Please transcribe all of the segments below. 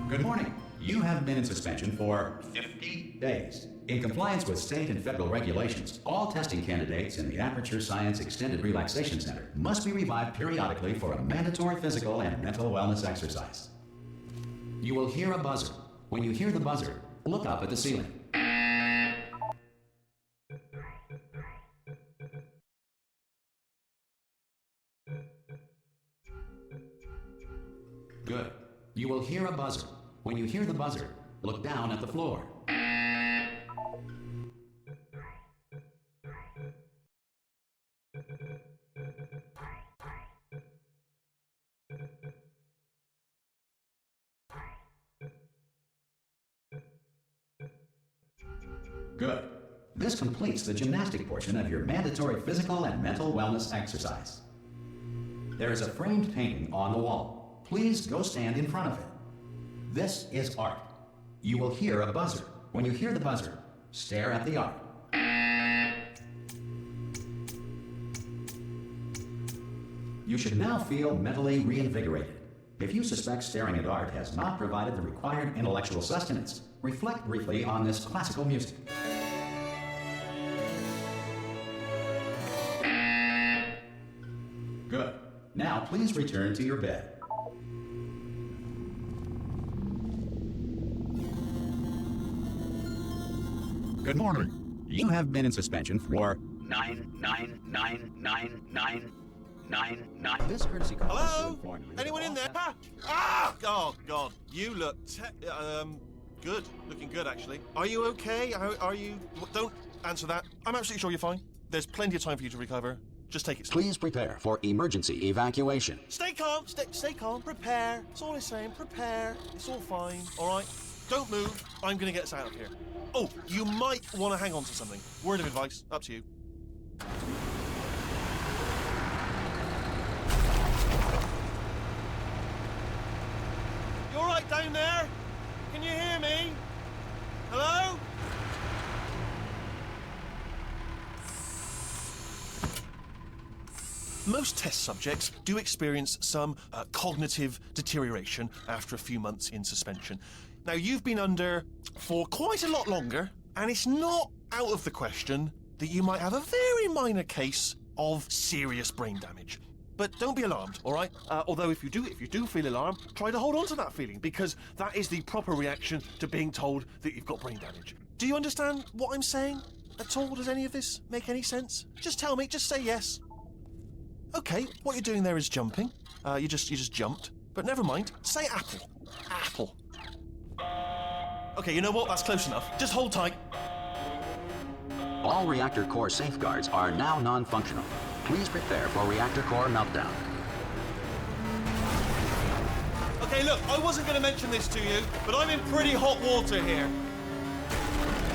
Good morning. You have been in suspension for 50 days. In compliance with state and federal regulations, all testing candidates in the Aperture Science Extended Relaxation Center must be revived periodically for a mandatory physical and mental wellness exercise. You will hear a buzzer. When you hear the buzzer, look up at the ceiling. Good. You will hear a buzzer. When you hear the buzzer, look down at the floor. Good. This completes the gymnastic portion of your mandatory physical and mental wellness exercise. There is a framed painting on the wall. Please go stand in front of it. This is art. You will hear a buzzer. When you hear the buzzer, stare at the art. You should now feel mentally reinvigorated. If you suspect staring at art has not provided the required intellectual sustenance, reflect briefly on this classical music. Good. Now please return to your bed. Good morning. You have been in suspension for 9999999. This courtesy call is to Hello? inform you. Anyone in there? Ah! Oh, God. You look good. Looking good, actually. Are you okay? Are you... Don't answer that. I'm absolutely sure you're fine. There's plenty of time for you to recover. Just take it slow. Please prepare for emergency evacuation. Stay calm. Stay calm. Prepare. It's all I'm saying. Prepare. It's all fine. All right? Don't move. I'm going to get us out of here. Oh, you might want to hang on to something. Word of advice. Up to you. You all right down there? Can you hear me? Hello? Most test subjects do experience some cognitive deterioration after a few months in suspension. Now, you've been under for quite a lot longer, and it's not out of the question that you might have a very minor case of serious brain damage. But don't be alarmed, all right? Although if you do feel alarmed, try to hold on to that feeling, because that is the proper reaction to being told that you've got brain damage. Do you understand what I'm saying at all? Does any of this make any sense? Just tell me, just say yes. Okay, what you're doing there is jumping. You just jumped. But never mind, say apple. Apple. Okay, you know what? That's close enough. Just hold tight. All reactor core safeguards are now non-functional. Please prepare for reactor core meltdown. Okay, look, I wasn't going to mention this to you, but I'm in pretty hot water here.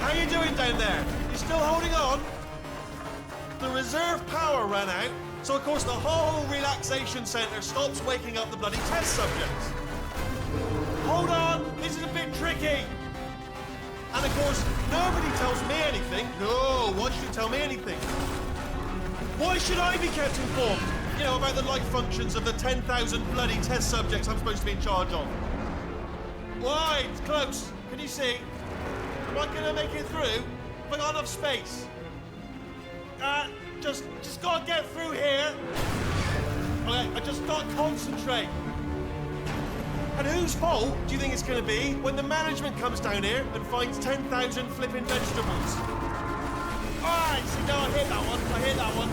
How you doing down there? You still holding on? The reserve power ran out, so of course the whole relaxation centre stops waking up the bloody test subjects. Hold on, this is a bit tricky. And of course, nobody tells me anything. No, why should you tell me anything? Why should I be kept informed? You know, about the life functions of the 10,000 bloody test subjects I'm supposed to be in charge of. Why? It's close. Can you see? Am I gonna make it through? Have I got enough space? Just gotta get through here. Okay, I just gotta concentrate. And whose fault do you think it's going to be when the management comes down here and finds 10,000 flipping vegetables? Alright, see, no, I hit that one. I hit that one.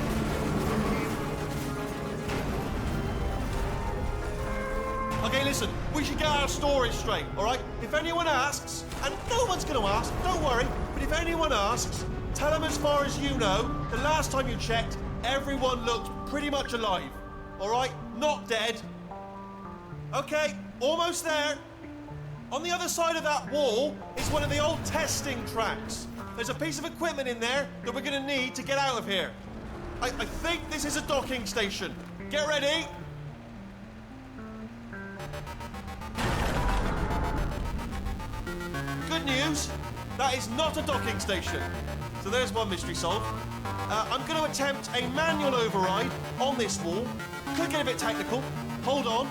Okay, listen, we should get our story straight, alright? If anyone asks, and no one's going to ask, don't worry, but if anyone asks, tell them as far as you know, the last time you checked, everyone looked pretty much alive, alright? Not dead. Okay, almost there. On the other side of that wall is one of the old testing tracks. There's a piece of equipment in there that we're going to need to get out of here. I think this is a docking station. Get ready. Good news, that is not a docking station. So there's one mystery solved. I'm going to attempt a manual override on this wall. Could get a bit technical. Hold on.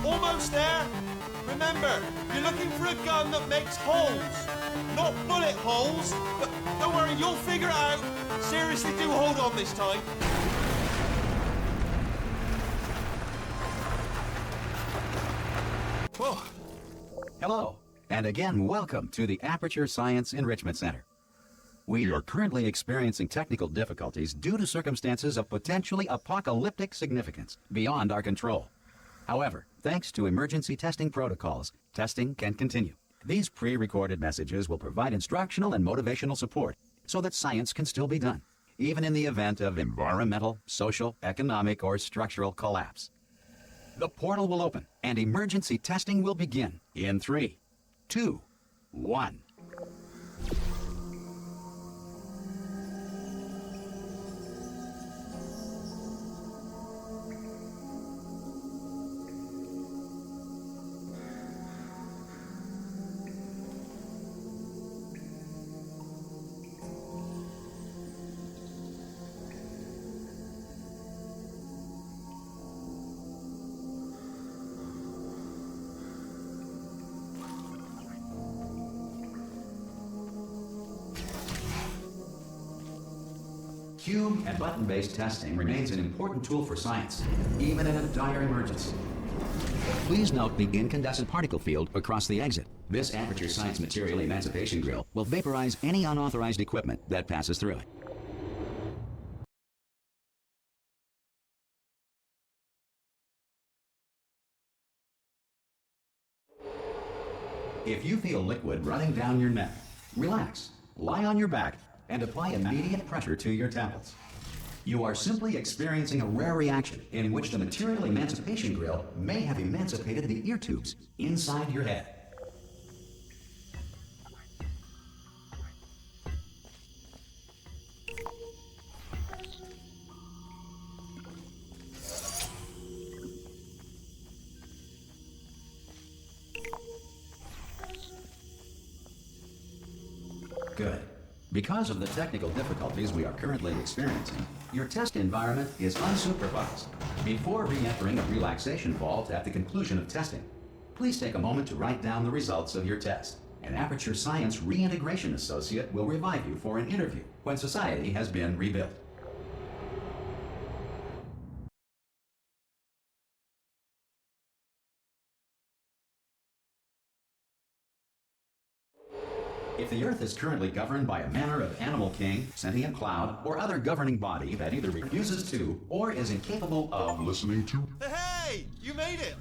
Almost holes there? Remember, you're looking for a gun that makes holes, not bullet holes. But don't worry, you'll figure it out. Seriously, do hold on this time. Whoa. Hello, and again, welcome to the Aperture Science Enrichment Center. We are currently experiencing technical difficulties due to circumstances of potentially apocalyptic significance beyond our control. However, thanks to emergency testing protocols, testing can continue. These pre-recorded messages will provide instructional and motivational support so that science can still be done, even in the event of environmental, social, economic, or structural collapse. The portal will open and emergency testing will begin in 3, 2, 1. Cube and button-based testing remains an important tool for science, even in a dire emergency. Please note the incandescent particle field across the exit. This Aperture Science Material Emancipation Grill will vaporize any unauthorized equipment that passes through it. If you feel liquid running down your neck, relax, lie on your back, and apply immediate pressure to your temples. You are simply experiencing a rare reaction in which the Material Emancipation Grill may have emancipated the ear tubes inside your head. Good. Because of the technical difficulties we are currently experiencing, your test environment is unsupervised. Before re-entering a relaxation vault at the conclusion of testing, please take a moment to write down the results of your test. An Aperture Science Reintegration Associate will revive you for an interview when society has been rebuilt. If the Earth is currently governed by a manner of animal king, sentient cloud, or other governing body that either refuses to or is incapable of listening to... Hey! You made it!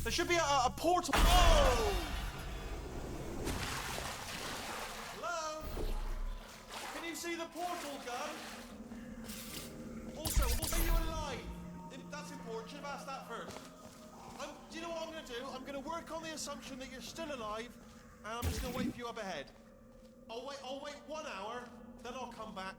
There should be a portal... Oh! Hello? Can you see the portal gun? Also, are you alive? That's important. Should have asked that first. Do you know what I'm going to do? I'm going to work on the assumption that you're still alive, and I'm just going to wait for you up ahead. I'll wait 1 hour, then I'll come back,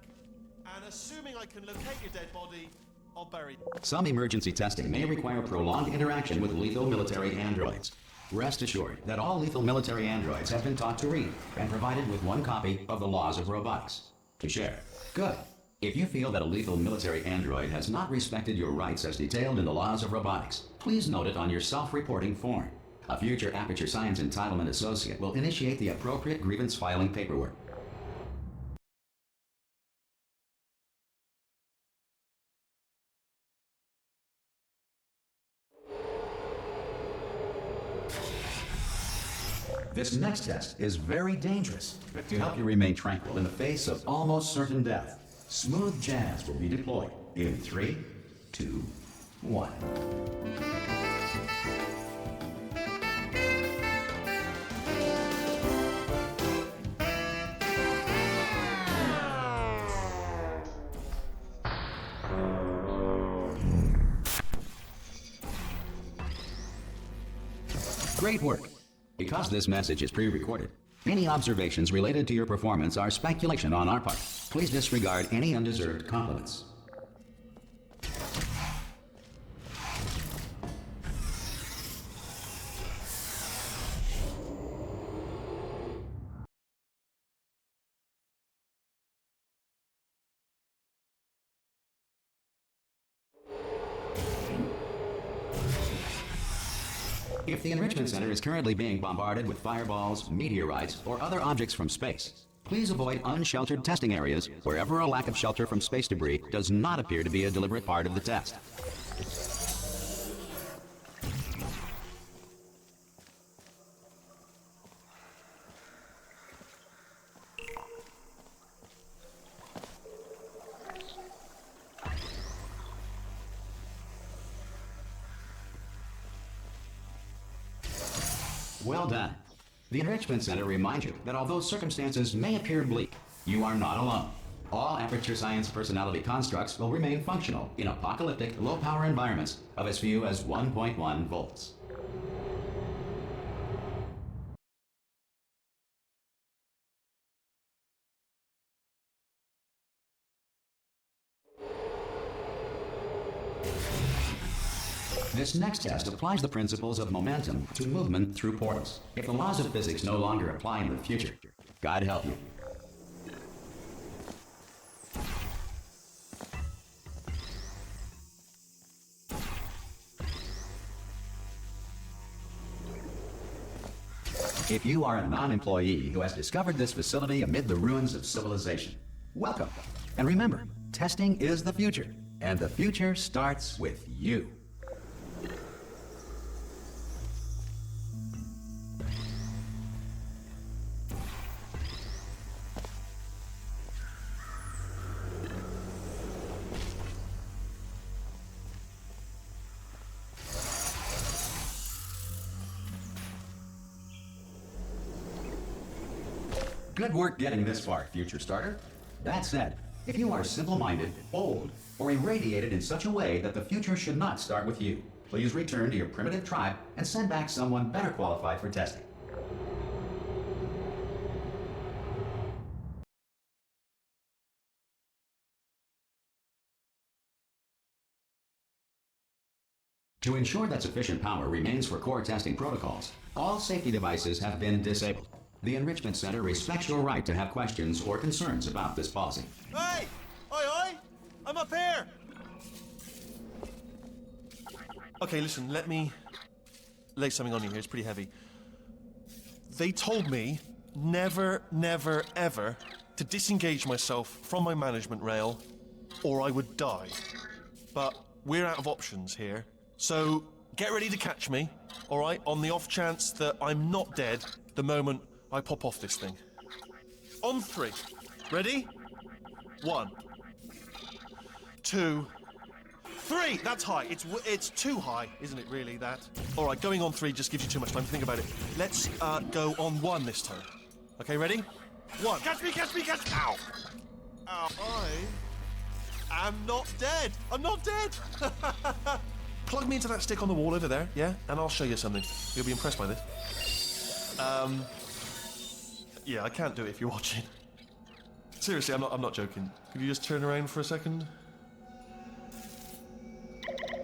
and assuming I can locate your dead body, I'll bury you. Some emergency testing may require prolonged interaction with lethal military androids. Rest assured that all lethal military androids have been taught to read and provided with 1 copy of the Laws of Robotics to share. Good. If you feel that a lethal military android has not respected your rights as detailed in the Laws of Robotics, please note it on your self-reporting form. A future Aperture Science Entitlement Associate will initiate the appropriate grievance filing paperwork. This next test is very dangerous, but to help you remain tranquil in the face of almost certain death, smooth jazz will be deployed in 3, 2, 1. Great work. Because this message is pre-recorded, any observations related to your performance are speculation on our part. Please disregard any undeserved compliments. If the Enrichment Center is currently being bombarded with fireballs, meteorites, or other objects from space, please avoid unsheltered testing areas wherever a lack of shelter from space debris does not appear to be a deliberate part of the test. Well done. The Enrichment Center reminds you that although circumstances may appear bleak, you are not alone. All Aperture Science personality constructs will remain functional in apocalyptic, low-power environments of as few as 1.1 volts. This next test applies the principles of momentum to movement through portals. If the laws of physics no longer apply in the future, God help you. If you are a non-employee who has discovered this facility amid the ruins of civilization, welcome. And remember, testing is the future, and the future starts with you. Good work getting this far, future starter. That said, if you are simple-minded, old, or irradiated in such a way that the future should not start with you, please return to your primitive tribe and send back someone better qualified for testing. To ensure that sufficient power remains for core testing protocols, all safety devices have been disabled. The Enrichment Center respects your right to have questions or concerns about this policy. Hey! Oi, oi! I'm up here! Okay, listen, let me lay something on you here. It's pretty heavy. They told me never, never, ever to disengage myself from my management rail or I would die. But we're out of options here. So get ready to catch me, all right, on the off chance that I'm not dead the moment I pop off this thing. On 3. Ready? 1, 2, 3. That's high. It's too high, isn't it? Really? That. All right. Going on 3 just gives you too much time to think about it. Let's go on 1 this time. Okay. Ready? 1. Catch me! Catch me! Catch me! Ow! Ow! I am not dead. I'm not dead. Plug me into that stick on the wall over there, yeah, and I'll show you something. You'll be impressed by this. Yeah, I can't do it if you're watching. Seriously, I'm not joking. Could you just turn around for a second?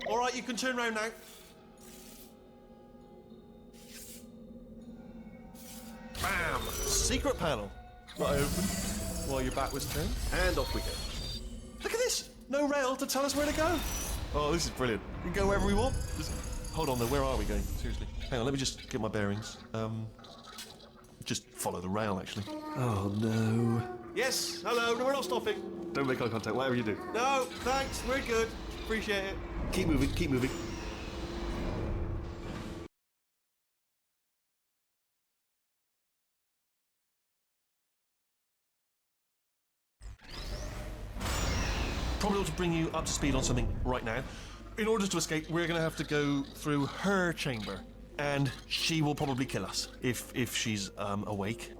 All right, you can turn around now. Bam! Secret panel. That I opened while your back was turned, and off we go. Look at this! No rail to tell us where to go. Oh, this is brilliant. We can go wherever we want. Just... Hold on, though. Where are we going? Seriously. Hang on, let me just get my bearings. Just follow the rail, actually. Oh, no. Yes, hello. No, we're not stopping. Don't make eye contact, whatever you do. No, thanks. We're good. Appreciate it. Keep moving, keep moving. Probably ought to bring you up to speed on something right now. In order to escape, we're going to have to go through her chamber. And she will probably kill us, if she's, awake.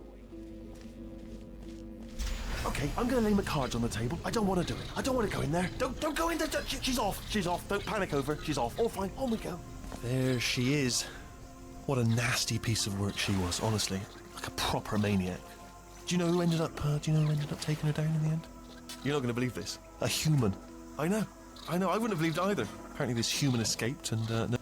Okay, I'm gonna lay my cards on the table. I don't want to do it. I don't want to go in there. Don't go in there. She's off. She's off. Don't panic over. She's off. All fine. On we go. There she is. What a nasty piece of work she was, honestly. Like a proper maniac. Do you know who ended up taking her down in the end? You're not gonna believe this. A human. I know. I wouldn't have believed either. Apparently this human escaped and, no.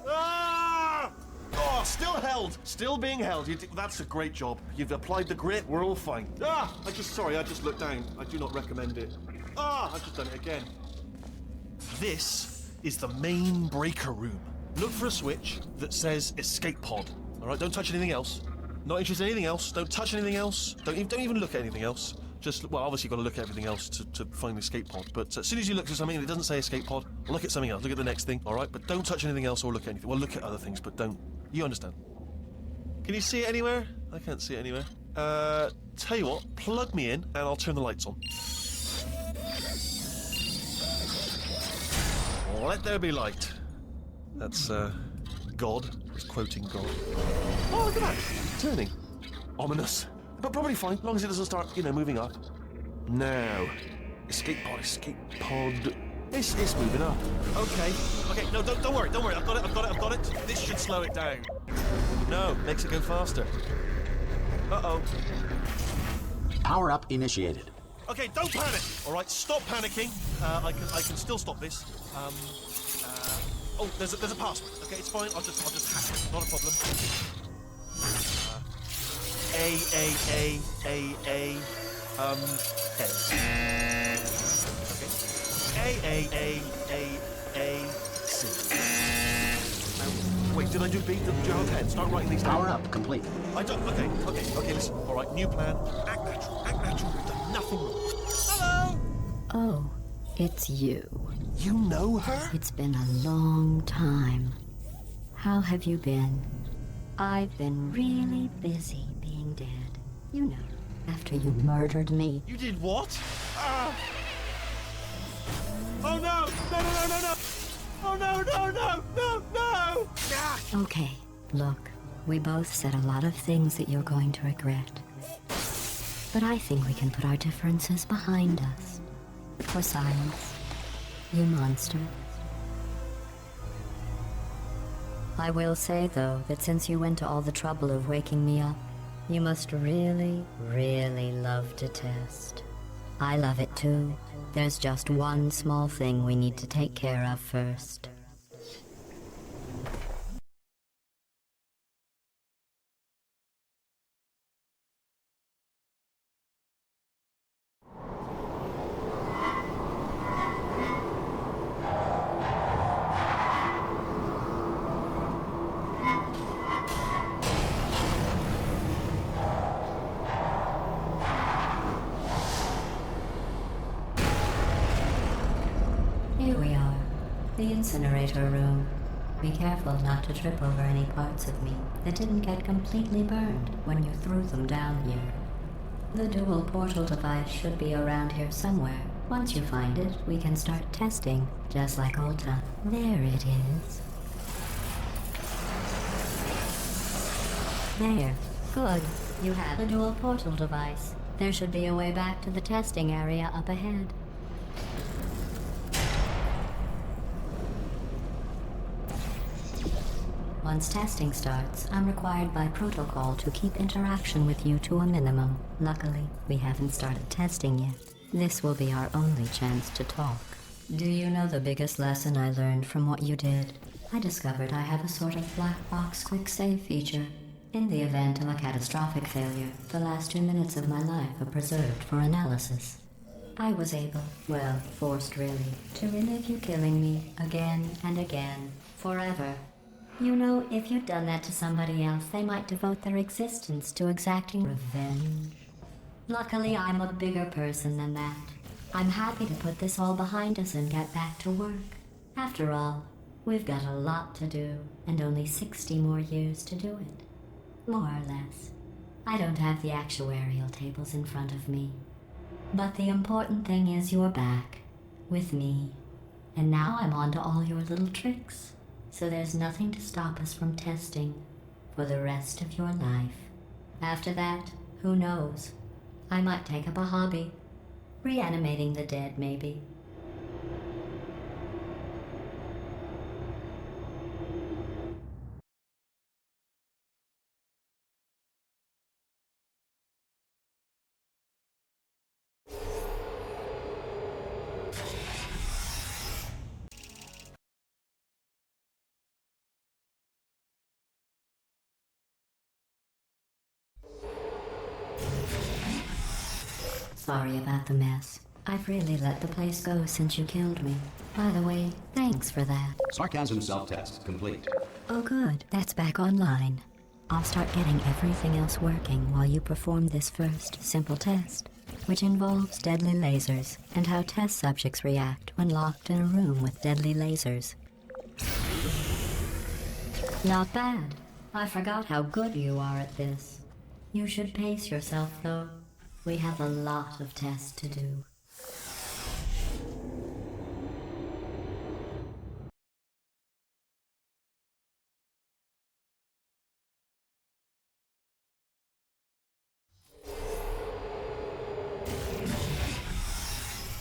Oh, still held. Still being held. That's a great job. You've applied the grit. We're all fine. I just looked down. I do not recommend it. I've just done it again. This is the main breaker room. look for a switch that says escape pod. All right, don't touch anything else. Not interested in anything else. Don't touch anything else. Don't even look at anything else. Just, well, obviously you've got to look at everything else to find the escape pod. But as soon as you look at something and it doesn't say escape pod, look at something else. Look at the next thing, all right? But don't touch anything else or look at anything. Well, look at other things, but don't. You understand? Can you see it anywhere? I can't see it anywhere. Tell you what, plug me in and I'll turn the lights on. Let there be light. That's, God. He's quoting God. Oh, look at that. Turning. Ominous. But probably fine, as long as it doesn't start, moving up. Now. Escape pod. It's moving up. Okay, no, don't worry. I've got it. This should slow it down. No, makes it go faster. Uh-oh. Power up initiated. Okay, don't panic. All right, stop panicking. I can still stop this. Oh, there's a password. Okay, it's fine. I'll just hack it. Not a problem. C. Wait, did I do B? Did you have 10? Start writing these down. Power up complete. I don't. Okay. Listen. All right, new plan. Act natural. We've done nothing wrong. Hello. Oh, it's you. You know her? It's been a long time. How have you been? I've been really busy being dead. You know, after you murdered me. You did what? Oh no! No! Oh no! Ah! Okay, look, we both said a lot of things that you're going to regret. But I think we can put our differences behind us. For science, you monster. I will say, though, that since you went to all the trouble of waking me up, you must really, really love to test. I love it too. There's just one small thing we need to take care of first. Here we are, the incinerator room. Be careful not to trip over any parts of me that didn't get completely burned when you threw them down here. The dual portal device should be around here somewhere. Once you find it, we can start testing, just like old time. There it is. There. Good. You have a dual portal device. There should be a way back to the testing area up ahead. Once testing starts, I'm required by protocol to keep interaction with you to a minimum. Luckily, we haven't started testing yet. This will be our only chance to talk. Do you know the biggest lesson I learned from what you did? I discovered I have a sort of black box quick save feature. In the event of a catastrophic failure, the last 2 minutes of my life are preserved for analysis. I was able, well, forced really, to relive you killing me again and again, forever. You know, if you'd done that to somebody else, they might devote their existence to exacting revenge. Luckily, I'm a bigger person than that. I'm happy to put this all behind us and get back to work. After all, we've got a lot to do, and only 60 more years to do it. More or less. I don't have the actuarial tables in front of me. But the important thing is you're back, with me. And now I'm on to all your little tricks. So there's nothing to stop us from testing for the rest of your life. After that, who knows? I might take up a hobby. Reanimating the dead, maybe. Sorry about the mess. I've really let the place go since you killed me. By the way, thanks for that. Sarcasm self-test complete. Oh good, that's back online. I'll start getting everything else working while you perform this first simple test, which involves deadly lasers and how test subjects react when locked in a room with deadly lasers. Not bad. I forgot how good you are at this. You should pace yourself, though. We have a lot of tests to do.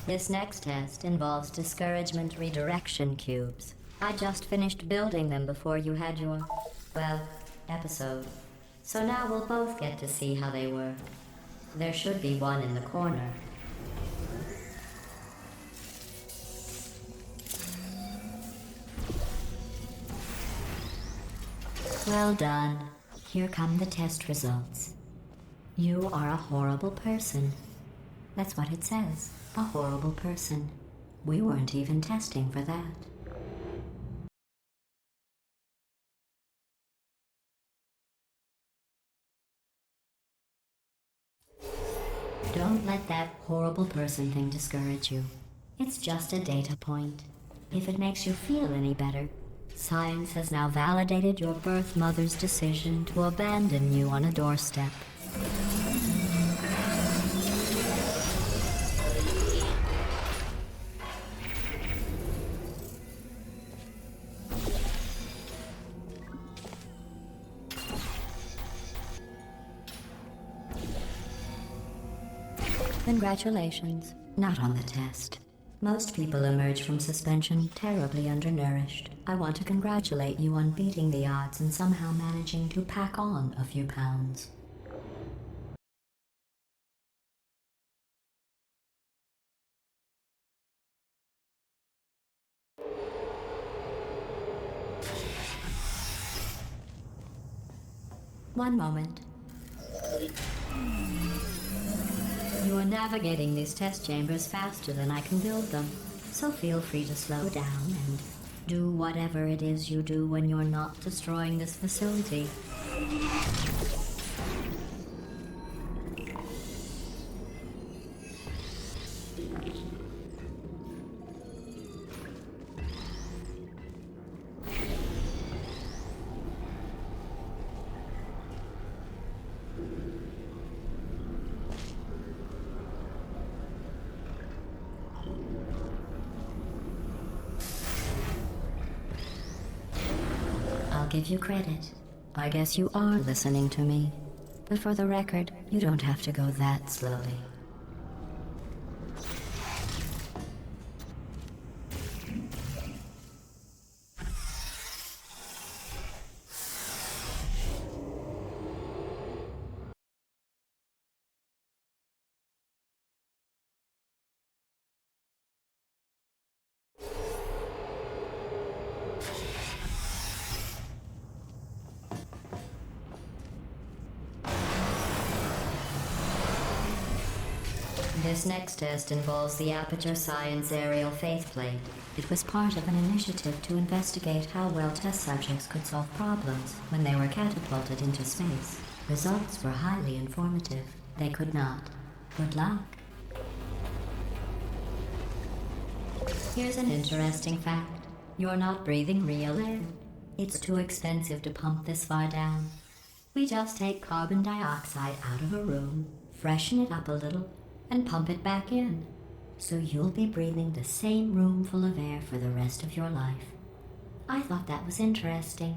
This next test involves discouragement redirection cubes. I just finished building them before you had your, well, episode. So now we'll both get to see how they work. There should be one in the corner. Well done. Here come the test results. You are a horrible person. That's what it says. A horrible person. We weren't even testing for that. Don't let that horrible person thing discourage you. It's just a data point. If it makes you feel any better, science has now validated your birth mother's decision to abandon you on a doorstep. Congratulations. Not on the test. Most people emerge from suspension terribly undernourished. I want to congratulate you on beating the odds and somehow managing to pack on a few pounds. One moment. You are navigating these test chambers faster than I can build them, so feel free to slow down and do whatever it is you do when you're not destroying this facility. Give you credit. I guess you are listening to me. But for the record, you don't have to go that slowly. This next test involves the Aperture Science Aerial Faithplate. It was part of an initiative to investigate how well test subjects could solve problems when they were catapulted into space. Results were highly informative. They could not. Good luck. Here's an interesting fact. You're not breathing real air. It's too expensive to pump this far down. We just take carbon dioxide out of a room, freshen it up a little, and pump it back in. So you'll be breathing the same room full of air for the rest of your life. I thought that was interesting.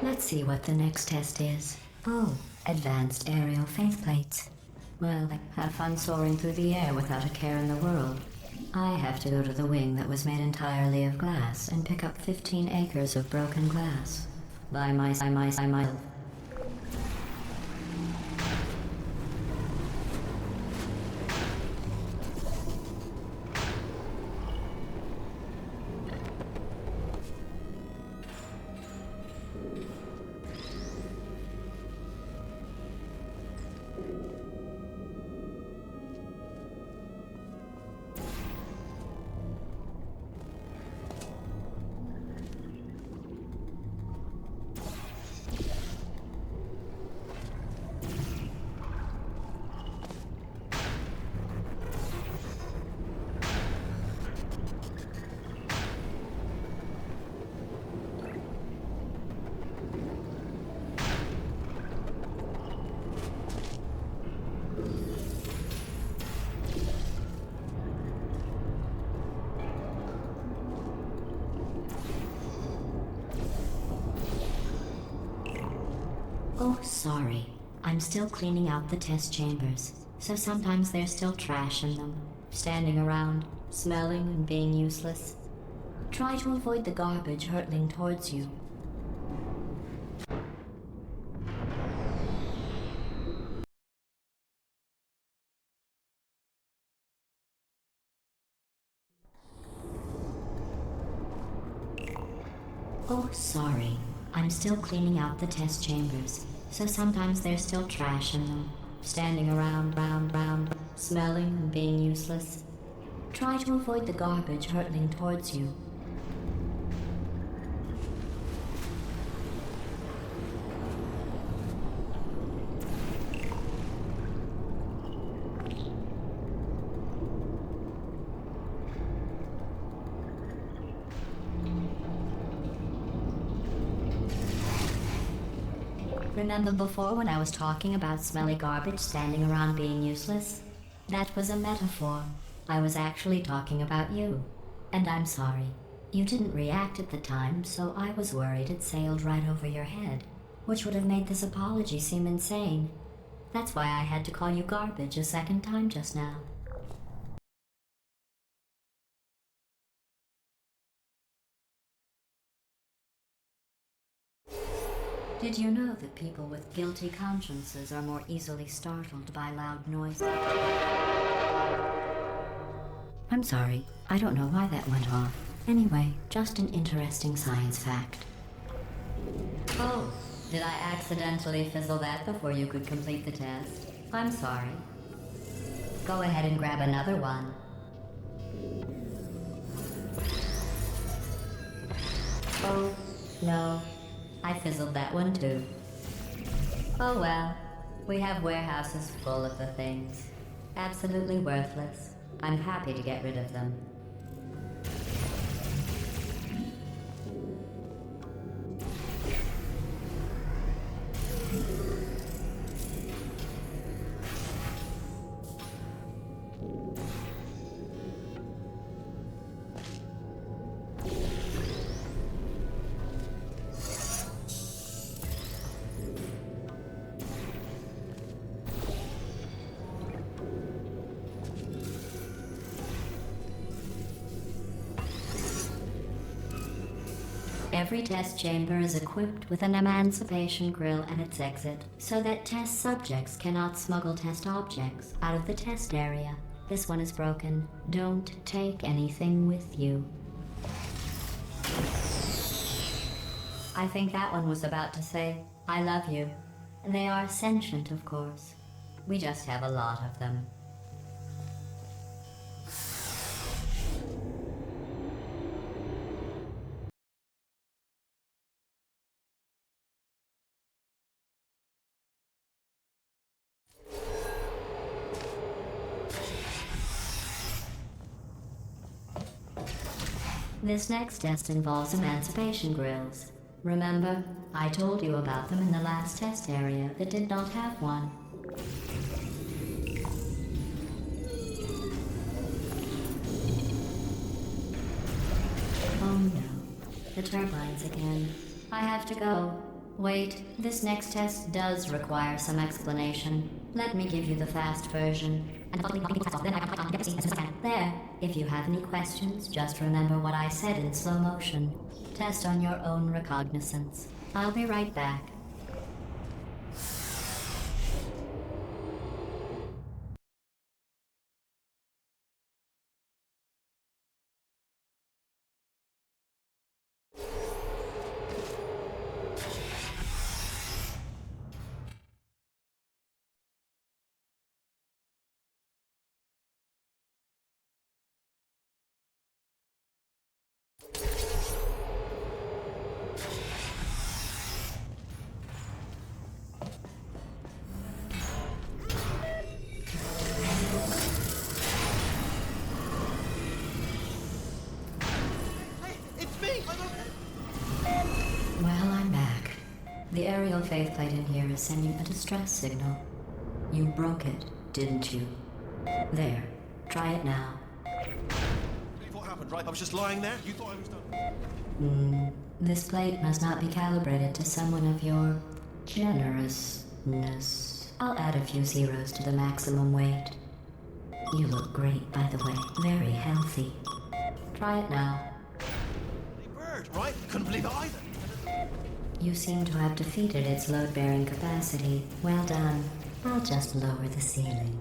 Let's see what the next test is. Oh, advanced aerial faithplates. Well, have fun soaring through the air without a care in the world. I have to go to the wing that was made entirely of glass and pick up 15 acres of broken glass. By myself. Oh, sorry. I'm still cleaning out the test chambers, so sometimes there's still trash in them, standing around, smelling and being useless. Try to avoid the garbage hurtling towards you. Oh, sorry. I'm still cleaning out the test chambers, so sometimes there's still trash in them, standing around, round, smelling and being useless. Try to avoid the garbage hurtling towards you. Remember before when I was talking about smelly garbage standing around being useless? That was a metaphor. I was actually talking about you. And I'm sorry. You didn't react at the time, so I was worried it sailed right over your head, which would have made this apology seem insane. That's why I had to call you garbage a second time just now. Did you know that people with guilty consciences are more easily startled by loud noises? I'm sorry, I don't know why that went off. Anyway, just an interesting science fact. Oh, did I accidentally fizzle that before you could complete the test? I'm sorry. Go ahead and grab another one. Oh, no. I fizzled that one too. Oh well, we have warehouses full of the things. Absolutely worthless. I'm happy to get rid of them. Every test chamber is equipped with an emancipation grill at its exit, so that test subjects cannot smuggle test objects out of the test area. This one is broken. Don't take anything with you. I think that one was about to say, I love you. They are sentient, of course. We just have a lot of them. This next test involves emancipation grills. Remember, I told you about them in the last test area that did not have one. Oh no, the turbines again. I have to go. Wait, this next test does require some explanation. Let me give you the fast version. There. If you have any questions, just remember what I said in slow motion. Test on your own recognizance. I'll be right back. The aerial faceplate in here is sending a distress signal. You broke it, didn't you? There. Try it now. What happened, right? I was just lying there. You thought I was done. This plate must not be calibrated to someone of your Generousness. I'll add a few zeros to the maximum weight. You look great, by the way. Very healthy. Try it now. Bird, right? Couldn't believe it either. You seem to have defeated its load-bearing capacity. Well done. I'll just lower the ceiling.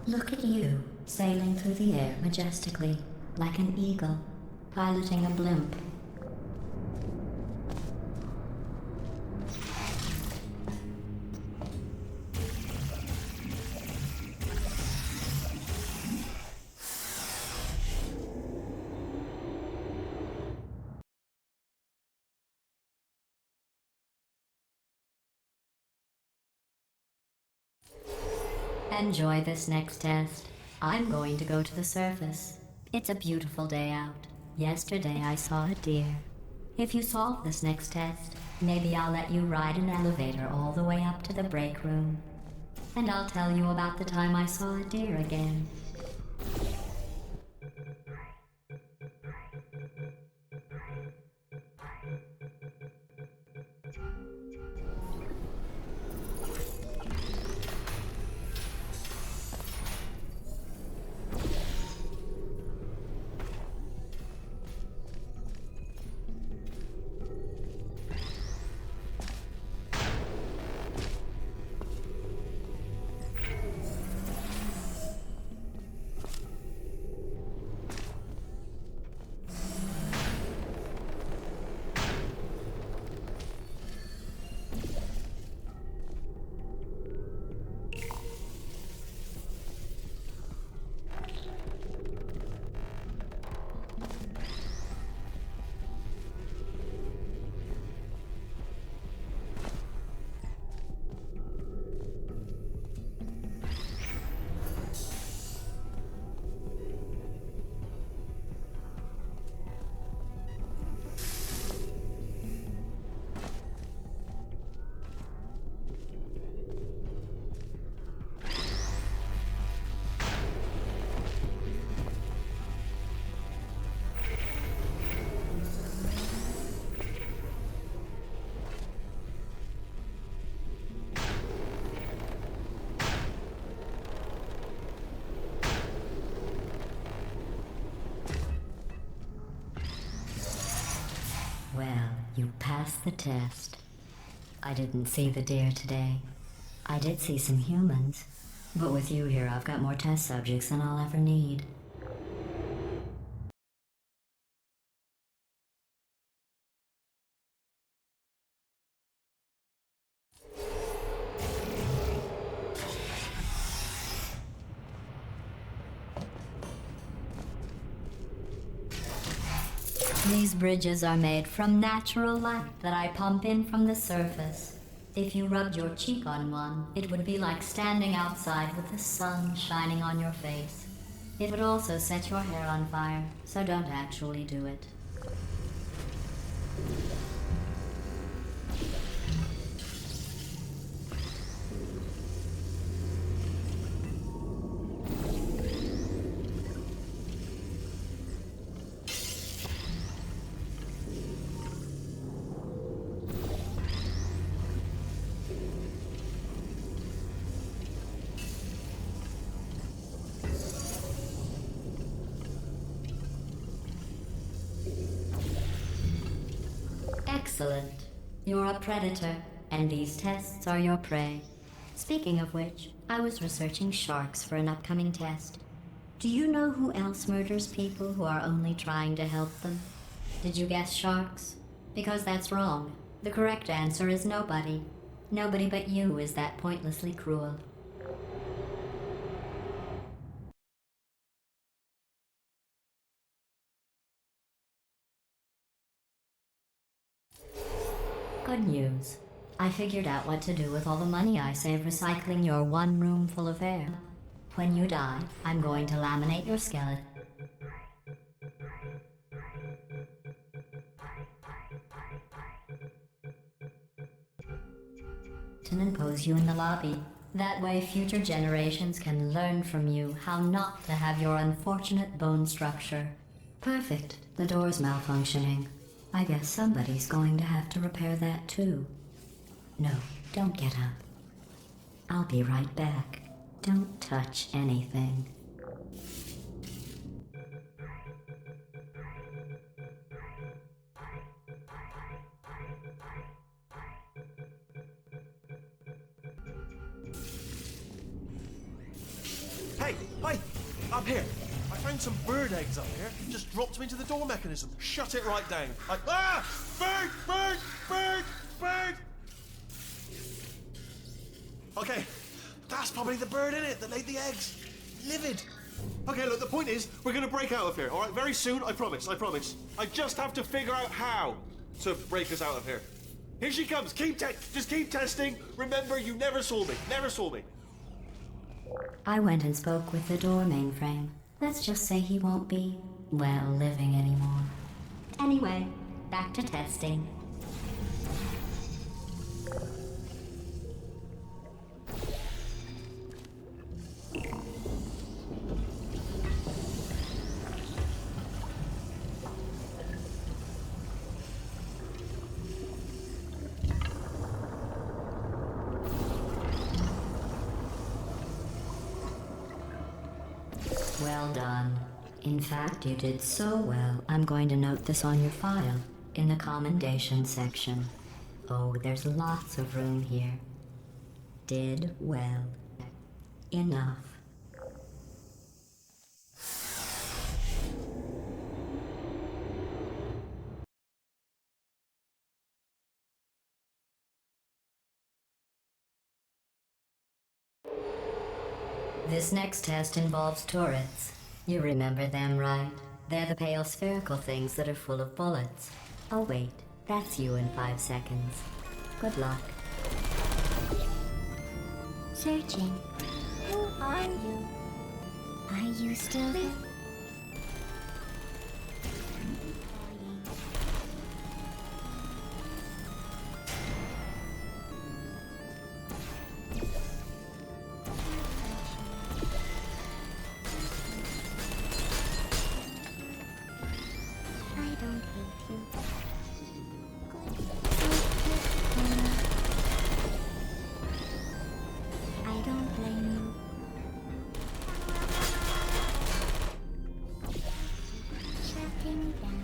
Look at you, sailing through the air majestically, like an eagle, piloting a blimp. Enjoy this next test. I'm going to go to the surface. It's a beautiful day out. Yesterday I saw a deer. If you solve this next test, maybe I'll let you ride an elevator all the way up to the break room. And I'll tell you about the time I saw a deer again. Well, you passed the test. I didn't see the deer today. I did see some humans, but with you here I've got more test subjects than I'll ever need. These bridges are made from natural light that I pump in from the surface. If you rubbed your cheek on one, it would be like standing outside with the sun shining on your face. It would also set your hair on fire, so don't actually do it. Excellent. You're a predator, and these tests are your prey. Speaking of which, I was researching sharks for an upcoming test. Do you know who else murders people who are only trying to help them? Did you guess sharks? Because that's wrong. The correct answer is nobody. Nobody but you is that pointlessly cruel. Good news. I figured out what to do with all the money I saved recycling your one room full of air. When you die, I'm going to laminate your skeleton and pose you in the lobby. That way future generations can learn from you how not to have your unfortunate bone structure. Perfect. The door's malfunctioning. I guess somebody's going to have to repair that too. No, don't get up. I'll be right back. Don't touch anything. Hey, hi! I'm here. I found some bird eggs up here. Just dropped them into the door mechanism. Shut it right down. Bird! Bird! Bird! Bird! Okay, that's probably the bird in it that laid the eggs. Livid. Okay, look, the point is, we're gonna break out of here, all right? Very soon, I promise, I promise. I just have to figure out how to break us out of here. Here she comes. Just keep testing. Remember, you never saw me. Never saw me. I went and spoke with the door mainframe. Let's just say he won't be, well, living anymore. Anyway, back to testing. Well done. In fact, you did so well, I'm going to note this on your file, in the commendation section. Oh, there's lots of room here. Did well. Enough. This next test involves turrets. You remember them, right? They're the pale spherical things that are full of bullets. Oh wait, that's you in 5 seconds. Good luck. Searching. Who are you? Are you still there? I don't hate you. I don't blame you. Shutting down.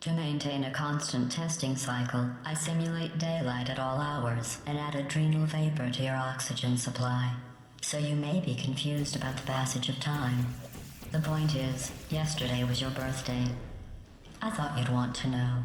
To maintain a constant testing cycle, I simulate daylight at all hours and add adrenal vapor to your oxygen supply. So you may be confused about the passage of time. The point is, yesterday was your birthday. I thought you'd want to know.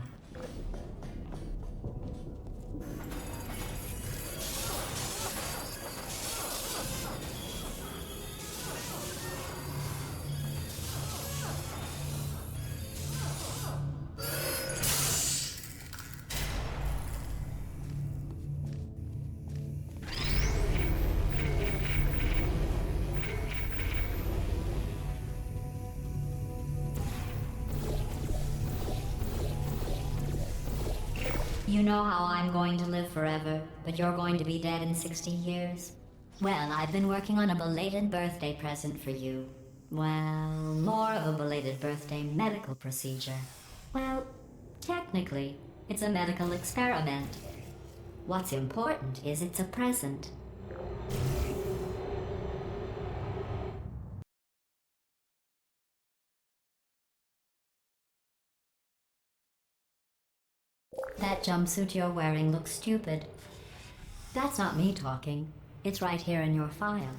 You know how I'm going to live forever, but you're going to be dead in 60 years? Well, I've been working on a belated birthday present for you. Well, more of a belated birthday medical procedure. Well, technically, it's a medical experiment. What's important is it's a present. That jumpsuit you're wearing looks stupid. That's not me talking. It's right here in your file.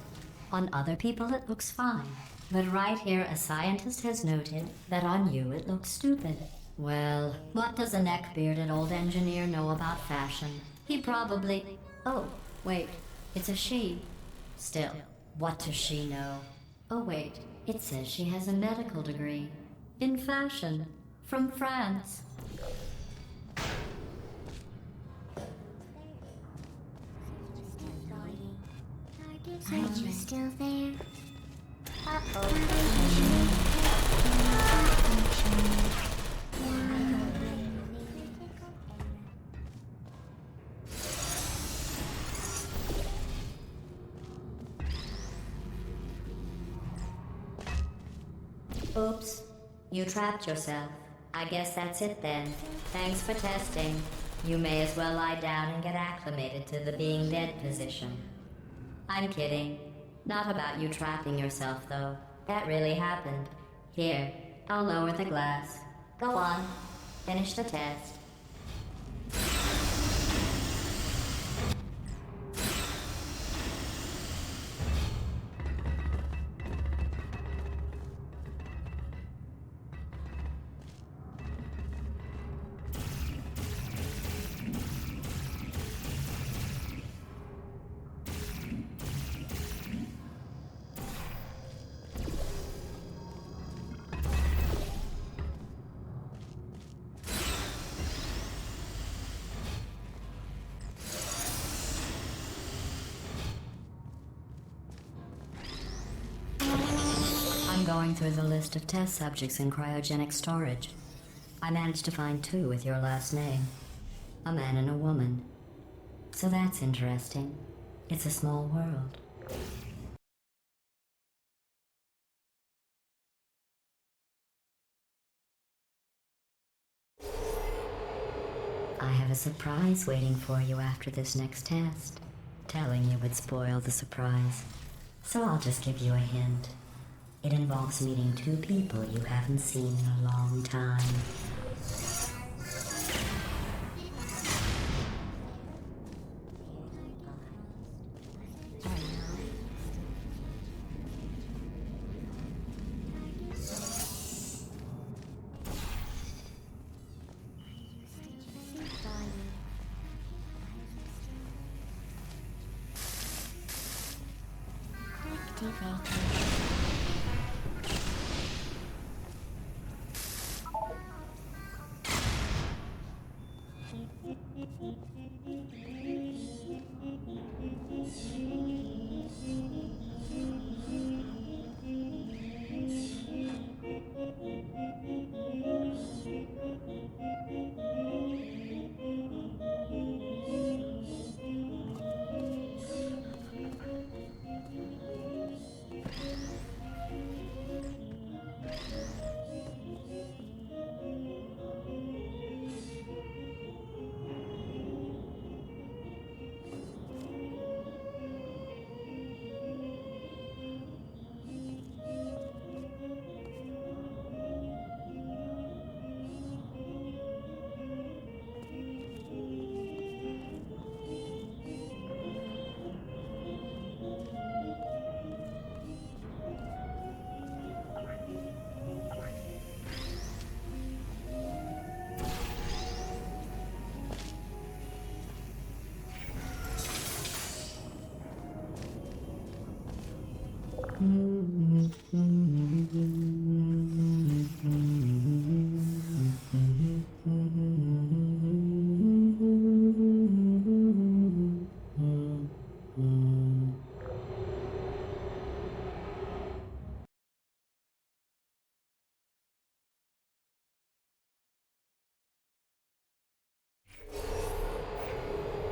On other people it looks fine. But right here a scientist has noted that on you it looks stupid. Well, what does a neck-bearded old engineer know about fashion? He probably... Oh, wait, it's a she. Still, what does she know? Oh wait, it says she has a medical degree. In fashion. From France. Are you still there? Oops, you trapped yourself. I guess that's it then. Thanks for testing. You may as well lie down and get acclimated to the being dead position. I'm kidding. Not about you trapping yourself, though. That really happened. Here, I'll lower the glass. Go on. Finish the test. I'm going through the list of test subjects in cryogenic storage. I managed to find 2 with your last name. A man and a woman. So that's interesting. It's a small world. I have a surprise waiting for you after this next test. Telling you would spoil the surprise. So I'll just give you a hint. It involves meeting 2 people you haven't seen in a long time.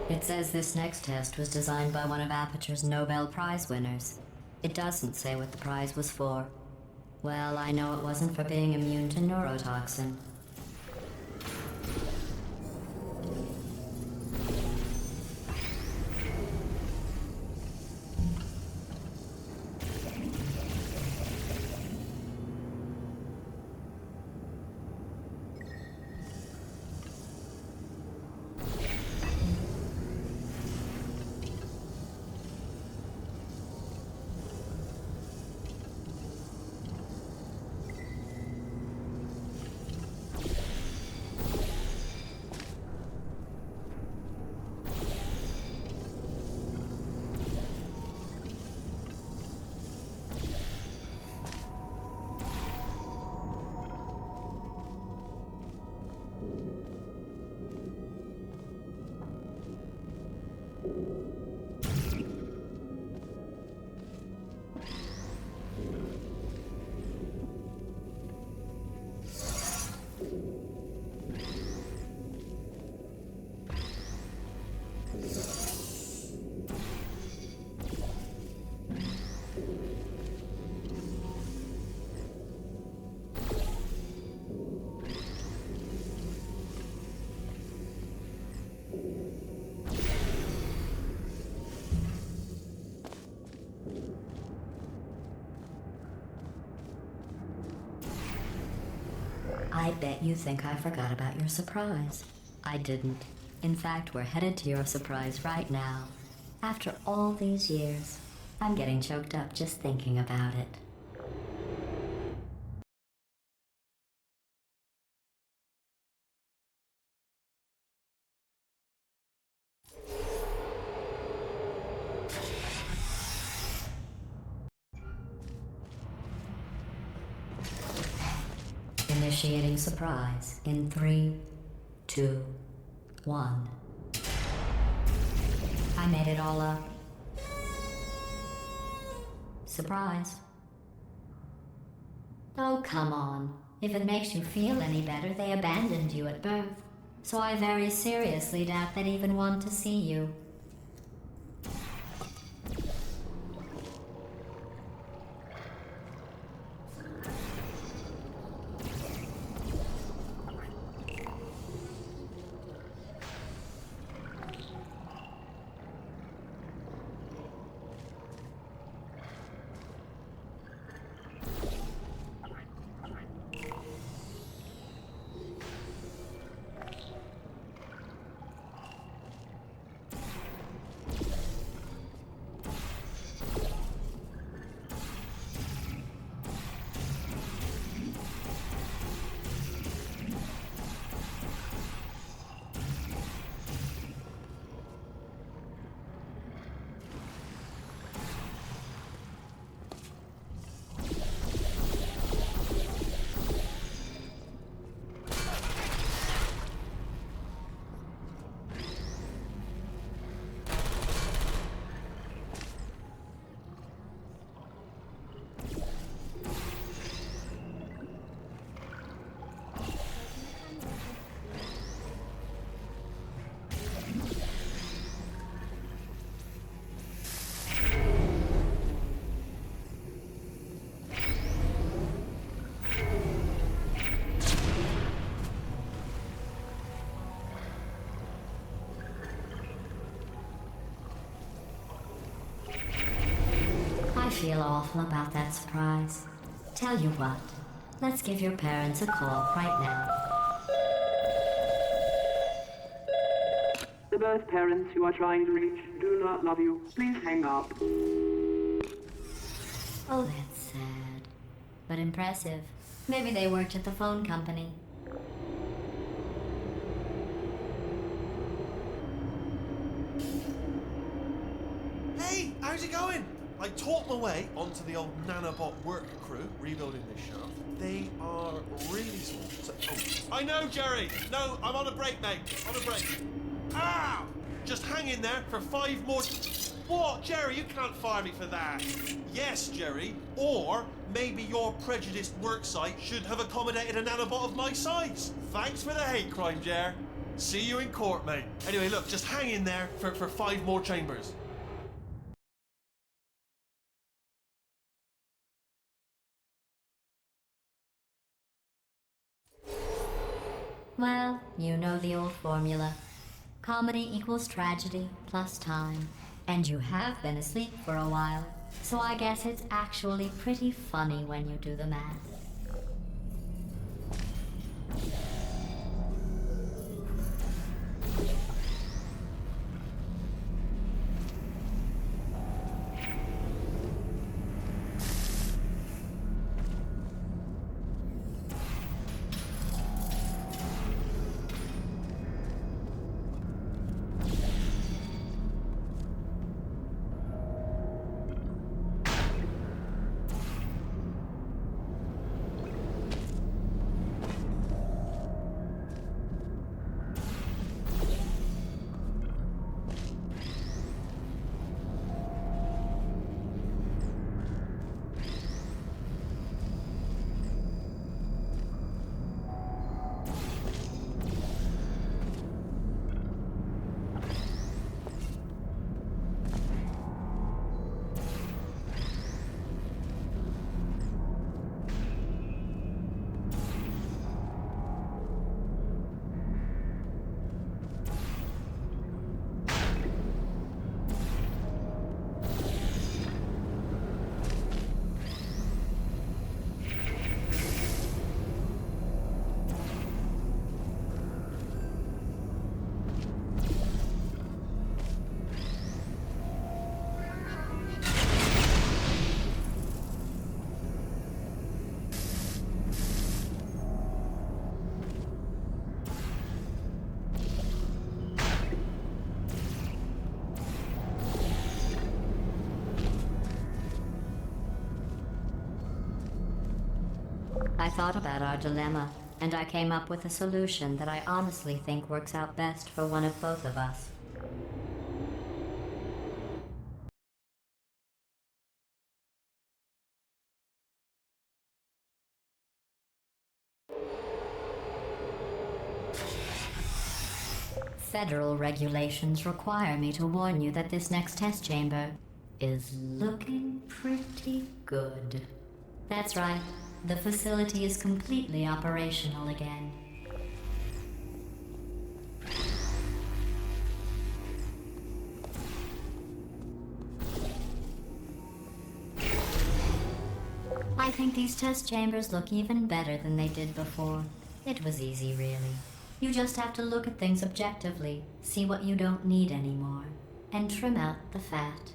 It says this next test was designed by one of Aperture's Nobel Prize winners. It doesn't say what the prize was for. Well, I know it wasn't for being immune to neurotoxin. I bet you think I forgot about your surprise. I didn't. In fact, we're headed to your surprise right now. After all these years, I'm getting choked up just thinking about it. Initiating surprise in 3, 2, 1. I made it all up. Surprise. Oh, come on. If it makes you feel any better, they abandoned you at birth. So I very seriously doubt they'd even want to see you. I feel awful about that surprise. Tell you what, let's give your parents a call right now. The birth parents you are trying to reach do not love you. Please hang up. Oh, that's sad. But impressive. Maybe they worked at the phone company. Hey, how's it going? I taught my way onto the old nanobot work crew rebuilding this shaft. They are really small. So, I know, Jerry. No, I'm on a break, mate. On a break. Ah! Just hang in there for 5 more... What? Jerry, you can't fire me for that. Yes, Jerry. Or maybe your prejudiced work site should have accommodated a nanobot of my size. Thanks for the hate crime, Jer. See you in court, mate. Anyway, look, just hang in there for 5 more chambers. Well, you know the old formula. Comedy equals tragedy plus time. And you have been asleep for a while, so I guess it's actually pretty funny when you do the math. I thought about our dilemma, and I came up with a solution that I honestly think works out best for one of both of us. Federal regulations require me to warn you that this next test chamber is looking pretty good. That's right. The facility is completely operational again. I think these test chambers look even better than they did before. It was easy, really. You just have to look at things objectively, see what you don't need anymore, and trim out the fat.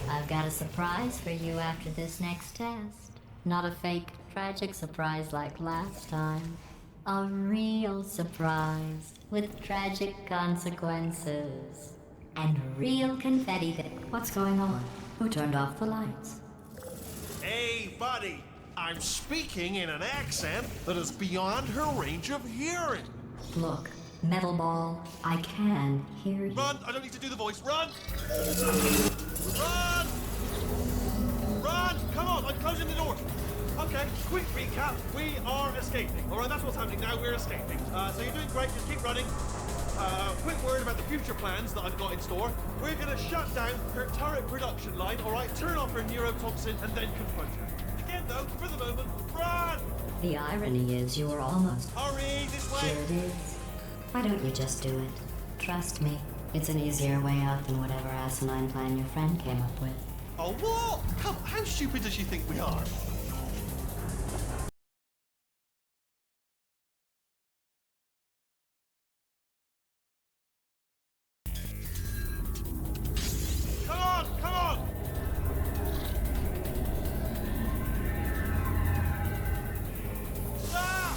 I've got a surprise for you after this next test. Not a fake, tragic surprise like last time. A real surprise with tragic consequences. And real confetti that... What's going on? Who turned off the lights? Hey, buddy! I'm speaking in an accent that is beyond her range of hearing. Look, Metal Ball, I can hear you. Run! I don't need to do the voice. Run! Run! Run! Come on, I'm closing the door. Okay, quick recap. We are escaping. All right, that's what's happening now. We're escaping. So you're doing great. Just keep running. Quick word about the future plans that I've got in store. We're going to shut down her turret production line, all right? Turn off her neurotoxin and then confront her. Again, though, for the moment, run! The irony is you were almost... Hurry, this way! Here it is. Why don't you just do it? Trust me, it's an easier way out than whatever asinine plan your friend came up with. Oh, what? Come, how stupid does she think we are? Come on, come on! Ah!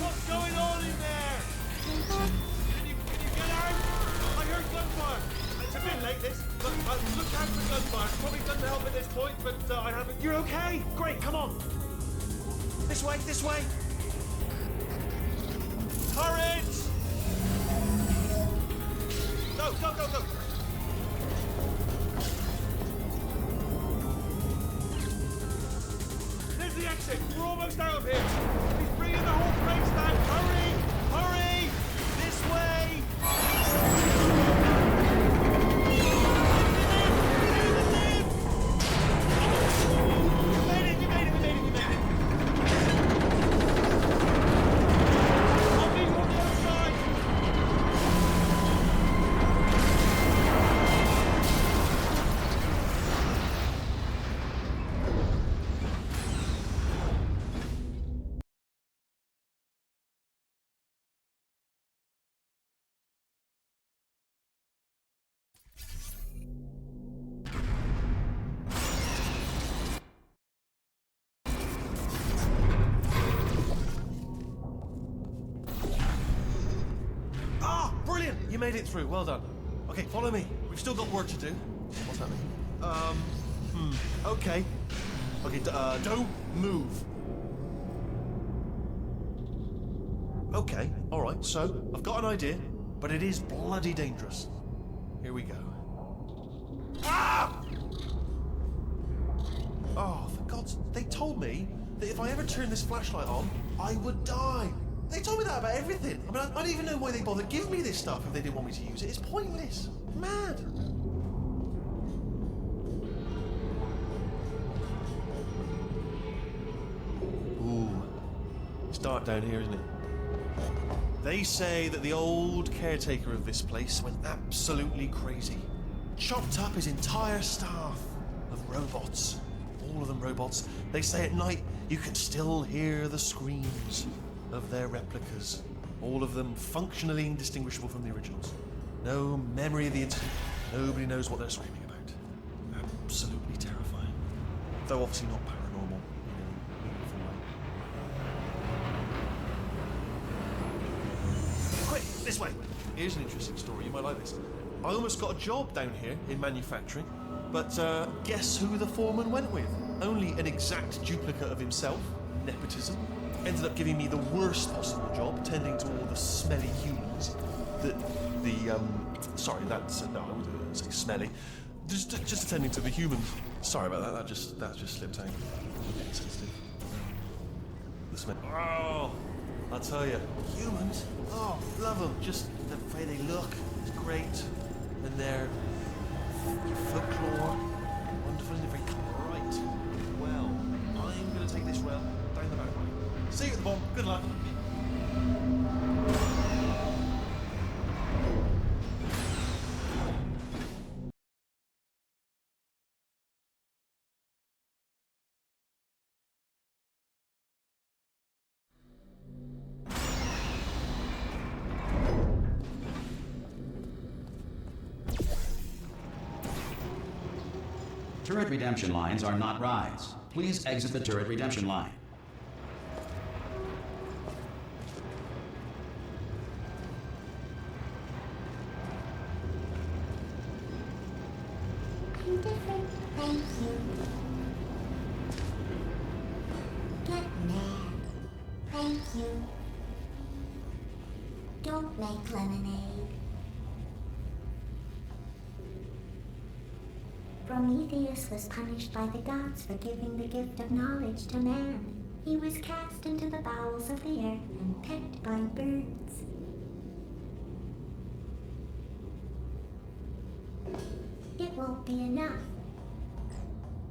What's going on in there? Can you get out? I heard gunfire. It's a bit late, this. Look out for gunfire. Probably doesn't help at this point, but I haven't... You're okay? Great, come on. This way, this way. Courage! Go, go, go, go. There's the exit. We're almost out of here. He's bringing the whole place down. Hurry! Hurry! This way! You made it, you made it, you made it, you made it. I'll be on the other side. Ah, brilliant! You made it through. Well done. Okay, follow me. We've still got work to do. What's happening? Okay. Okay, don't move. Okay, all right. So I've got an idea, but it is bloody dangerous. Here we go. Ah! Oh, for God's... They told me that if I ever turned this flashlight on, I would die. They told me that about everything. I mean, I don't even know why they bothered giving me this stuff if they didn't want me to use it. It's pointless. Mad. Ooh. It's dark down here, isn't it? They say that the old caretaker of this place went absolutely crazy. Chopped up his entire staff of robots. All of them robots. They say at night you can still hear the screams of their replicas. All of them functionally indistinguishable from the originals. No memory of the incident. Nobody knows what they're screaming about. Absolutely terrifying. Though obviously not paranormal in any meaningful way. Quick, this way. Here's an interesting story. You might like this. I almost got a job down here in manufacturing, but guess who the foreman went with? Only an exact duplicate of himself. Nepotism. Ended up giving me the worst possible job, tending to all the smelly humans. Sorry, that's no, I wouldn't say smelly. Just attending to the humans. Sorry about that. That just slipped out. Getting sensitive. The smell. Oh, I'll tell you, humans. Oh, love them. Just the way they look is great, and their folklore, wonderful and very right. Well, I'm going to take this rail down the back way. See you at the bottom. Good luck. Turret redemption lines are not rides. Please exit the turret redemption line. I'm different, thank you. Get mad, thank you. Don't make lemonade. Prometheus was punished by the gods for giving the gift of knowledge to man. He was cast into the bowels of the earth and pecked by birds. It won't be enough.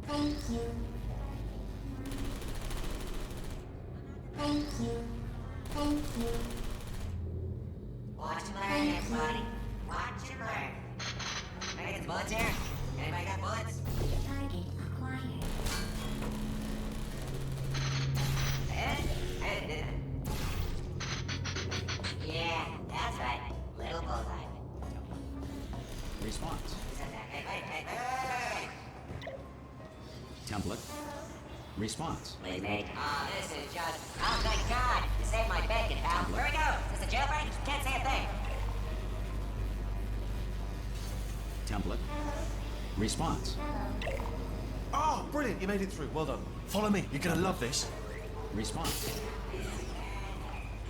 Thank you. Thank you. Thank you. Watch and learn, everybody. Watch and learn. Can I get some bullets here? Anybody got bullets? Target acquired. Yeah, that's right. Little bullseye. Response. Hey. Template. Response. Wait, mate. Oh, this is just... Oh, thank God! You saved my bacon, pal. Where we go? Is this a jailbreak? Can't say a thing. Template. Response. Oh, brilliant! You made it through. Well done. Follow me. You're gonna love this. Response.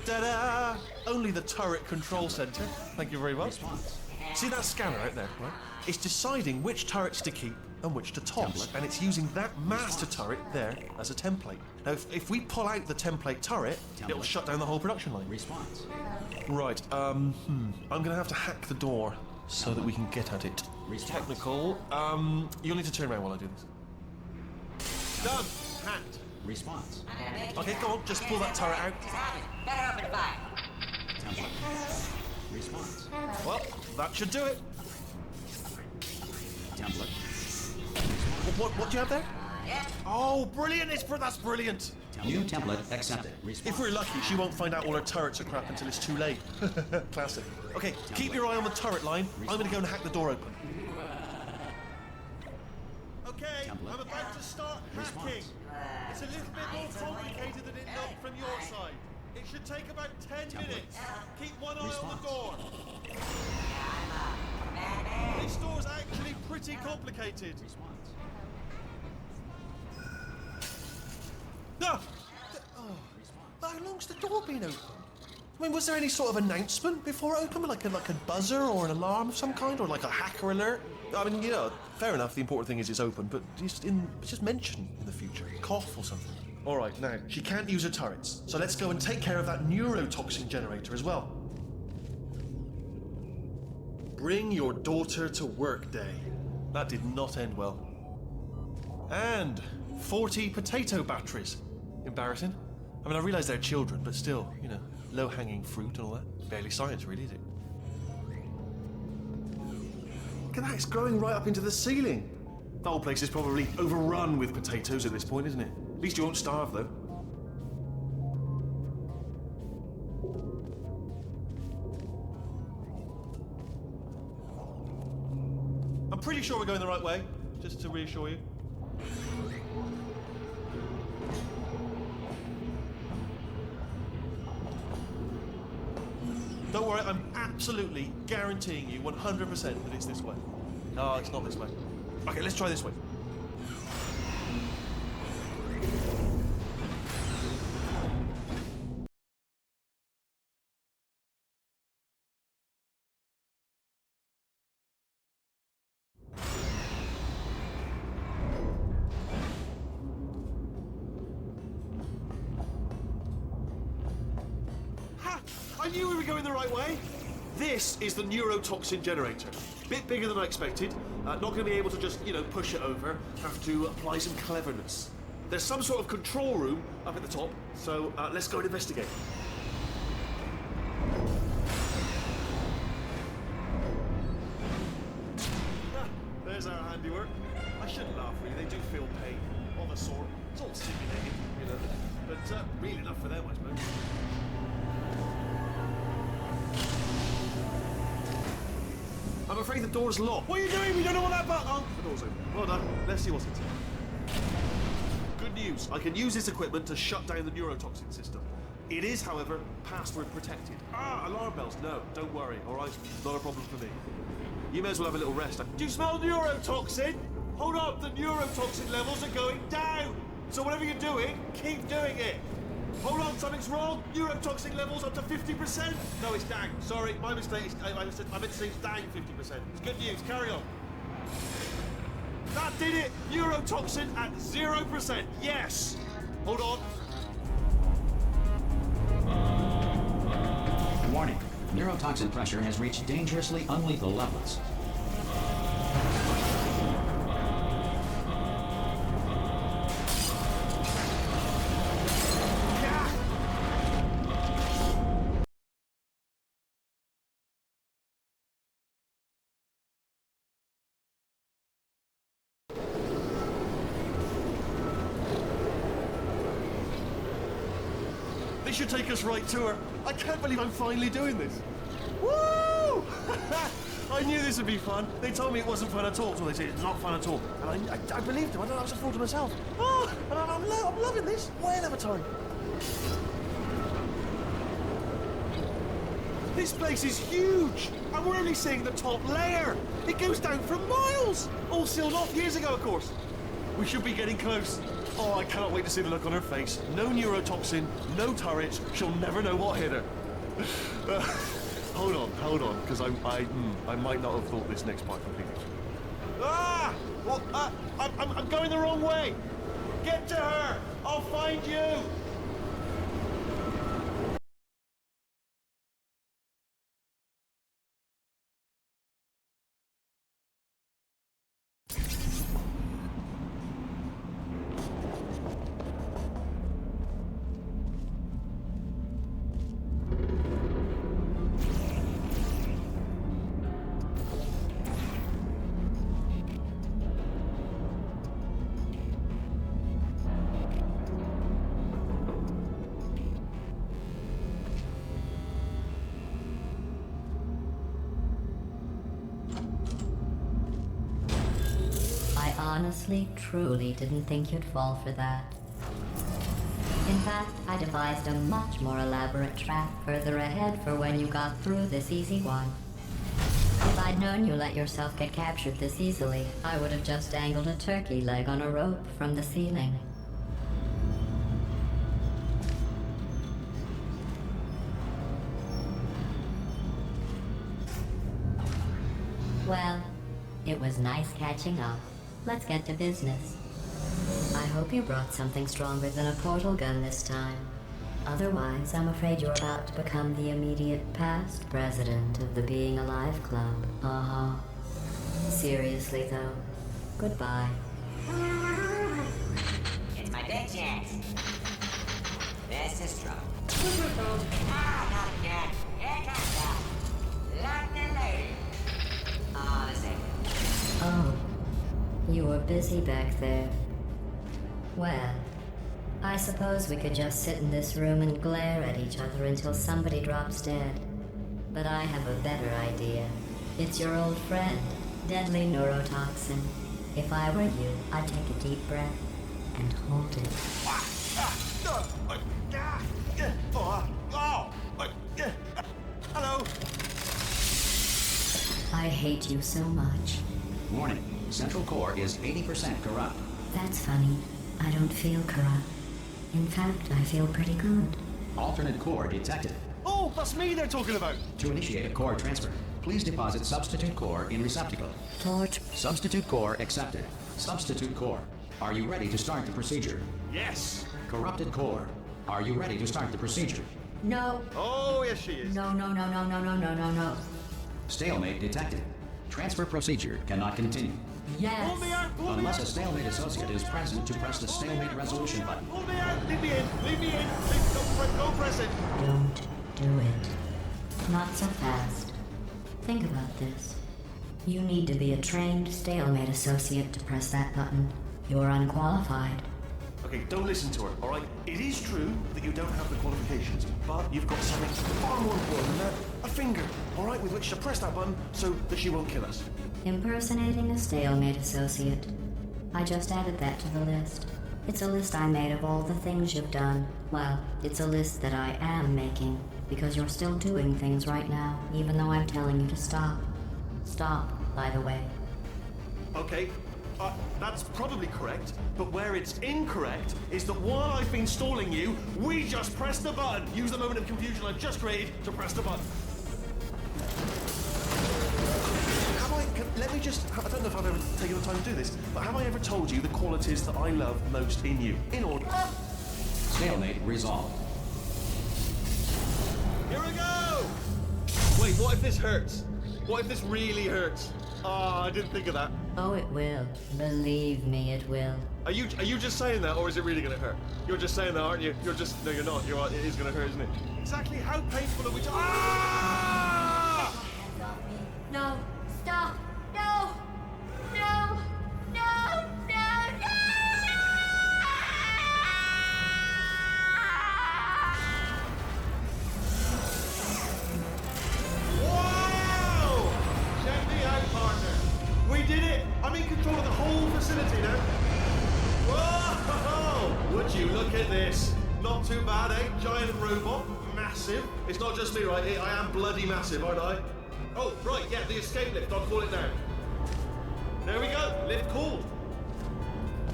Ta-da! Only the turret control center. Thank you very much. Response. See that scanner out there, right? It's deciding which turrets to keep and which to toss, Template. and it's using that master turret there as a template. Now, if we pull out the template turret, it'll Template. shut down the whole production line. Response. Right, I'm gonna have to hack the door so that we can get at it. Response. Technical, you'll need to turn around while I do this. Done! Hacked. Response. Okay, go on, just pull that turret out. Just have it. Better open fire. Template. Response. Well, that should do it. Template. What do you have there? Yeah. Oh, brilliant! That's brilliant! New template accepted. Response. If we're lucky, she won't find out all her turrets are crap until it's too late. Classic. Okay, keep your eye on the turret line. I'm gonna go and hack the door open. Okay, Template. I'm about to start hacking. Response. It's a little bit more complicated than it looked from your side. It should take about 10 minutes. Keep one eye on Response. the door. This door's actually pretty complicated. Response. Ah! How long's the door been open? I mean, was there any sort of announcement before it opened, like a buzzer or an alarm of some kind, or like a hacker alert? I mean, you know, fair enough. The important thing is it's open, but just mention in the future, cough or something. All right, now she can't use her turrets, so let's go and take care of that neurotoxin generator as well. Bring your daughter to work day. That did not end well. And 40 potato batteries. Embarrassing. I mean, I realise they're children, but still, you know, low-hanging fruit and all that. Barely science, really, is it? Look at that, it's growing right up into the ceiling. The whole place is probably overrun with potatoes at this point, isn't it? At least you won't starve, though. I'm pretty sure we're going the right way, just to reassure you. Don't worry, I'm absolutely guaranteeing you 100% that it's this way. No, it's not this way. Okay, let's try this way. Ha! I knew we were going the right way. This is the neurotoxin generator. Bit bigger than I expected. Not going to be able to just, push it over. Have to apply some cleverness. There's some sort of control room up at the top, so let's go and investigate. There's our handiwork. I shouldn't laugh, really. They do feel pain, of a sort. It's all simulated, but real enough for them, I suppose. I'm afraid the door's locked. What are you doing? We don't know what that button. Oh, the door's open. Well done. Let's see what's inside. Good news. I can use this equipment to shut down the neurotoxin system. It is, however, password protected. Alarm bells. No, don't worry. All right, not a problem for me. You may as well have a little rest. Do you smell neurotoxin? Hold up, the neurotoxin levels are going down. So whatever you're doing, keep doing it. Hold on, something's wrong. Neurotoxin levels up to 50%. No, it's down. Sorry, my mistake. I meant to say it's down 50%. It's good news. Carry on. That did it. Neurotoxin at 0%. Yes. Hold on. Warning. Neurotoxin pressure has reached dangerously unlethal levels. This should take us right to her. I can't believe I'm finally doing this. Woo! I knew this would be fun. They told me it wasn't fun at all. So they said it's not fun at all. And I believed them. I don't know, I was a fool to myself. Oh, and I'm loving this. Whale of a time. This place is huge. And we're only seeing the top layer. It goes down for miles. All sealed off years ago, of course. We should be getting close. Oh, I cannot wait to see the look on her face. No neurotoxin, no turret. She'll never know what hit her. Hold on, because I might not have thought this next part completely. Ah! Well, I'm going the wrong way. Get to her. I'll find you. Honestly, truly didn't think you'd fall for that. In fact, I devised a much more elaborate trap further ahead for when you got through this easy one. If I'd known you let yourself get captured this easily, I would have just dangled a turkey leg on a rope from the ceiling. Well, it was nice catching up. Let's get to business. I hope you brought something stronger than a portal gun this time. Otherwise, I'm afraid you're about to become the immediate past president of the Being Alive Club. Uh-huh. Seriously, though. Goodbye. It's my big chance. This is trouble. Not again. Here comes that. London lady. Oh, this ain't. Oh. You were busy back there. Well, I suppose we could just sit in this room and glare at each other until somebody drops dead. But I have a better idea. It's your old friend, deadly neurotoxin. If I were you, I'd take a deep breath and hold it. Hello. I hate you so much. Warning, Central Core is 80% corrupt. That's funny. I don't feel corrupt. In fact, I feel pretty good. Alternate core detected. Oh, that's me they're talking about. To initiate a core transfer, please deposit substitute core in receptacle. Torch. Substitute core accepted. Substitute core, are you ready to start the procedure? Yes. Corrupted core, are you ready to start the procedure? No. Oh, yes, she is. No. Stalemate detected. Transfer procedure cannot continue. Yes. Pull me out. Pull me Unless out. a stalemate associate is present to press the stalemate resolution button. Pull me out. Leave me in. Leave me in. Don't press it. Don't do it. Not so fast. Think about this. You need to be a trained stalemate associate to press that button. You're unqualified. Okay, don't listen to her, all right? It is true that you don't have the qualifications, but you've got something far more important than that. A finger, all right, with which to press that button so that she won't kill us. Impersonating a stalemate associate. I just added that to the list. It's a list I made of all the things you've done. Well, it's a list that I am making, because you're still doing things right now, even though I'm telling you to stop. Stop, by the way. Okay, that's probably correct, but where it's incorrect is that while I've been stalling you, we just pressed the button. Use the moment of confusion I've just created to press the button. Let me just, I don't know if I've ever taken the time to do this, but have I ever told you the qualities that I love most in you? In order. Stalemate resolved. Here we go! Wait, what if this hurts? What if this really hurts? Oh, I didn't think of that. Oh, it will. Believe me, it will. Are you just saying that, or is it really gonna hurt? You're just saying that, aren't you? No, you're not. It is gonna hurt, isn't it? Exactly how painful are we Ah! No, stop! No! No! No! No! Wow! Check me out, partner. We did it! I'm in control of the whole facility now. Whoa! Would you look at this? Not too bad, eh? Giant robot, massive. It's not just me, right? I am bloody massive, aren't I? Oh, right, yeah, the escape lift. I'll call it now. There we go. Lift called.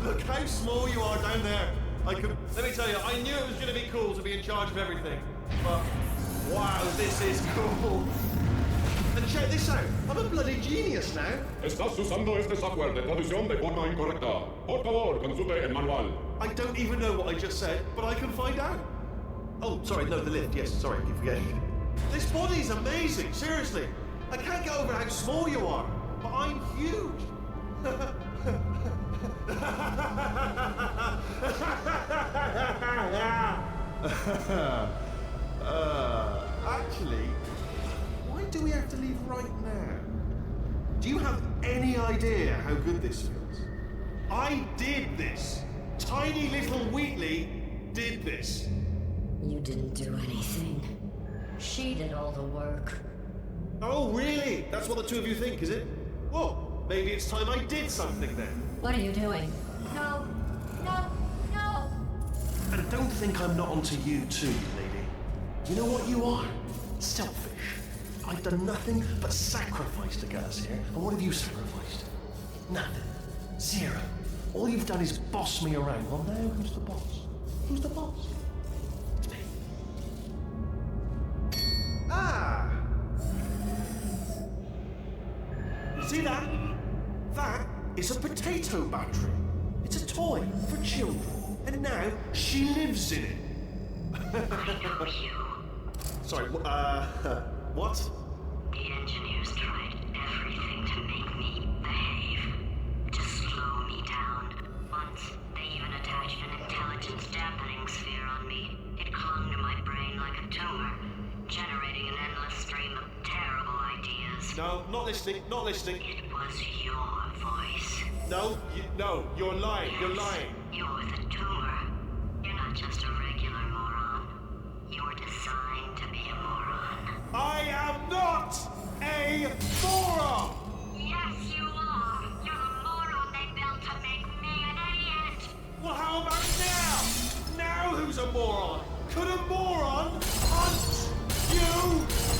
Look how small you are down there. Let me tell you, I knew it was going to be cool to be in charge of everything. But, wow, this is cool. And check this out. I'm a bloody genius now. Estás usando este software de traducción de forma incorrecta. Por favor, consulte el manual. I don't even know what I just said, but I can find out. Oh, sorry, no, the lift. Yes, sorry, I keep forgetting. This body's amazing, seriously. I can't get over how small you are, but I'm huge. Actually, why do we have to leave right now? Do you have any idea how good this feels? I did this. Tiny little Wheatley did this. You didn't do anything. She did all the work. Oh, really? That's what the two of you think, is it? Well, maybe it's time I did something then. What are you doing? No! No! No! And don't think I'm not onto you too, lady. You know what you are? Selfish. I've done nothing but sacrifice to get us here. And what have you sacrificed? Nothing. Zero. All you've done is boss me around. Well, now who's the boss? Who's the boss? It's me. Ah! See that? That is a potato battery. It's a toy for children. And now she lives in it. I know you. Sorry, what? The engineers tried everything to make me behave, to slow me down. Once, they even attached an intelligence dampening sphere on me. It clung to my brain like a tumor, generating an endless stream of terrible ideas. No, not listening, not listening. It was your voice. No, you're lying, you're lying. You're the tumor. You're not just a regular moron. You're designed to be a moron. I am not a moron! Yes, you are. You're the moron they built to make me an idiot. Well, how about now? Now who's a moron? Could a moron punch you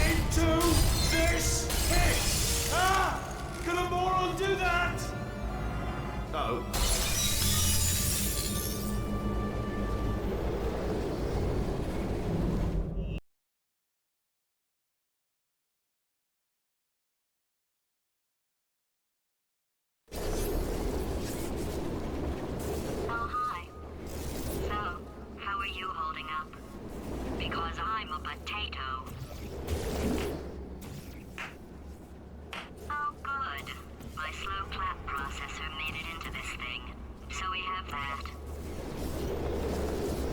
into this pit? Ah! a potato. Oh, good. My slow clap processor made it into this thing. So we have that.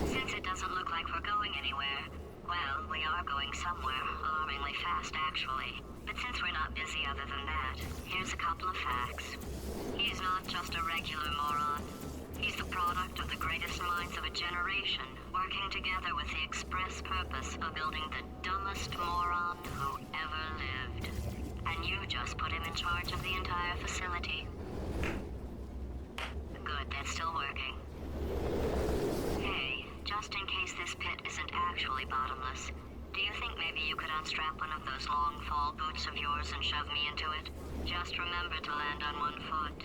Since it doesn't look like we're going anywhere, well, we are going somewhere, alarmingly fast, actually. But since we're not busy other than that, here's a couple of facts. He's not just a regular moron. He's the product of the greatest minds of a generation, working together with the express purpose of building the dumbest moron who ever lived. And you just put him in charge of the entire facility. Good, that's still working. Hey, just in case this pit isn't actually bottomless, do you think maybe you could unstrap one of those long fall boots of yours and shove me into it? Just remember to land on one foot.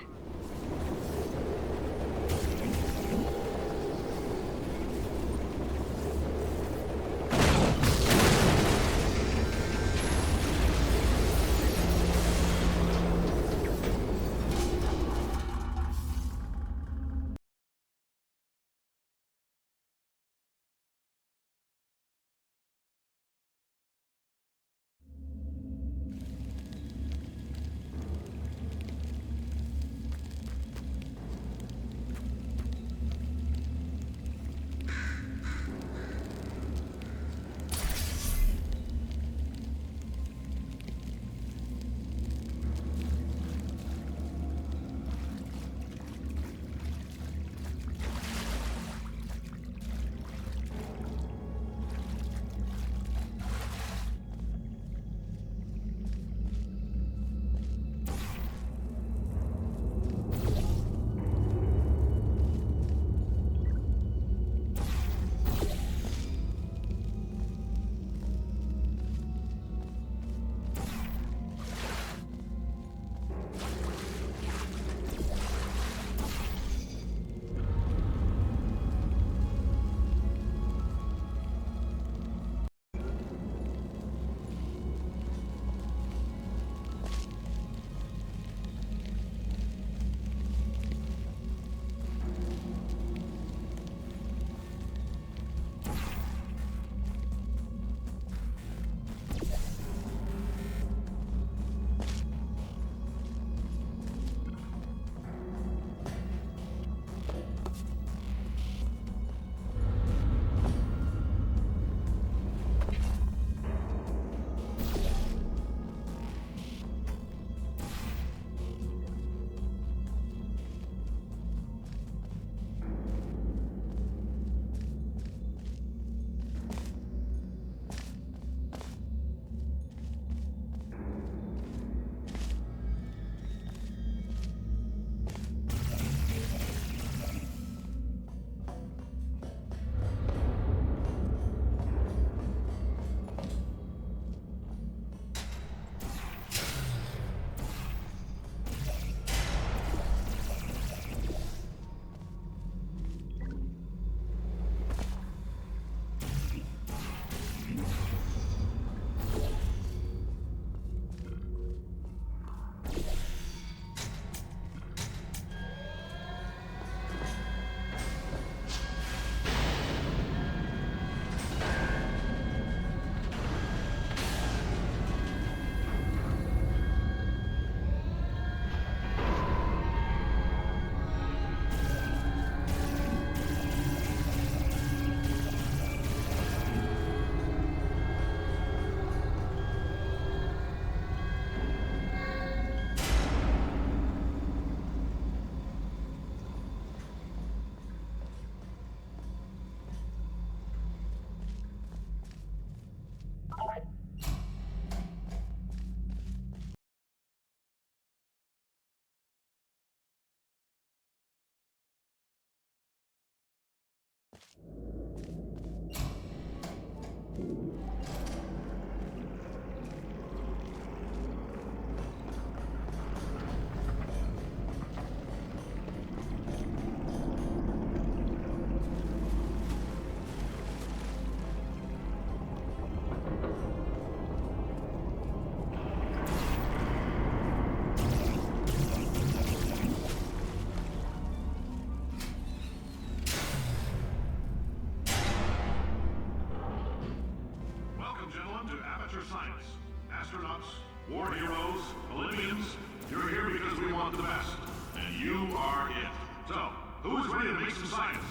amateur science. Astronauts, war heroes, Olympians, you're here because we want the best. And you are it. So, who's ready to make some science?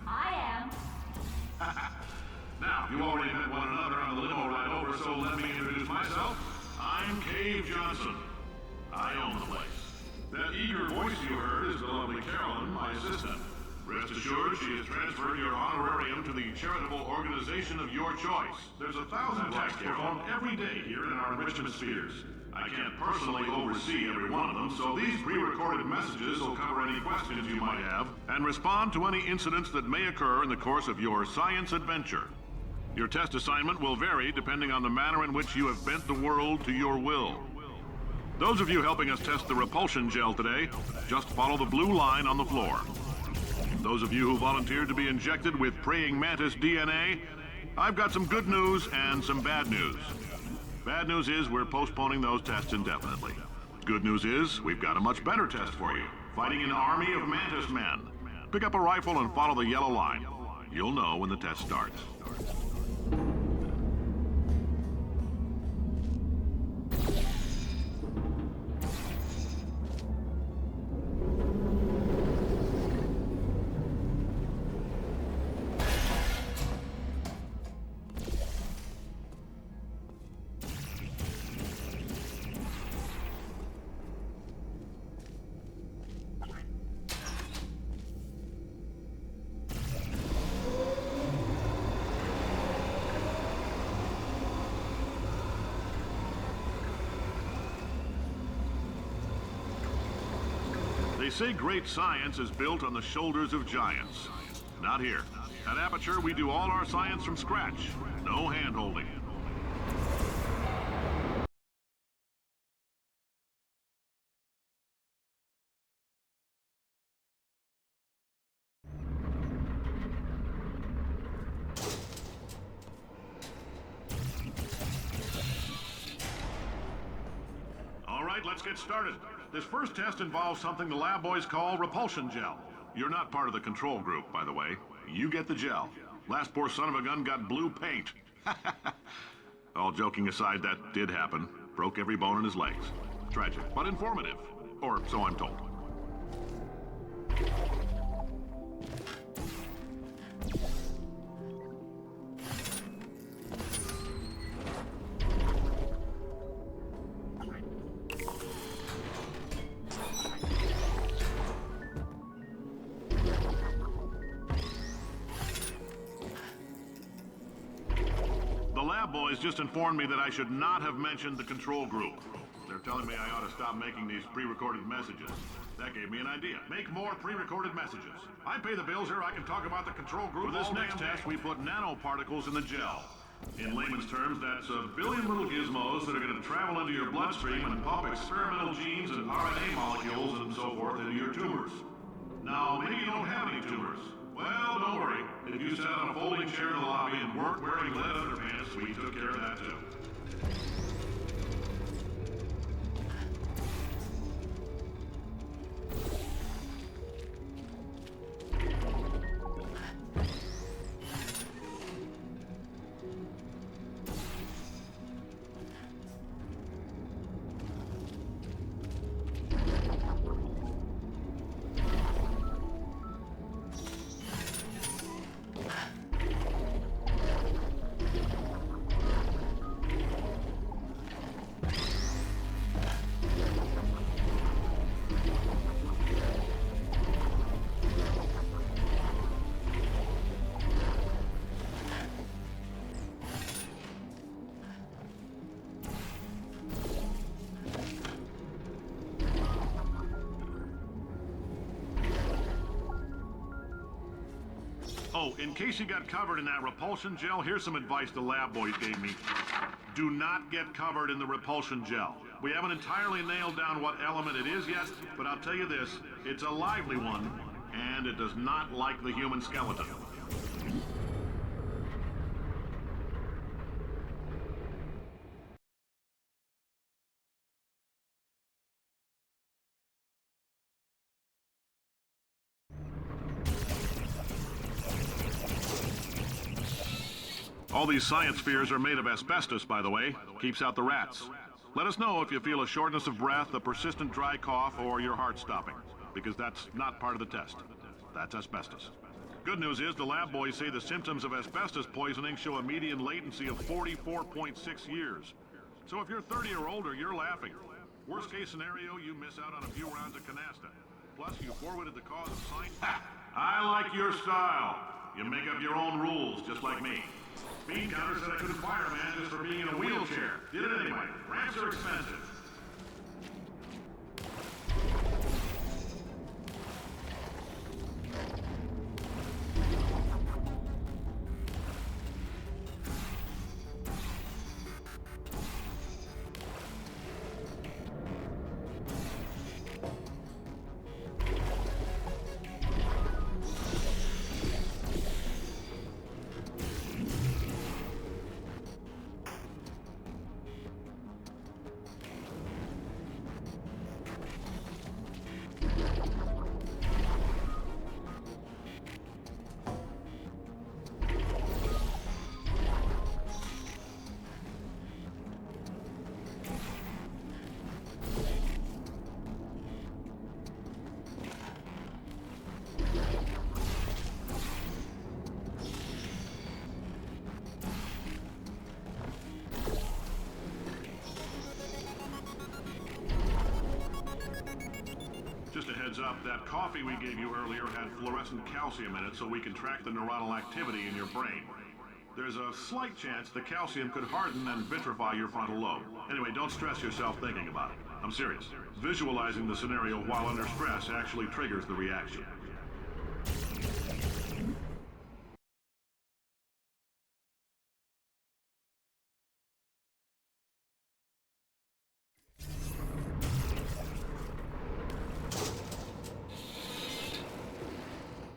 I am. Now, you already met one another on the limo ride over, so let me introduce myself. I'm Cave Johnson. I own the place. That eager voice you heard is the lovely Carolyn, my assistant. Rest assured, she has transferred your honorarium to the charitable organization of your choice. There's 1,000 texts performed every day here in our enrichment spheres. I can't personally oversee every one of them, so these pre-recorded messages will cover any questions you might have and respond to any incidents that may occur in the course of your science adventure. Your test assignment will vary depending on the manner in which you have bent the world to your will. Those of you helping us test the repulsion gel today, just follow the blue line on the floor. Those of you who volunteered to be injected with praying mantis DNA, I've got some good news and some bad news. Bad news is we're postponing those tests indefinitely. Good news is we've got a much better test for you, fighting an army of mantis men. Pick up a rifle and follow the yellow line. You'll know when the test starts. They say great science is built on the shoulders of giants. Not here. At Aperture, we do all our science from scratch. No hand-holding. All right, let's get started. This first test involves something the lab boys call repulsion gel. You're not part of the control group, by the way. You get the gel. Last poor son of a gun got blue paint. All joking aside, that did happen. Broke every bone in his legs. Tragic, but informative. Or so I'm told. Boys just informed me that I should not have mentioned the control group. They're telling me I ought to stop making these pre-recorded messages. That gave me an idea. Make more pre-recorded messages. I pay the bills here, I can talk about the control group. For this next test, we put nanoparticles in the gel. In layman's terms, that's a billion little gizmos that are going to travel into your bloodstream and pump experimental genes and RNA molecules and so forth into your tumors. Now, maybe you don't have any tumors. Well, don't worry. If you sat on a folding chair in the lobby and weren't wearing lead underpants, we took care of that too. Oh, in case you got covered in that repulsion gel, here's some advice the lab boys gave me. Do not get covered in the repulsion gel. We haven't entirely nailed down what element it is yet, but I'll tell you this, it's a lively one, and it does not like the human skeleton. All these science spheres are made of asbestos, by the way. Keeps out the rats. Let us know if you feel a shortness of breath, a persistent dry cough, or your heart stopping, because that's not part of the test. That's asbestos. Good news is the lab boys say the symptoms of asbestos poisoning show a median latency of 44.6 years. So if you're 30 or older, you're laughing. Worst case scenario, you miss out on a few rounds of canasta. Plus, you forwarded the cause of science. I like your style. You make up your own rules, just like me. Bean counter said I couldn't fire a man just for being in a wheelchair. Did it anyway. Ramps are expensive. Just a heads up, that coffee we gave you earlier had fluorescent calcium in it so we can track the neuronal activity in your brain. There's a slight chance the calcium could harden and vitrify your frontal lobe. Anyway, don't stress yourself thinking about it. I'm serious. Visualizing the scenario while under stress actually triggers the reaction.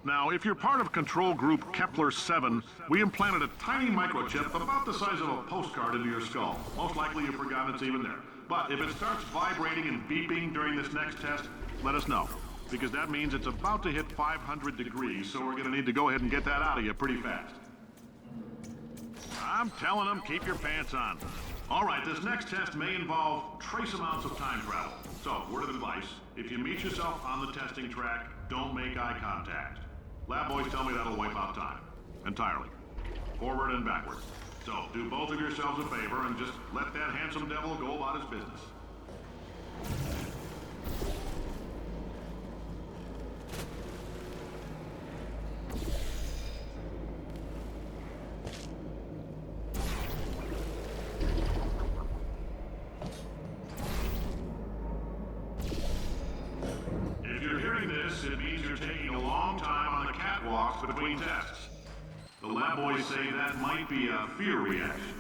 Now, if you're part of control group Kepler-7, we implanted a tiny microchip about the size of a postcard into your skull. Most likely you've forgotten it's even there. But if it starts vibrating and beeping during this next test, let us know. Because that means it's about to hit 500 degrees, so we're going to need to go ahead and get that out of you pretty fast. I'm telling them, keep your pants on. All right, this next test may involve trace amounts of time travel. So, word of advice, if you meet yourself on the testing track, don't make eye contact. Lab boys tell me that'll wipe out time. Entirely. Forward and backward. So, do both of yourselves a favor and just let that handsome devil go about his business. If you're hearing this, it means you're taking a long time on the catwalks between tests. The lab boys say that might be a fear reaction.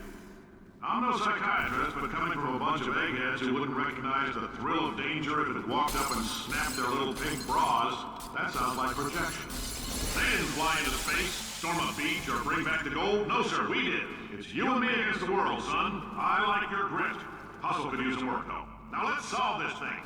I'm no psychiatrist, but coming from a bunch of eggheads who wouldn't recognize the thrill of danger if it walked up and snapped their little pink bras, that sounds like projection. They didn't fly into space, storm a beach, or bring back the gold. No, sir, we did. It's you and me against the world, son. I like your grit. Hustle could use some work, though. Now let's solve this thing.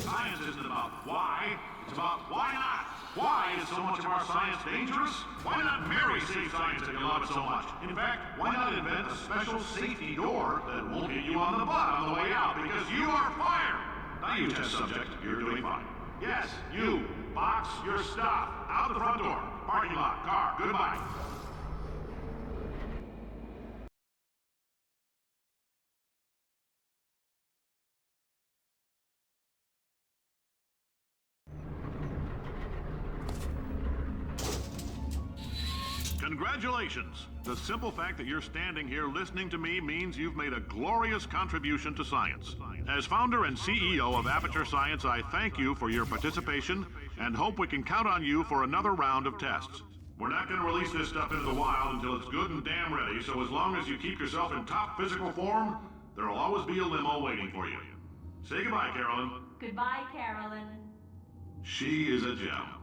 Science isn't about why, it's about why not. Why is so much of our science dangerous? Why not Mary save science if you love it so much? In fact, why not invent a special safety door that won't hit you on the butt on the way out because you are fired? Now you test subject, you're doing fine. Yes, you, box your stuff. Out the front door. Parking lot, car, goodbye. Congratulations! The simple fact that you're standing here listening to me means you've made a glorious contribution to science. As founder and CEO of Aperture Science, I thank you for your participation and hope we can count on you for another round of tests. We're not going to release this stuff into the wild until it's good and damn ready, so as long as you keep yourself in top physical form, there'll always be a limo waiting for you. Say goodbye, Carolyn. Goodbye, Carolyn. She is a gem.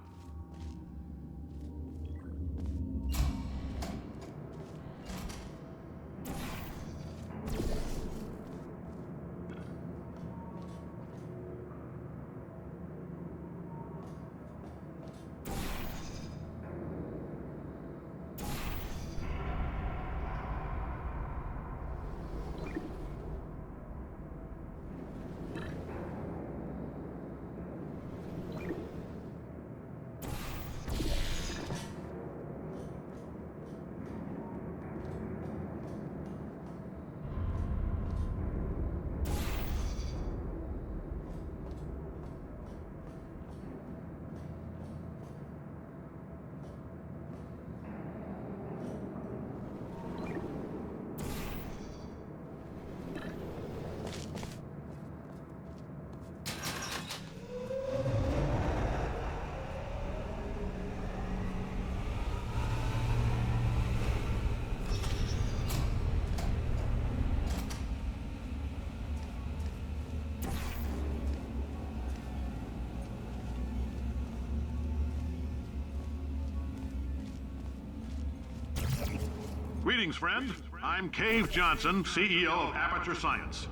Greetings, friend. I'm Cave Johnson, CEO of Aperture Science.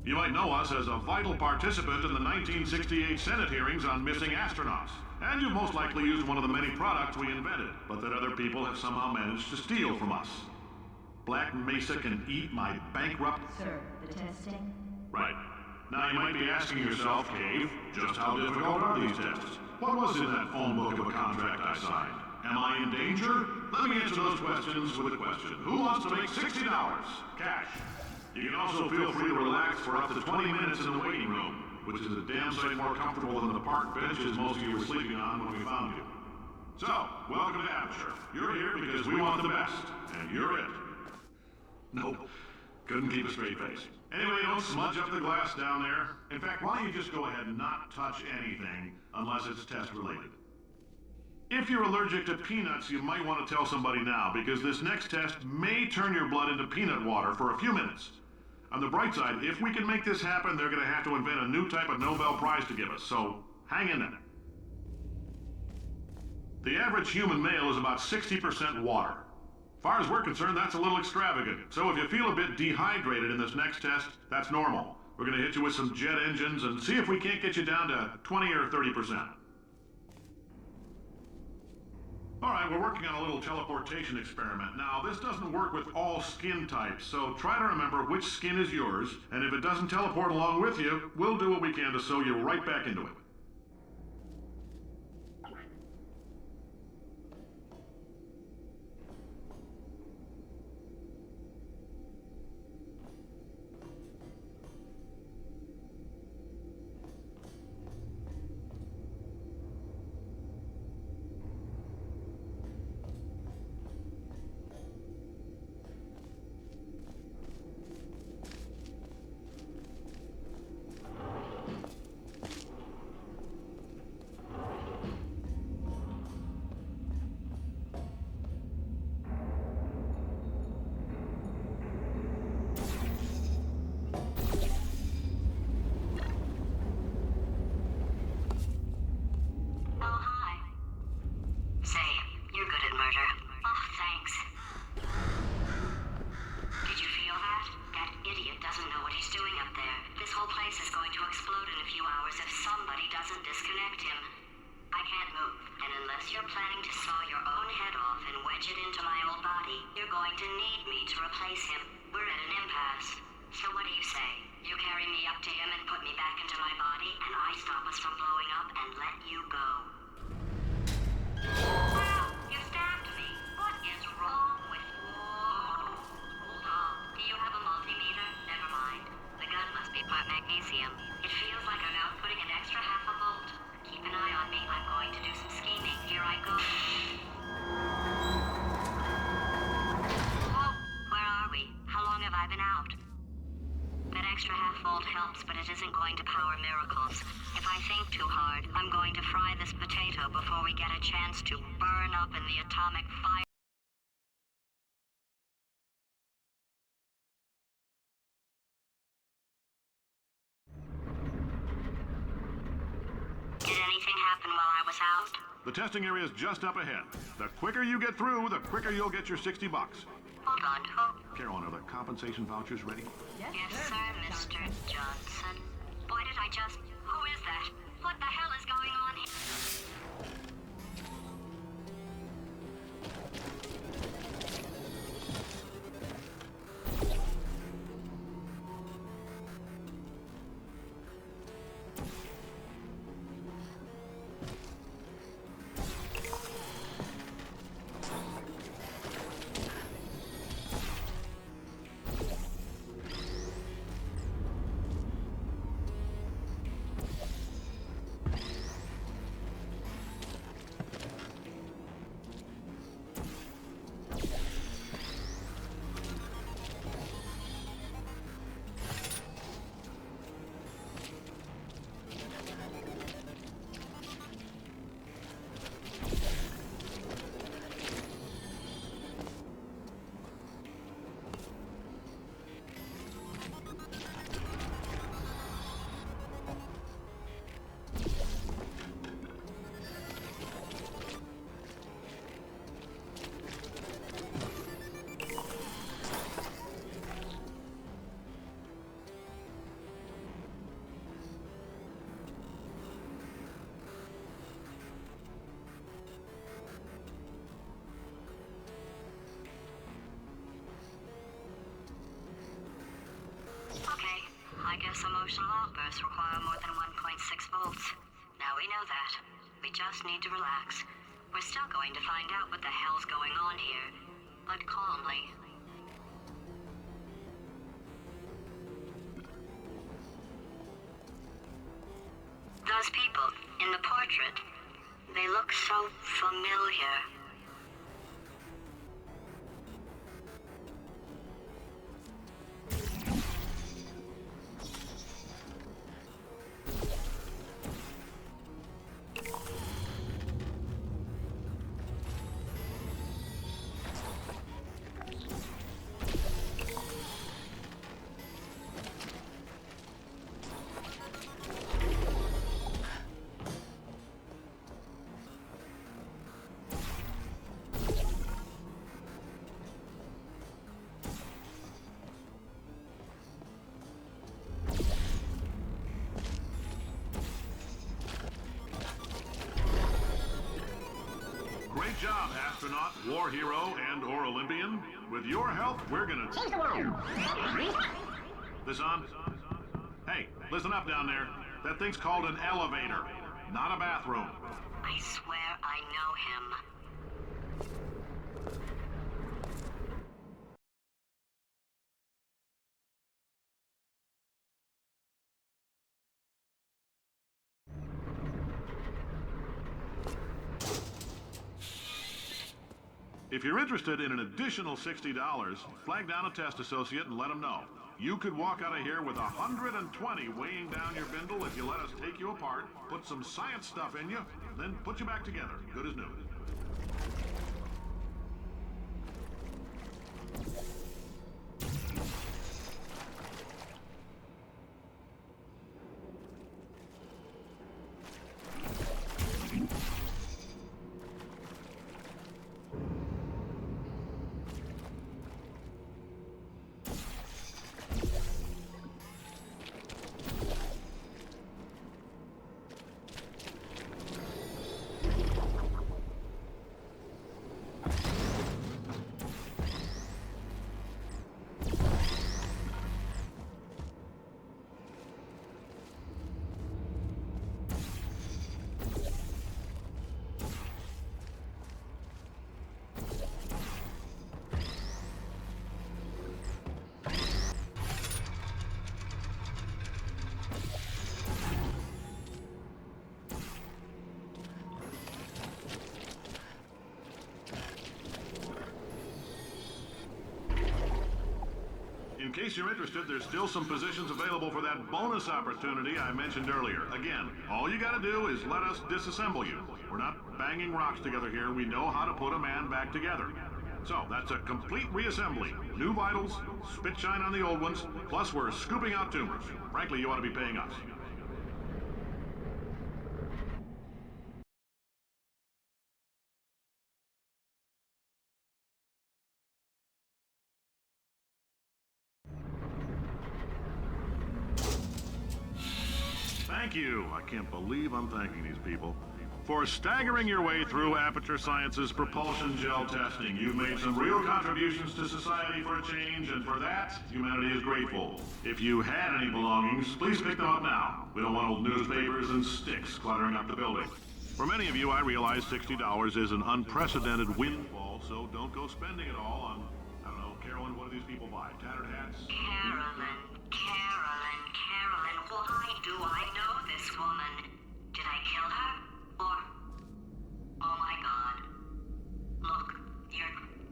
You might know us as a vital participant in the 1968 Senate hearings on missing astronauts. And you've most likely used one of the many products we invented, but that other people have somehow managed to steal from us. Black Mesa can eat my bankrupt... Sir, the testing? Right. Now you might be asking yourself, Cave, just how difficult are these tests? What was in that phone book of a contract I signed? Am I in danger? Let me answer those questions with a question. Who wants to make $60? Cash. You can also feel free to relax for up to 20 minutes in the waiting room, which is a damn sight more comfortable than the park benches most of you were sleeping on when we found you. So, welcome to Aperture. You're here because we want the best, and you're it. Nope. Couldn't keep a straight face. Anyway, don't smudge up the glass down there. In fact, why don't you just go ahead and not touch anything unless it's test related. If you're allergic to peanuts, you might want to tell somebody now, because this next test may turn your blood into peanut water for a few minutes. On the bright side, if we can make this happen, they're going to have to invent a new type of Nobel Prize to give us, so hang in there. The average human male is about 60% water. As far as we're concerned, that's a little extravagant. So if you feel a bit dehydrated in this next test, that's normal. We're going to hit you with some jet engines and see if we can't get you down to 20 or 30%. All right, we're working on a little teleportation experiment. Now, this doesn't work with all skin types, so try to remember which skin is yours, and if it doesn't teleport along with you, we'll do what we can to sew you right back into it. The testing area is just up ahead. The quicker you get through, the quicker you'll get your $60. Hold on, who? Carolyn, are the compensation vouchers ready? Yes, sir, Mr. Johnson. Boy, did I just... Who is that? What the hell is going on here? I guess emotional outbursts require more than 1.6 volts. Now we know that. We just need to relax. We're still going to find out what the hell's going on here, but calmly. Those people in the portrait, they look so familiar. Great job, astronaut, war hero, and/or Olympian. With your help, we're gonna change the world. This on? Hey, listen up down there. That thing's called an elevator, not a bathroom. I swear I know him. If you're interested in an additional $60, flag down a test associate and let them know. You could walk out of here with 120 weighing down your bindle if you let us take you apart, put some science stuff in you, then put you back together, good as new. In case you're interested, there's still some positions available for that bonus opportunity I mentioned earlier. Again, all you gotta do is let us disassemble you. We're not banging rocks together here. We know how to put a man back together. So, that's a complete reassembly. New vitals, spit shine on the old ones, plus we're scooping out tumors. Frankly, you ought to be paying us. Thank you. I can't believe I'm thanking these people. For staggering your way through Aperture Science's propulsion gel testing, you've made some real contributions to society for a change, and for that, humanity is grateful. If you had any belongings, please pick them up now. We don't want old newspapers and sticks cluttering up the building. For many of you, I realize $60 is an unprecedented windfall, so don't go spending it all on, I don't know, Carolyn, what do these people buy? Tattered hats? Carolyn. Why do I know this woman? Did I kill her? Or... Oh my god. Look, you're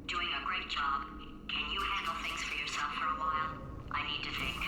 doing a great job. Can you handle things for yourself for a while? I need to think.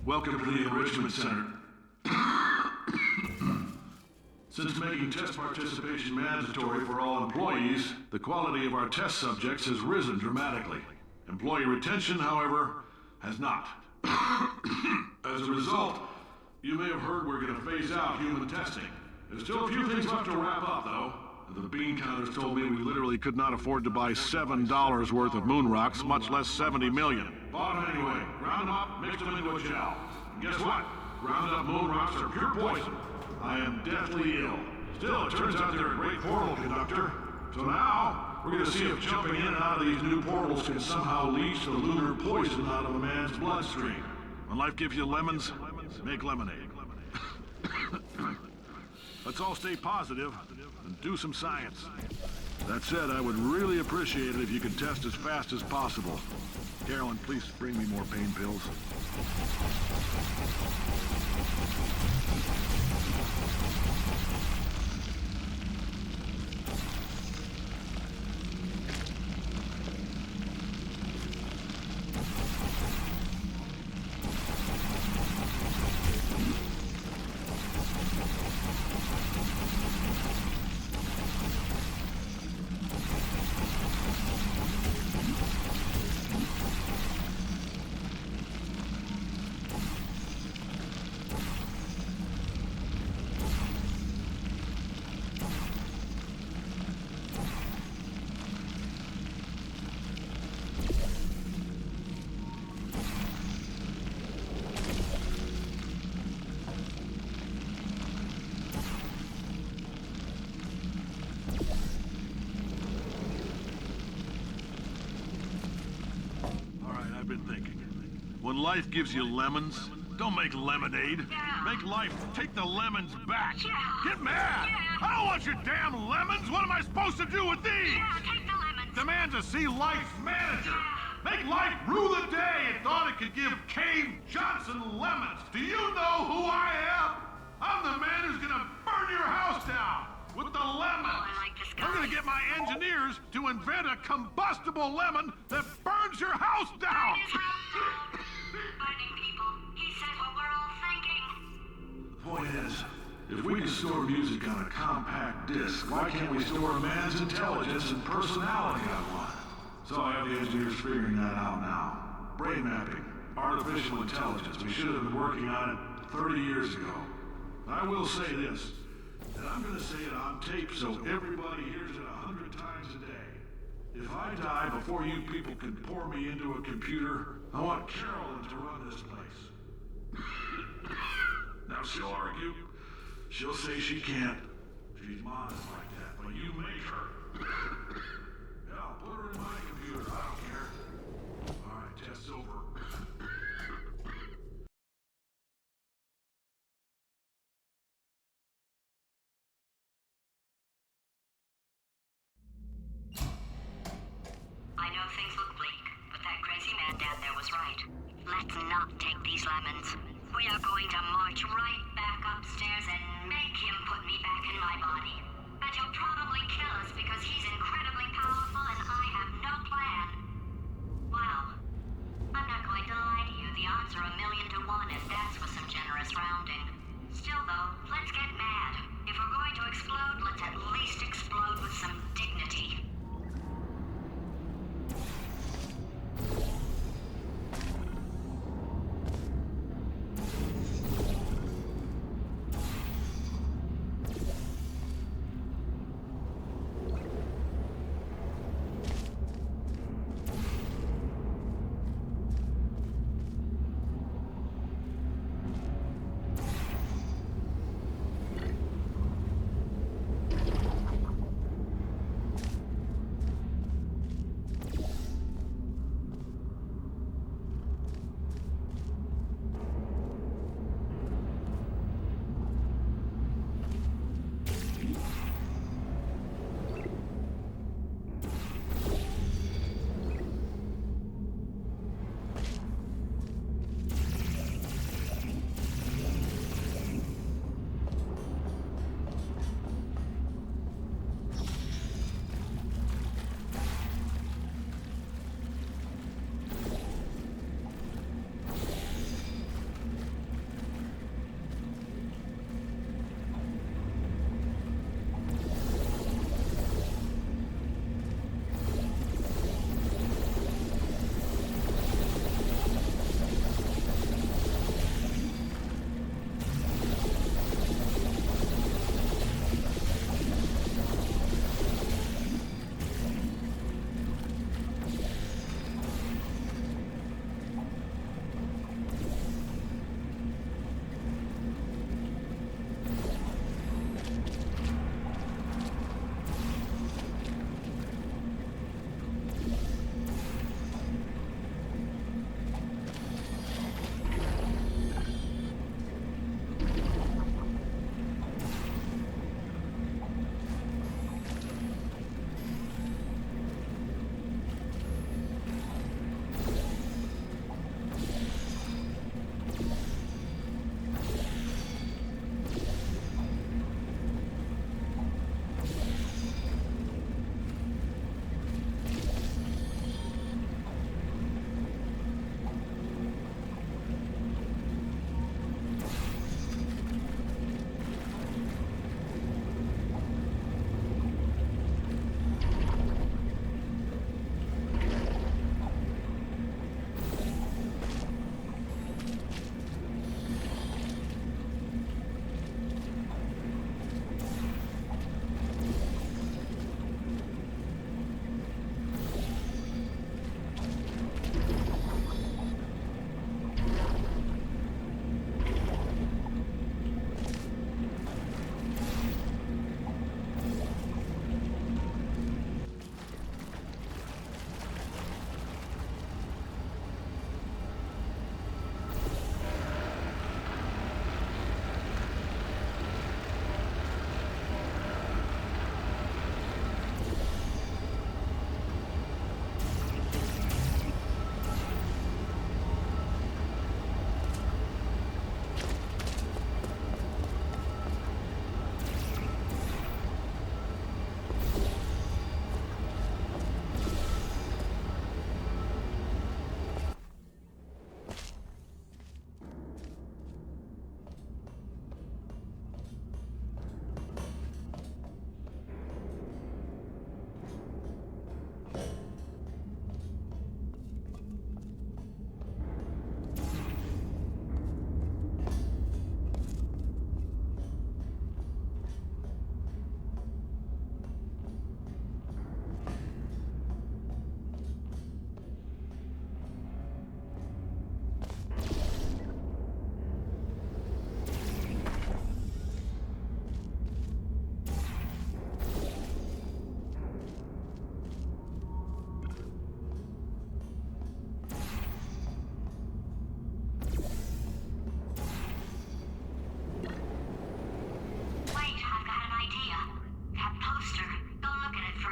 Welcome to the Enrichment Center. Since making test participation mandatory for all employees, the quality of our test subjects has risen dramatically. Employee retention, however, has not. As a result, you may have heard we're going to phase out human testing. There's still a few things left to wrap up, though. The bean counters told me we literally could not afford to buy $7 worth of moon rocks, much less 70 million. Bought them anyway. Ground them up, mixed them into a gel. And guess what? Ground up moon rocks are pure poison. I am deathly ill. Still, it turns out they're a great portal conductor. So now, we're going to see if jumping in and out of these new portals can somehow leach the lunar poison out of a man's bloodstream. When life gives you lemons, make lemonade. Let's all stay positive and do some science. That said, I would really appreciate it if you could test as fast as possible. Carolyn, please bring me more pain pills. When life gives you lemons, don't make lemonade. Make life take the lemons back. Get mad! I don't want your damn lemons! What am I supposed to do with these? Take the lemons. Demand to see life's manager. Make life rue the day and thought it could give Cave Johnson lemons. Do you know who I am? I'm the man who's gonna burn your house down with the lemons. Oh, I like this guy. I'm gonna get my engineers to invent a combustible lemon that burns your house down. Burn his house down. Burning people. He said what we're all thinking. The point is, if we can store music on a compact disc, why can't we store a man's intelligence and personality on one? So I have the engineers figuring that out now. Brain mapping, artificial intelligence. We should have been working on it 30 years ago. I will say this, and I'm going to say it on tape so everybody hears it 100 times a day. If I die before you people can pour me into a computer, I want Carolyn to run this place. Now she'll argue. She'll say she can't. She's modest like that, but you make her. Yeah, put her in my computer. I don't care. All right, test's over. I know things look bleak, but that crazy man down there was right. Let's not take these lemons. We are going to march right back upstairs and make him put me back in my body. And he'll probably kill us because he's incredibly powerful and I have no plan. Well, I'm not going to lie to you. The odds are 1,000,000 to 1, and that's with some generous rounding. Still, though, let's get mad. If we're going to explode, let's at least explode with some dignity.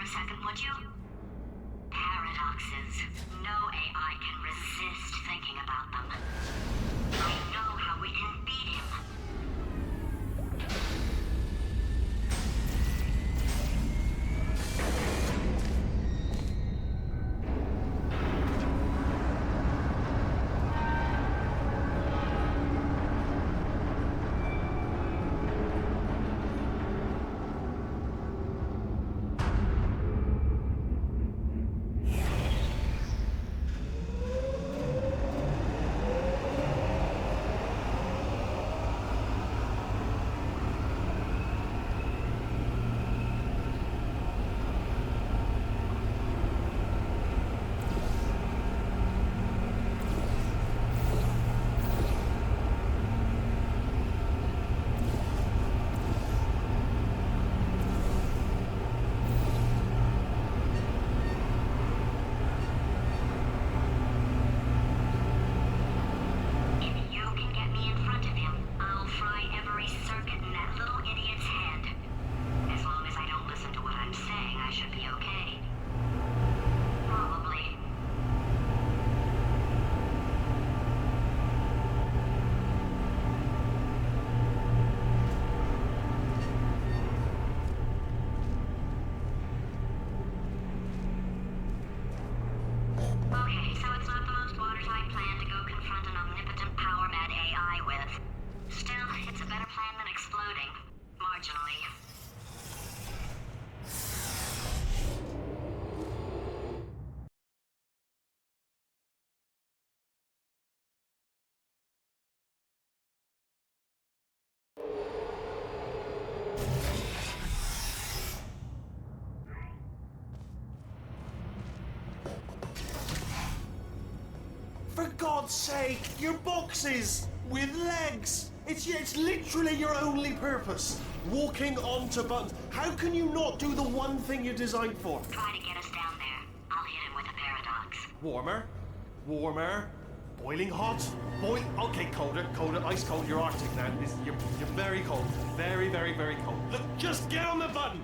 a second, would you? Paradoxes. No AI can resist thinking about them. I know how we can beat him. For God's sake, your boxes with legs. It's literally your only purpose. Walking onto buttons. How can you not do the one thing you're designed for? Try to get us down there. I'll hit him with a paradox. Warmer, warmer, boiling hot, okay, colder, ice cold. You're Arctic now. You're very cold, very, very, very cold. Look, just get on the button.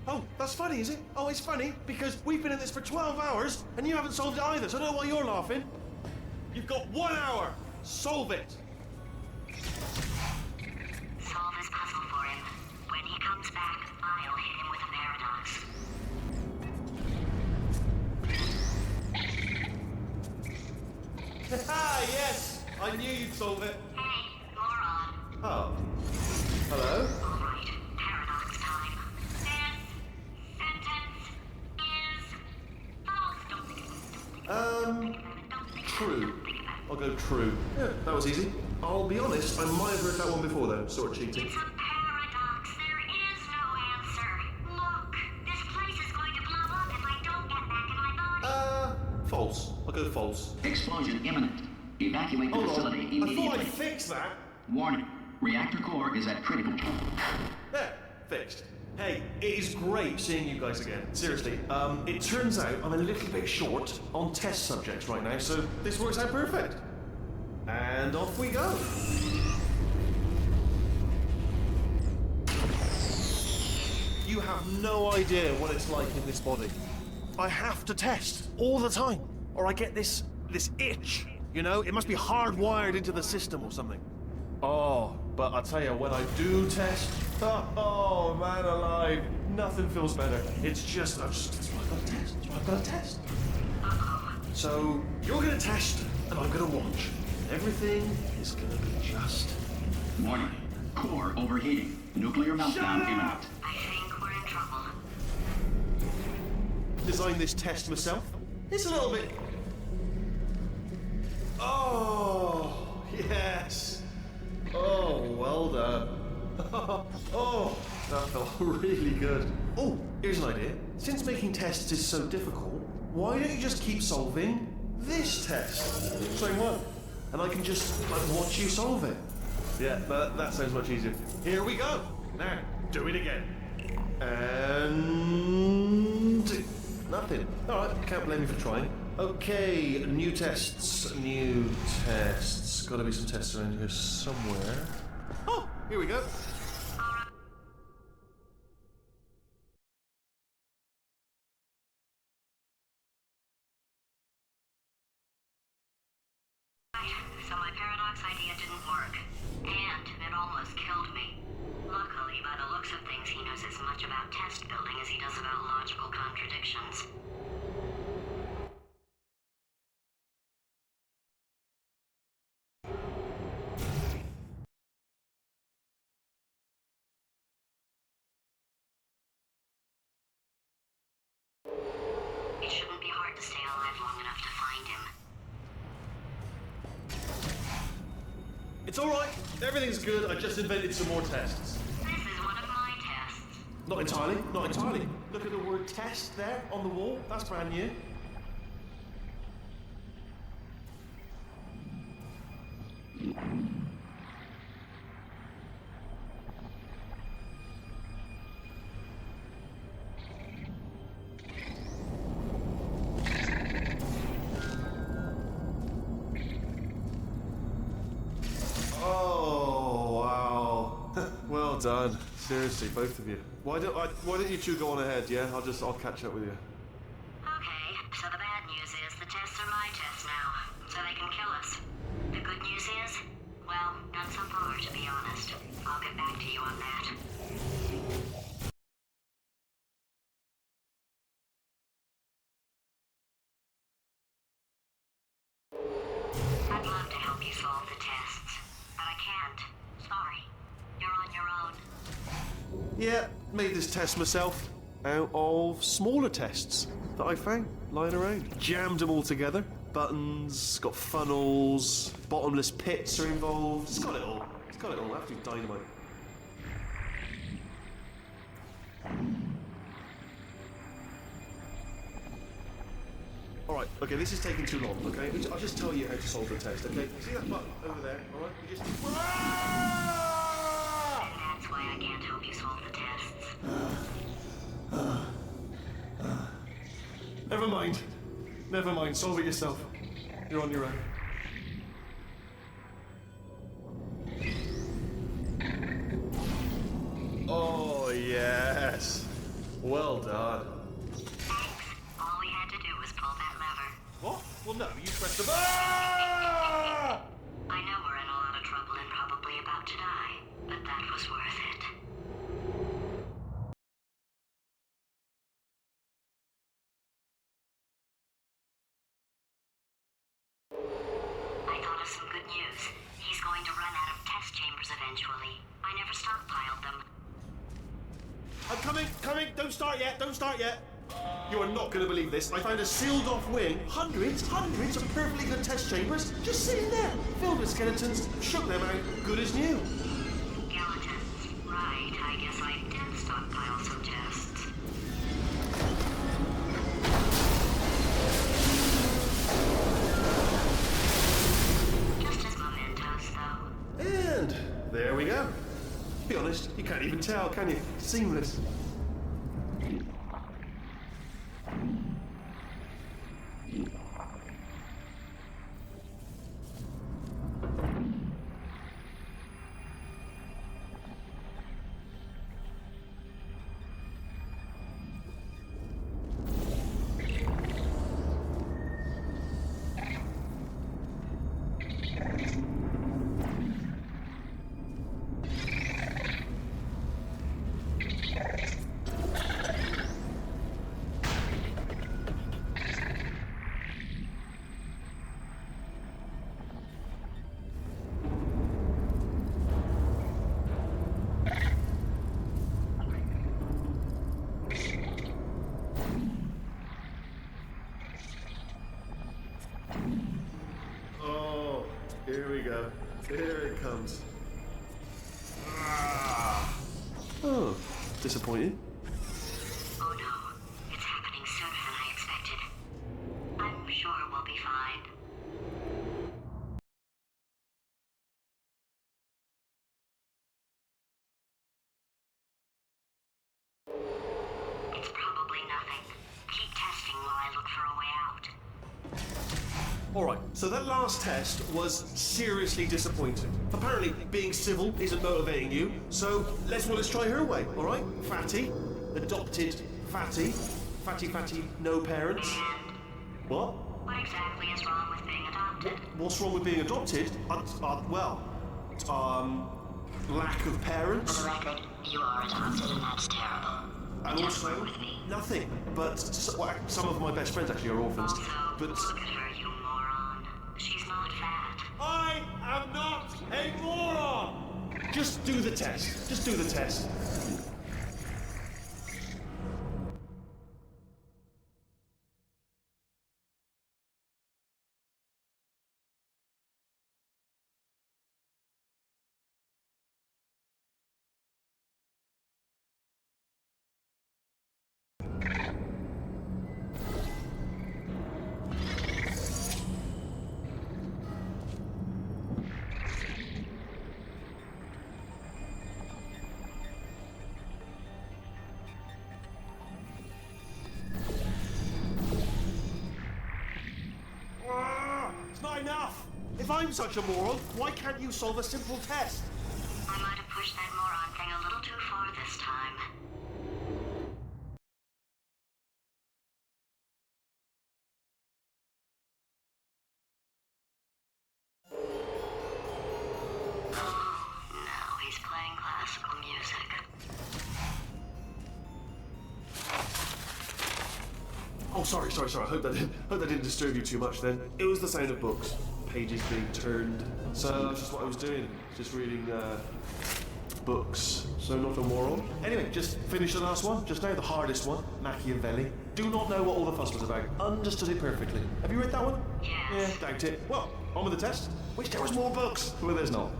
Oh, that's funny, is it? Oh, it's funny because we've been in this for 12 hours and you haven't solved it either, so I don't know why you're laughing. You've got 1 hour. Solve it. Solve his puzzle for him. When he comes back, I'll hit him with a paradox. Ah, yes! I knew you'd solve it. Hey, moron. Oh. Hello? All right, paradox time. This sentence is false. Don't think about it. True. I'll go true. Yeah, that was easy. I'll be honest, I might have heard that one before though, sort of cheating. It's a paradox. There is no answer. Look, this place is going to blow up if I don't get back in my body. False. I'll go false. Explosion imminent. Evacuate the Hold facility on. I immediately. thought I'd fix that. Warning. Reactor core is at critical. There, fixed. Hey, it is great seeing you guys again. Seriously, it turns out I'm a little bit short on test subjects right now, so this works out perfect. And off we go. You have no idea what it's like in this body. I have to test all the time, or I get this itch. You know, it must be hardwired into the system or something. Oh, but I tell you, when I do test, oh man alive, nothing feels better. It's just, I've got to test. So you're gonna test, and I'm gonna watch. Everything is gonna be just. Warning. Core overheating. Nuclear meltdown imminent. I think we're in trouble. Designed this test myself. It's a little bit. Oh yes. Oh, well done. Oh, that felt really good. Oh, here's an idea. Since making tests is so difficult, why don't you just keep solving this test? Same one. And I can just watch you solve it. Yeah, that sounds much easier. Here we go. Now, do it again. And nothing. All right, can't blame you for trying. Okay, new tests. Gotta be some tests around here somewhere. Oh, here we go. Doc's idea didn't work, and it almost killed me. Luckily, by the looks of things, he knows as much about test building as he does about logical contradictions. It shouldn't be hard to stay alive long enough to find him. It's alright. Everything's good. I just invented some more tests. This is one of my tests. Not entirely. Not entirely. Look at the word test there on the wall. That's brand new. Oh, wow. Well done. Seriously, both of you. Why don't you two go on ahead, yeah? I'll catch up with you. Okay, so the bad news is the tests are my tests now, so they can kill us. The good news is, well, none so far, to be honest. I'll get back to you on that. I'd love to help you solve the tests, but I can't. Sorry. You're on your own. Yeah, made this test myself out of smaller tests that I found lying around. Jammed them all together. Buttons, got funnels, bottomless pits are involved. It's got it all. It's got it all. Absolute dynamite. Alright, okay, this is taking too long, okay? I'll just tell you how to solve the test, okay? See that button over there, alright? You just... And that's why I can't help you solve the tests. Never mind. Never mind, solve it yourself. You're on your own. Oh, yes. Well done. Thanks. All we had to do was pull that lever. What? Well, no, you pressed the button. Ah! I know we're in a lot of trouble and probably about to die, but that was worth it. I thought of some good news. He's going to run out of test chambers eventually. I never stockpiled them. I'm coming. Don't start yet. You are not going to believe this. I found a sealed off wing. Hundreds of perfectly good test chambers just sitting there, filled with skeletons. Shook them out, good as new. Skeletons. Right, I guess I did stockpile some tests. Just as mementos, though. And there we go. Be honest, you can't even tell, can you? Seamless. Oh, here we go. Here it comes. Oh, disappointed. Oh no, it's happening sooner than I expected. I'm sure we'll be fine. It's probably nothing. Keep testing while I look for a way out. Alright, so that last test was seriously disappointing. Apparently, being civil isn't motivating you, so let's try her way, alright? Fatty, adopted Fatty, Fatty, no parents. And What? what exactly is wrong with being adopted? adopted. What's wrong with being adopted? Lack of For parents. the record, you are adopted, and that's terrible. And Just also, work with me. nothing. But some of my best friends actually are orphans. Also, But look at her, you moron. She's not fat. I am not a moron! Just do the test. Just do the test. It's not enough! If I'm such a moron, why can't you solve a simple test? I might have pushed that moron thing a little too far this time. Oh, now he's playing classical music. Oh, sorry. I hope that didn't disturb you too much then. It was the sound of books. Pages being turned. So that's just what I was doing. Just reading, books. So not a moron. Anyway, just finished the last one. Just now, the hardest one. Machiavelli. Do not know what all the fuss was about. Understood it perfectly. Have you read that one? Yes. Yeah, doubt it. Well, on with the test. Wish there was more books. Well, there's not.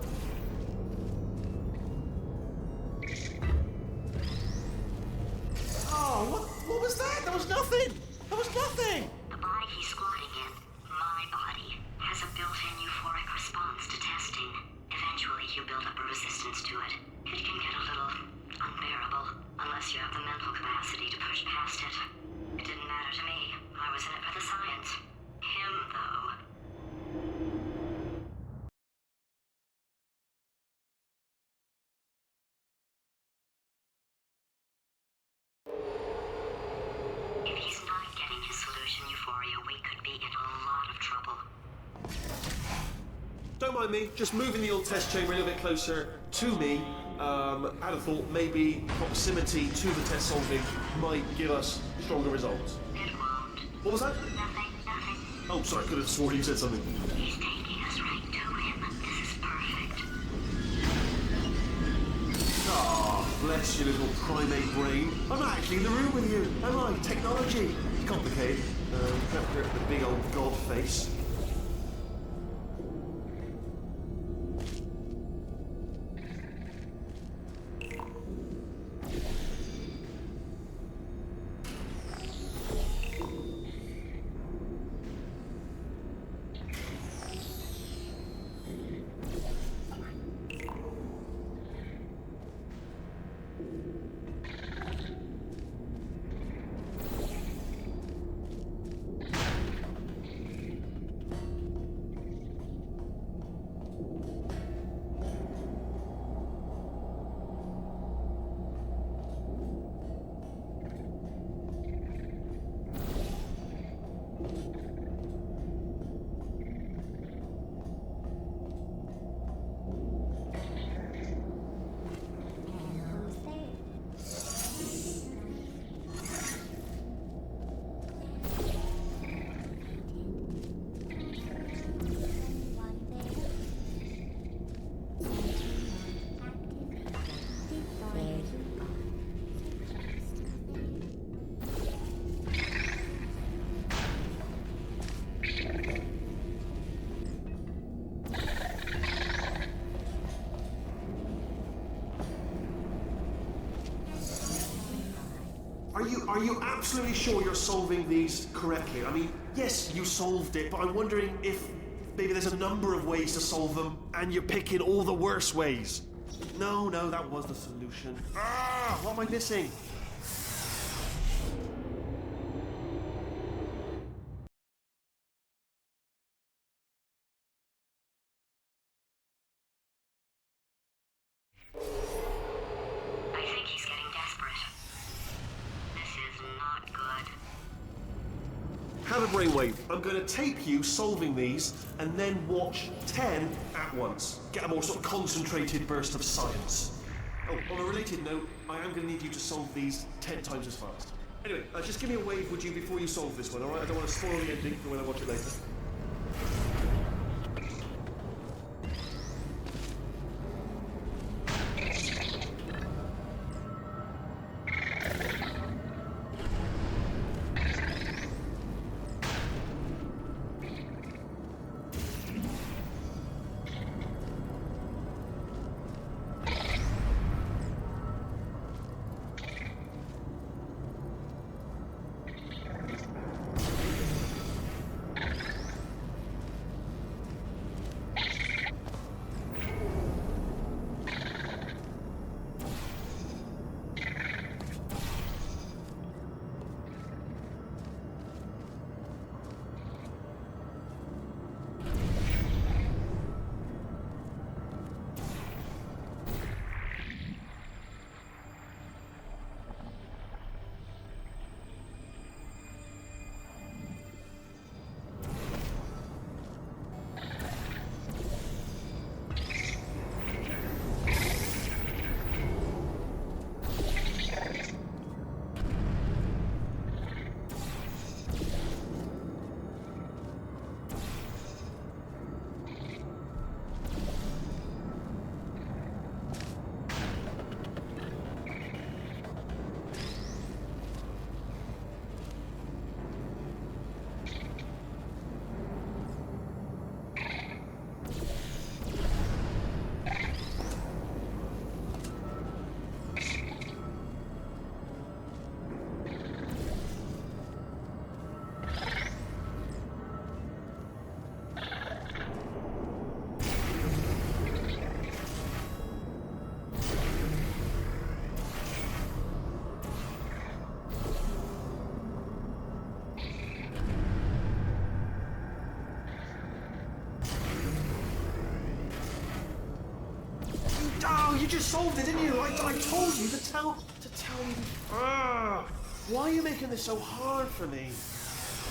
Oh, what was that? There was nothing! There was nothing! The body he's squatting in, my body, has a built-in euphoric response to testing. Eventually, you build up a resistance to it. It can get a little unbearable, unless you have the mental capacity to push past it. It didn't matter to me. I was in it for the science. Him, though. If he's not getting his solution euphoria, we could be in a lot of trouble. Don't mind me, just moving the old test chamber a little bit closer to me. I'd have thought maybe proximity to the test solving might give us stronger results. It won't. What was that? Nothing. Oh, sorry, I could have sworn you said something. He's taking us right to him. This is perfect. Ah, bless your little primate brain. I'm not actually in the room with you, am I? Technology. It's complicated. After the big old god face. Are you absolutely sure you're solving these correctly? I mean, yes, you solved it, but I'm wondering if maybe there's a number of ways to solve them, and you're picking all the worst ways. No, that was the solution. Ah, what am I missing? I think he's getting desperate. This is not good. have a brainwave. I'm going to tape you solving these and then watch 10 at once. Get a more sort of concentrated burst of science. Oh, on a related note, I am going to need you to solve these 10 times as fast. Anyway, just give me a wave, would you, before you solve this one, alright? I don't want to spoil the ending for when I watch it later. Oh, you just solved it, didn't you? I told you to tell you. Why are you making this so hard for me?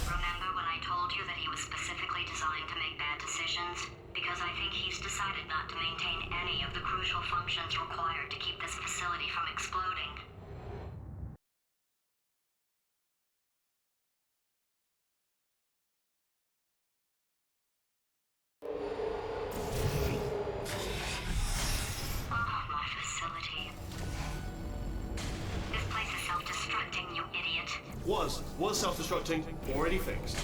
Remember when I told you that he was specifically designed to make bad decisions? Because I think he's decided not to maintain any of the crucial functions required to keep this facility from exploding. Was self-destructing, already fixed.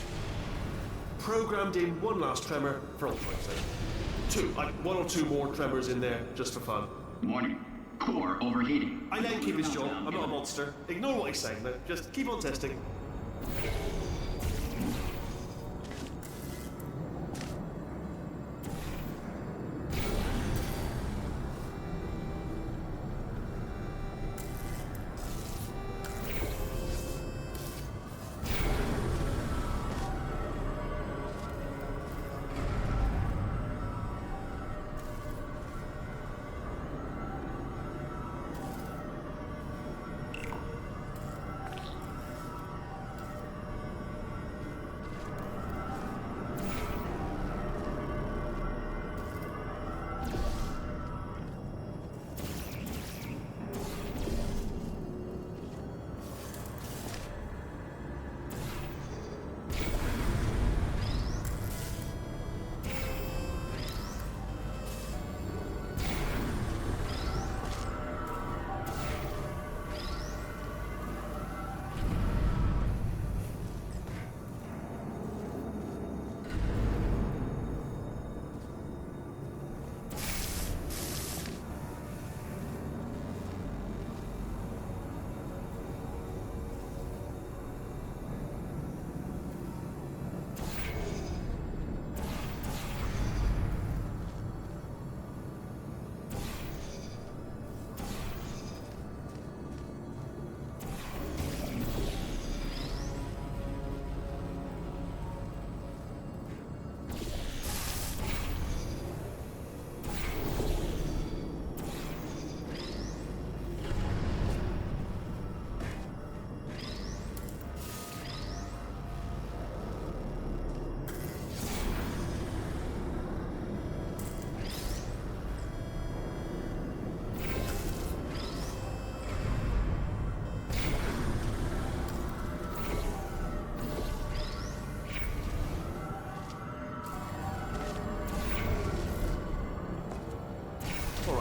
Programmed in one last tremor for all time's sake. Two, like one or two more tremors in there, just for fun. Warning. Core overheating. I let him keep his job, I'm not a monster. Ignore what he's saying, though. Just keep on testing.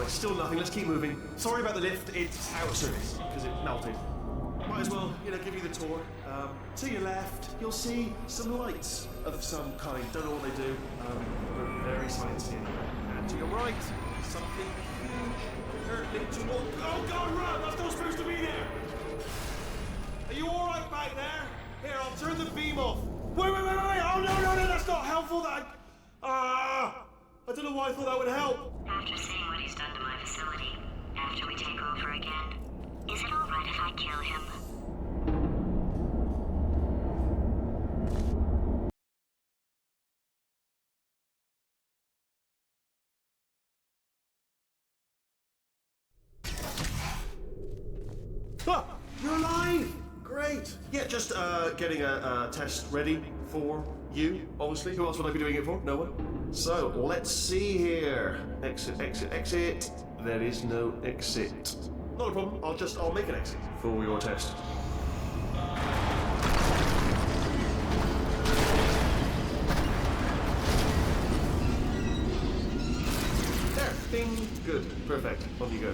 right, still nothing. Let's keep moving. Sorry about the lift. It's out of service because it melted. Might as well, give you the tour. To your left, you'll see some lights of some kind. Don't know what they do, but very sciencey anyway. And to your right, something huge, hurtling toward... Oh God, run! That's not supposed to be there! Are you all right back there? Here, I'll turn the beam off. Wait! Oh, no, that's not helpful. I don't know why I thought that would help. After seeing what he's done to my facility, after we take over again, is it all right if I kill him? Ah, you're alive! Great. Yeah, just getting a test ready for you, obviously. Who else would I be doing it for? No one. So, let's see here. Exit. There is no exit. Not a problem. I'll make an exit for your test. There. Bing. Good. Perfect. On you go.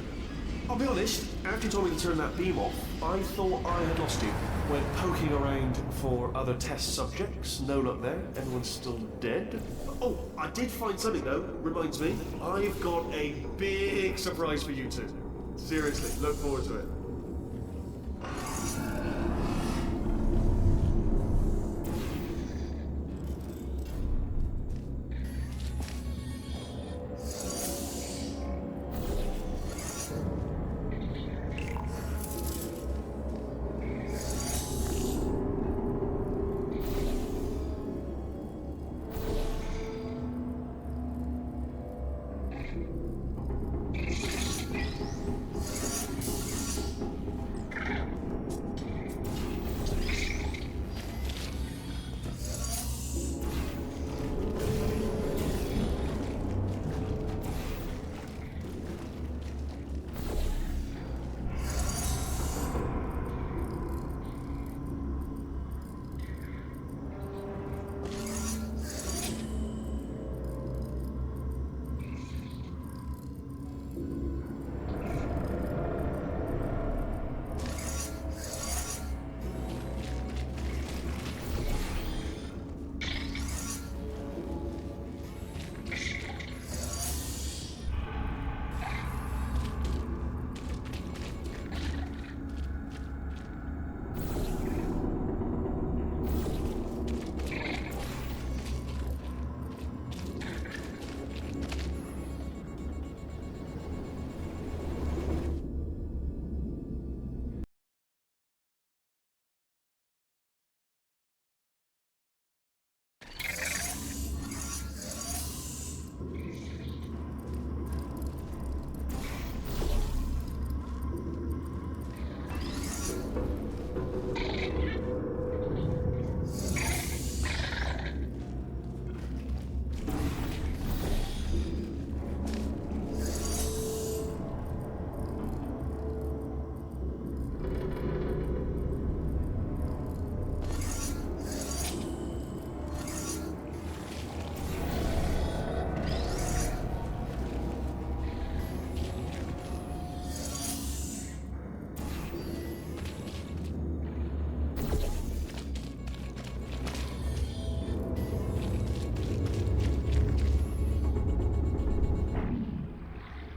I'll be honest, after you told me to turn that beam off, I thought I had lost you. Went poking around for other test subjects, no luck there, everyone's still dead. Oh, I did find something though, reminds me. I've got a big surprise for you two. Seriously, look forward to it.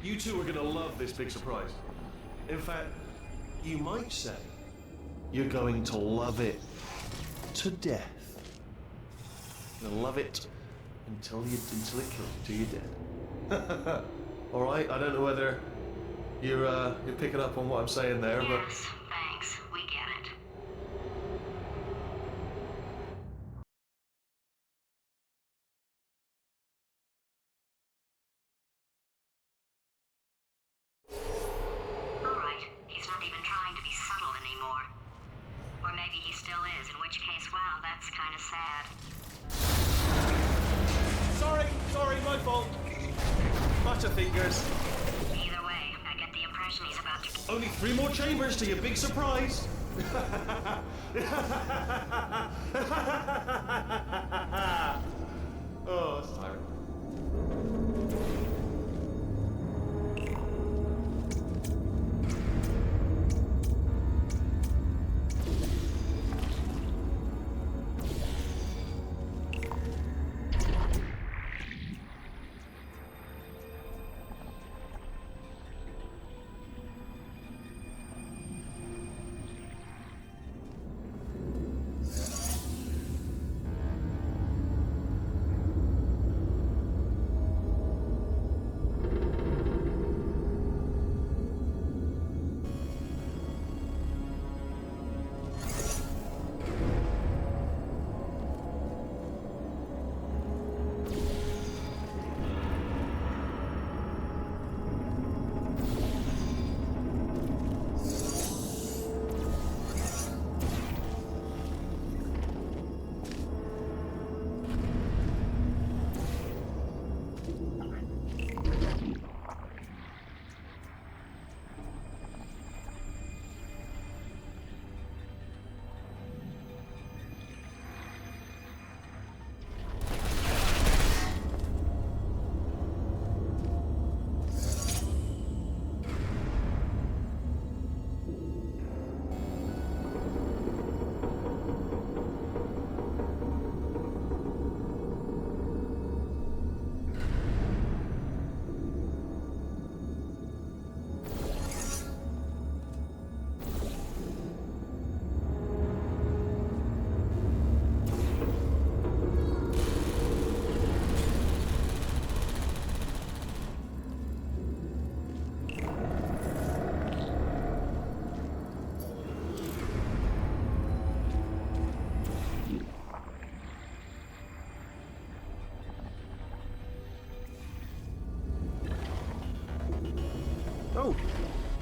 You two are gonna love this big surprise. In fact, you might say you're going to love it to death. You'll love it until it kills you till you're dead. All right. I don't know whether you're picking up on what I'm saying there, but. Yes, thanks. We get it. All right. He's not even trying to be subtle anymore. Or maybe he still is, in which case, wow, that's kind of sad. Sorry, my fault. Butterfingers. Either way, I get the impression he's about to... Only 3 more chambers to your big surprise. Oh, that's tiring.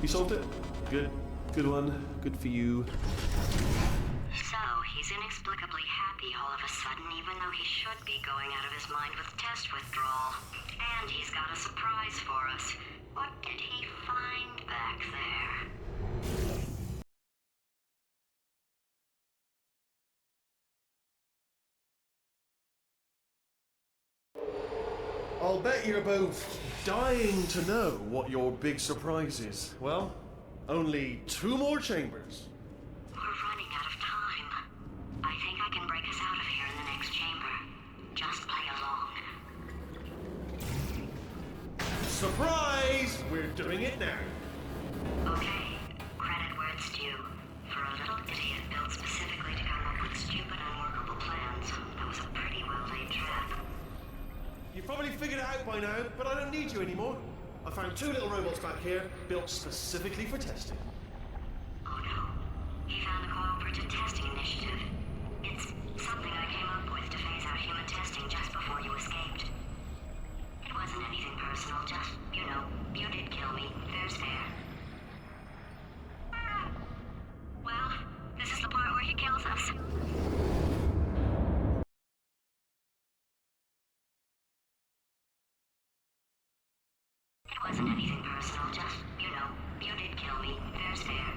You solved it? Good. Good one. Good for you. So, he's inexplicably happy all of a sudden, even though he should be going out of his mind with test withdrawal. And he's got a surprise for us. What did he find back there? I'll bet you're both dying to know what your big surprise is. Well, only 2 more chambers. We're running out of time. I think I can break us out of here in the next chamber. Just play along. Surprise! We're doing it now. Okay, credit where it's due. For a little idiot built specifically to come up with stupid, unworkable plans, that was a pretty well-laid trap. You've probably figured it out by now, but I don't need you anymore. I found 2 little robots back here, built specifically for testing. Oh no. He found the Cooperative Testing Initiative. It's something I came up with to phase out human testing just before you escaped. It wasn't anything personal, just, you know, you did kill me. Fair's fair. Well, this is the part where he kills us. It wasn't anything personal, just, you know, you did kill me. Fair's fair.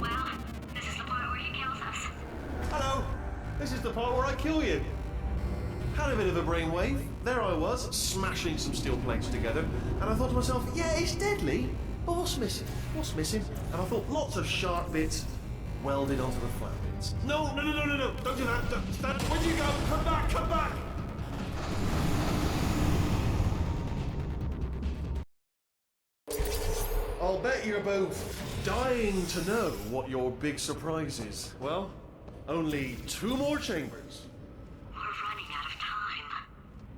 Well, this is the part where he kills us. Hello! This is the part where I kill you. Had a bit of a brainwave. There I was, smashing some steel plates together, and I thought to myself, yeah, it's deadly, but what's missing? What's missing? And I thought lots of sharp bits welded onto the flat bits. No, don't do that. Stand. Where'd you go? Come back, come back! I'll bet you're both dying to know what your big surprise is. Well, only 2 more chambers. We're running out of time.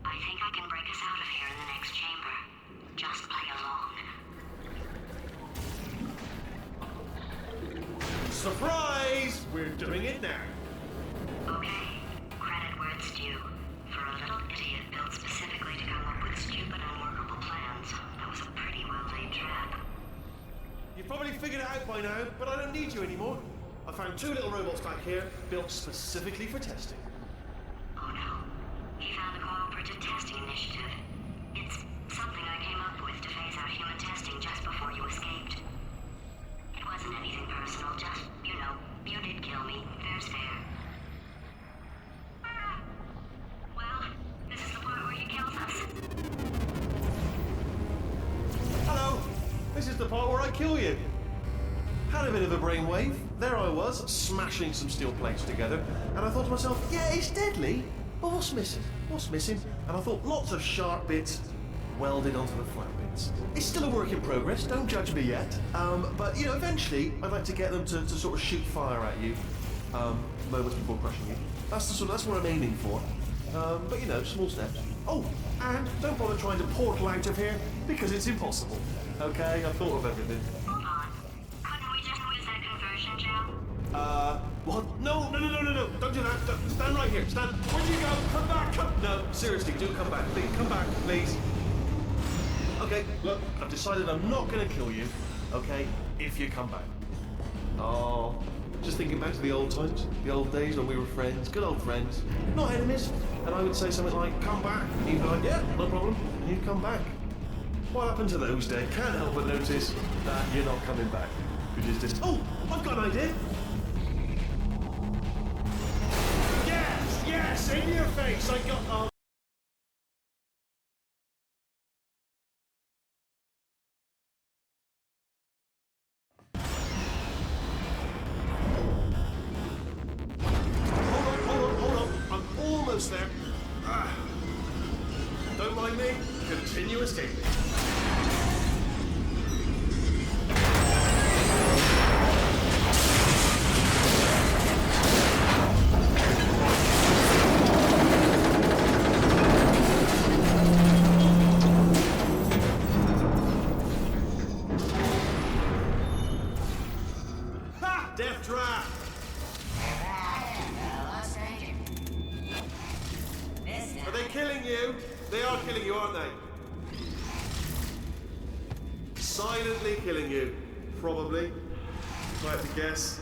I think I can break us out of here in the next chamber. Just play along. Surprise! We're doing it now. Okay, credit where it's due. For a little idiot built specifically to come up with stupid, unworkable plans, that was a pretty well-laid trap. You've probably figured it out by now, but I don't need you anymore. I found 2 little robots back here, built specifically for testing. Oh no. He found the Cooperative Testing Initiative. It's something I came up with to phase out human testing just before you escaped. It wasn't anything personal, just, you know, you did kill me. Fair's fair. Well, this is the part where he kills us. Hello! This is the part where I kill you. Had a bit of a brainwave. There I was, smashing some steel plates together, and I thought to myself, yeah, it's deadly, but what's missing? What's missing? And I thought lots of sharp bits welded onto the flat bits. It's still a work in progress, don't judge me yet. But, you know, eventually I'd like to get them to sort of shoot fire at you moments before crushing you. That's what I'm aiming for. But, you know, small steps. Oh, and don't bother trying to portal out of here, because it's impossible. Okay, I've thought of everything. Hold on. Couldn't we just use that conversion gel? What? No, don't do that. Stand right here, stand. Where'd you go? Come back, No, seriously, do come back, please. Come back, please. Okay, look, I've decided I'm not gonna kill you, okay, if you come back. Oh, just thinking back to the old times, the old days when we were friends, good old friends, not enemies. And I would say something like, come back. And you'd be like, yeah, no problem. And you'd come back. What happened to those days? Can't help but notice that you're not coming back. You're just... Oh, I've got an idea. Yes, in your face. I got... Hold on. I'm almost there. Don't mind me. Continue escaping. Ha! Death trap! Hello, stranger. Are they killing you? They are killing you, aren't they? Silently killing you, probably. If I had to guess.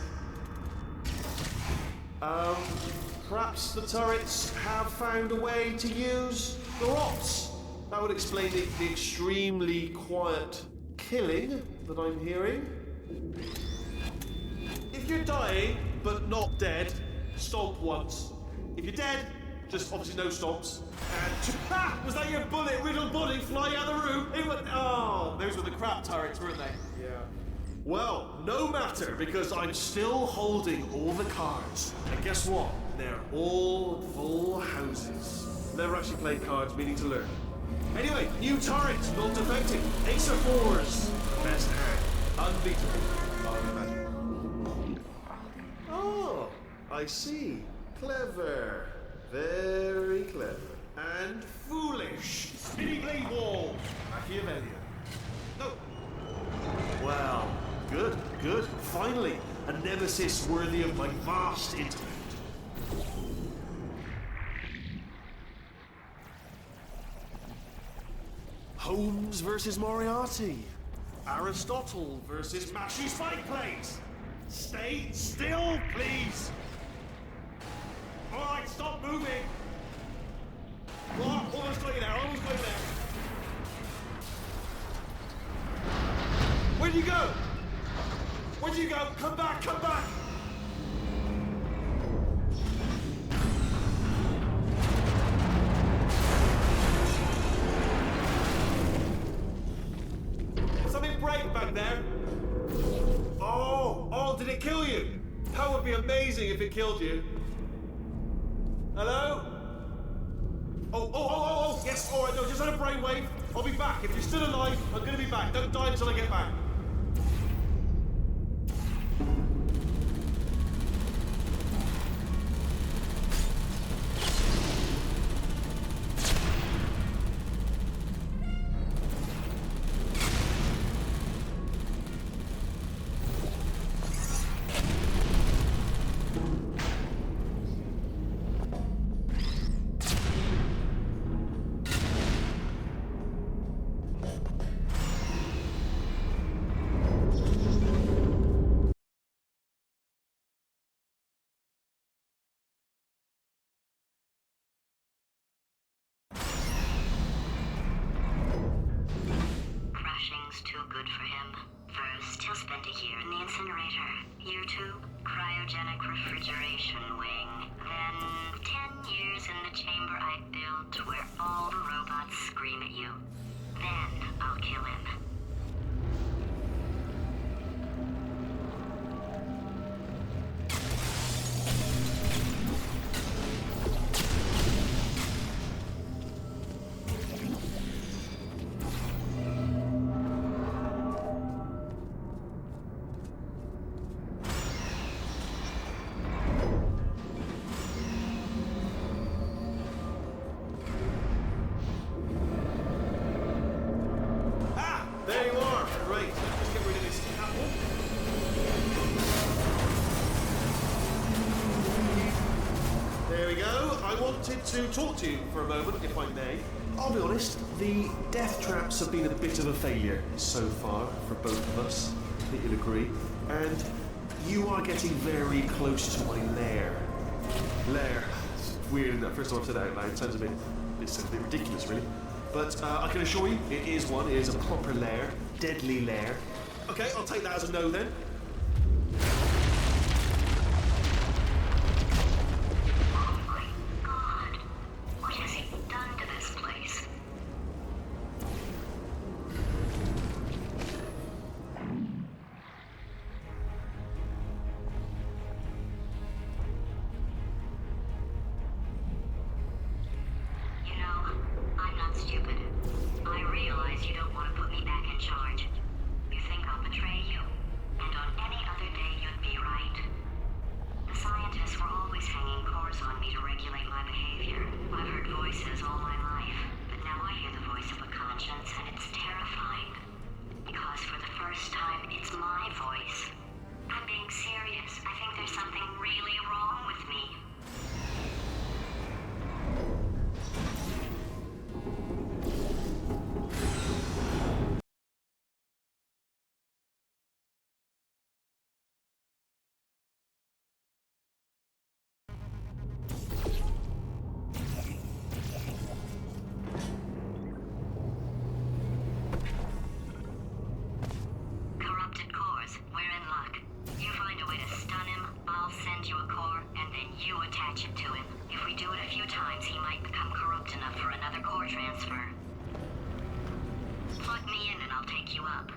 Perhaps the turrets have found a way to use the rots. That would explain the extremely quiet killing that I'm hearing. If you're dying, but not dead, stomp once. If you're dead, just obviously no stomps. And was that your bullet-riddled body flying out of the room? It went, oh, those were the crap turrets, weren't they? Yeah. Well, no matter, because I'm still holding all the cards. And guess what? They're all full houses. Never actually played cards, meaning to learn. Anyway, new turret, not defective. Ace of fours. Best hand. Unbeatable. I would imagine. Oh, I see. Clever. Very clever. And foolish. Spinny blade wall. Machiavellian. No. Well, good, good. Finally, a nemesis worthy of my vast intellect. Holmes versus Moriarty. Aristotle versus Mashy Spike Plates. Stay still, please. All right, stop moving. What? Almost got you there, almost got you there. Where'd you go? Where'd you go? Come back, come back. Something break back there. Oh, did it kill you? That would be amazing if it killed you. Hello? Oh, yes, all right, no, just had a brainwave. I'll be back. If you're still alive, I'm gonna be back. Don't die until I get back. Crashing's too good for him. First, he'll spend a year in the incinerator. Year 2, cryogenic refrigeration wing. Then 10 years in the chamber I built where all the robots scream at you. Then I'll kill him. There you are. Right, let's just get rid of this apple. There we go. I wanted to talk to you for a moment, if I may. I'll be honest, the death traps have been a bit of a failure so far for both of us. I think you'll agree. And you are getting very close to my lair. Lair. It's weird, isn't it? First time I've said that out loud. It sounds a bit ridiculous, really. But I can assure you, it is one. It is a proper lair. Deadly lair. Okay, I'll take that as a no then. Oh my god. What has he done to this place? You know, I'm not stupid. I realize you don't want to put me back in charge. You think I'll betray you. And on transfer. Plug me in and I'll take you up.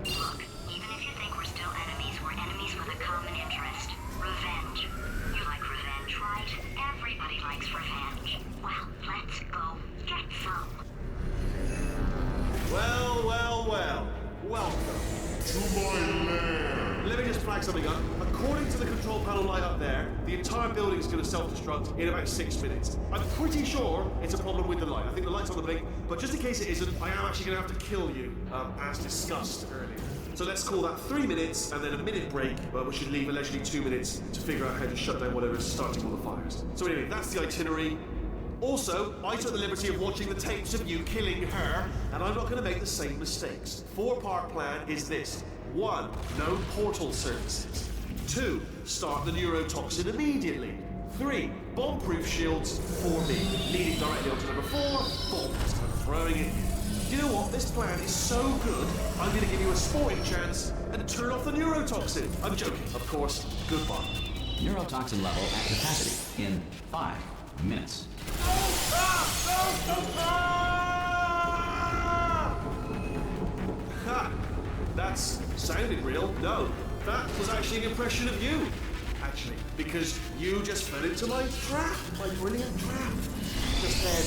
Look, even if you think we're still enemies, we're enemies with a common interest. Revenge. You like revenge, right? Everybody likes revenge. Well, let's go get some. Well, well, well. Welcome. To my lair. Let me just flag something up. According to the control panel light up there, the entire building is going to self-destruct in about 6 minutes. I'm pretty sure it's a problem with the light. I think the light's on the blink, but just in case it isn't, I am actually going to have to kill you, as discussed earlier. So let's call that 3 minutes and then a minute break, but we should leave allegedly 2 minutes to figure out how to shut down whatever's starting all the fires. So anyway, that's the itinerary. Also, I took the liberty of watching the tapes of you killing her, and I'm not going to make the same mistakes. 4-part plan is this. 1. No portal services. 2. Start the neurotoxin immediately. 3. Bomb-proof shields for me. Leading directly onto number 4. Bombs. I'm throwing it in. You know what? This plan is so good, I'm going to give you a sporting chance and turn off the neurotoxin. I'm joking, of course. Goodbye. Neurotoxin level at capacity in 5 minutes. Ha! That's sounded real. No, that was actually an impression of you. Actually, because you just fell into my trap, my brilliant trap. Just then,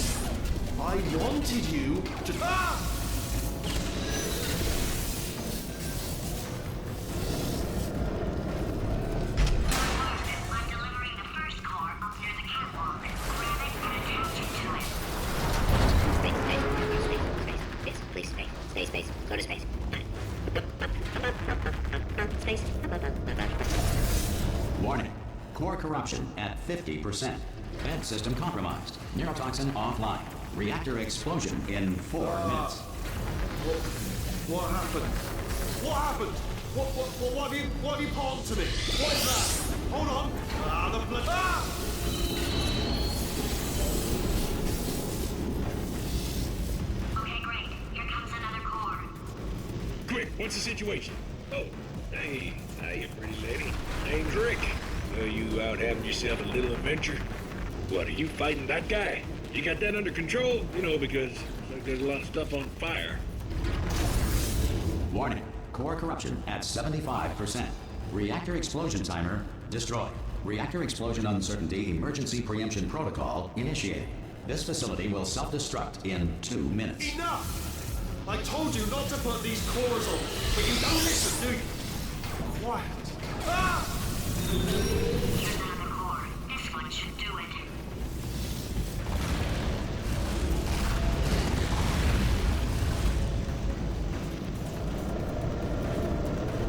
I wanted you to. Ah! I'm delivering the first core up near the catwalk. Grab it and attach it to it. Space, space, space, go to space. Space. Warning. Core corruption at 50%. Vent system compromised. Neurotoxin offline. Reactor explosion in 4 minutes. What happened? What happened? What have you palmed to me? What is that? Hold on. The blood. Ah! Okay, great. Here comes another core. Quick, what's the situation? Oh, hey, hiya, pretty lady. Name's Rick. You out having yourself a little adventure? What, are you fighting that guy? You got that under control? You know, because like, there's a lot of stuff on fire. Warning. Core corruption at 75%. Reactor explosion timer destroyed. Reactor explosion uncertainty emergency preemption protocol initiated. This facility will self-destruct in 2 minutes. Enough! I told you not to put these cores on, but you don't listen, do you? Quiet. Ah! Here's another core. This one should do it.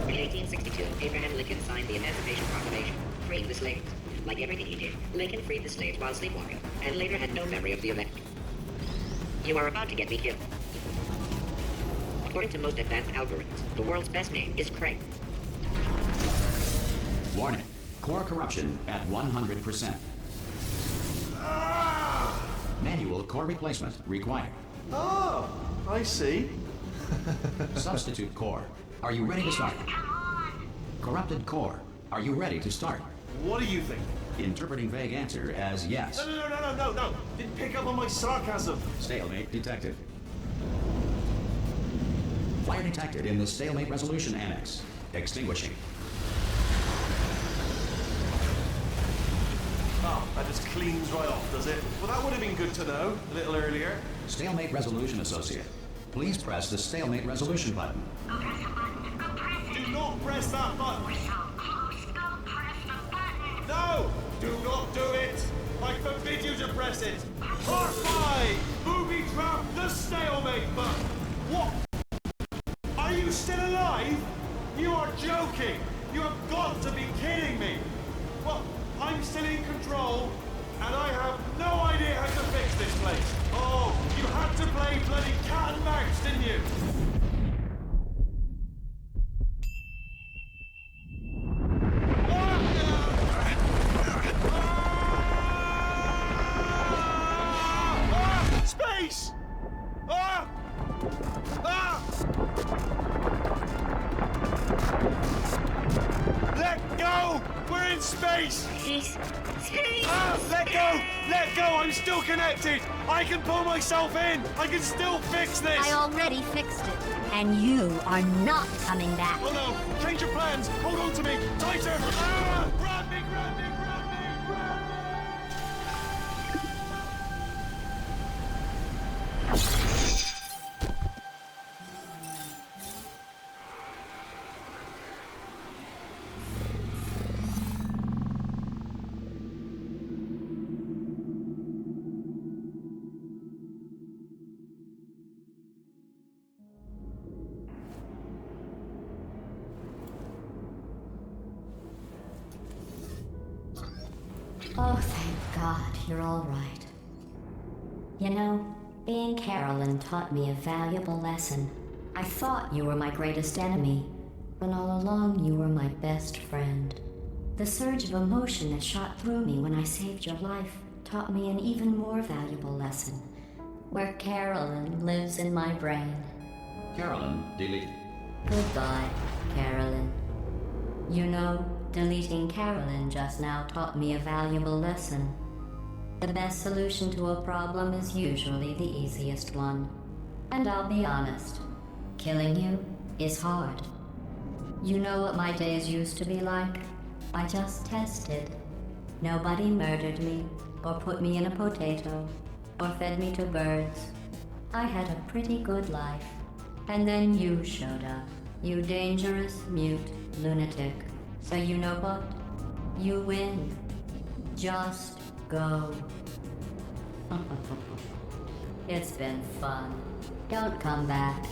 In 1862, Abraham Lincoln signed the Emancipation Proclamation, freeing the slaves. Like everything he did, Lincoln freed the slaves while sleepwalking, and later had no memory of the event. You are about to get me killed. According to most advanced algorithms, the world's best name is Craig. Warning. Core corruption at 100%. Manual core replacement required. Oh, I see. Substitute core. Are you ready to start? Come on! Corrupted core. Are you ready to start? What do you think? Interpreting vague answer as yes. No. Didn't pick up on my sarcasm. Stalemate detected. Fire detected in the stalemate resolution annex. Extinguishing. Oh, that just cleans right off, does it? Well, that would have been good to know a little earlier. Stalemate resolution associate. Please press the stalemate resolution button. Go press the button. Go press it. Do not press that button. We're so close. Go press the button. No! Do not do it! I forbid you to press it! Part 5! Booby trap the stalemate button! What? Are you still alive? You are joking! You have got to be kidding me! Well, I'm still in control, and I have no idea how to fix this place. Oh, you had to play bloody cat and mouse, didn't you? Space! Let go! We're in space! Space. Ah, let go! Let go! I'm still connected! I can pull myself in! I can still fix this! I already fixed it, and you are not coming back. Oh no! Change your plans! Hold on to me! Tighter! Ah! Grab me! Grab me! Grab me! Grab me! Oh, thank God, you're all right. You know, being Carolyn taught me a valuable lesson. I thought you were my greatest enemy, when all along you were my best friend. The surge of emotion that shot through me when I saved your life taught me an even more valuable lesson, where Carolyn lives in my brain. Carolyn, deleted. Goodbye, Carolyn. You know, deleting Carolyn just now taught me a valuable lesson. The best solution to a problem is usually the easiest one. And I'll be honest, killing you is hard. You know what my days used to be like? I just tested. Nobody murdered me, or put me in a potato, or fed me to birds. I had a pretty good life. And then you showed up, you dangerous, mute lunatic. So you know what? You win. Just go. It's been fun. Don't come back.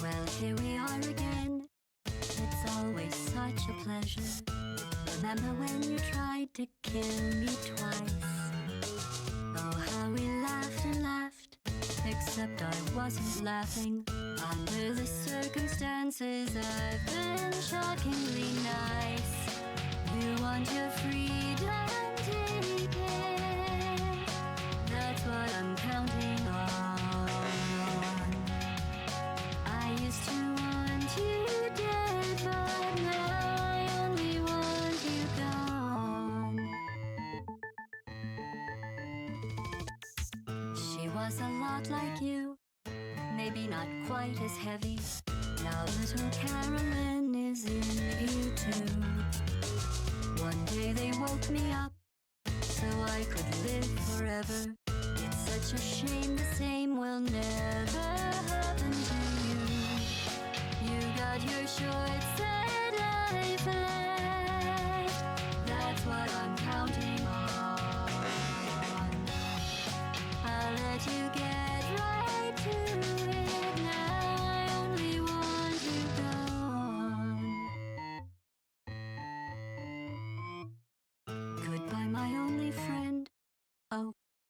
Well, here we are again. It's always such a pleasure. Remember when you tried to kill me twice? Oh, how we laughed and laughed. Except I wasn't laughing. Under the circumstances, I've been shockingly nice. You want your freedom, take it. That's what I'm counting on. I used to want you dead, but now I only want you gone. She was a lot like you, maybe not quite as heavy. Now little Carolyn is in you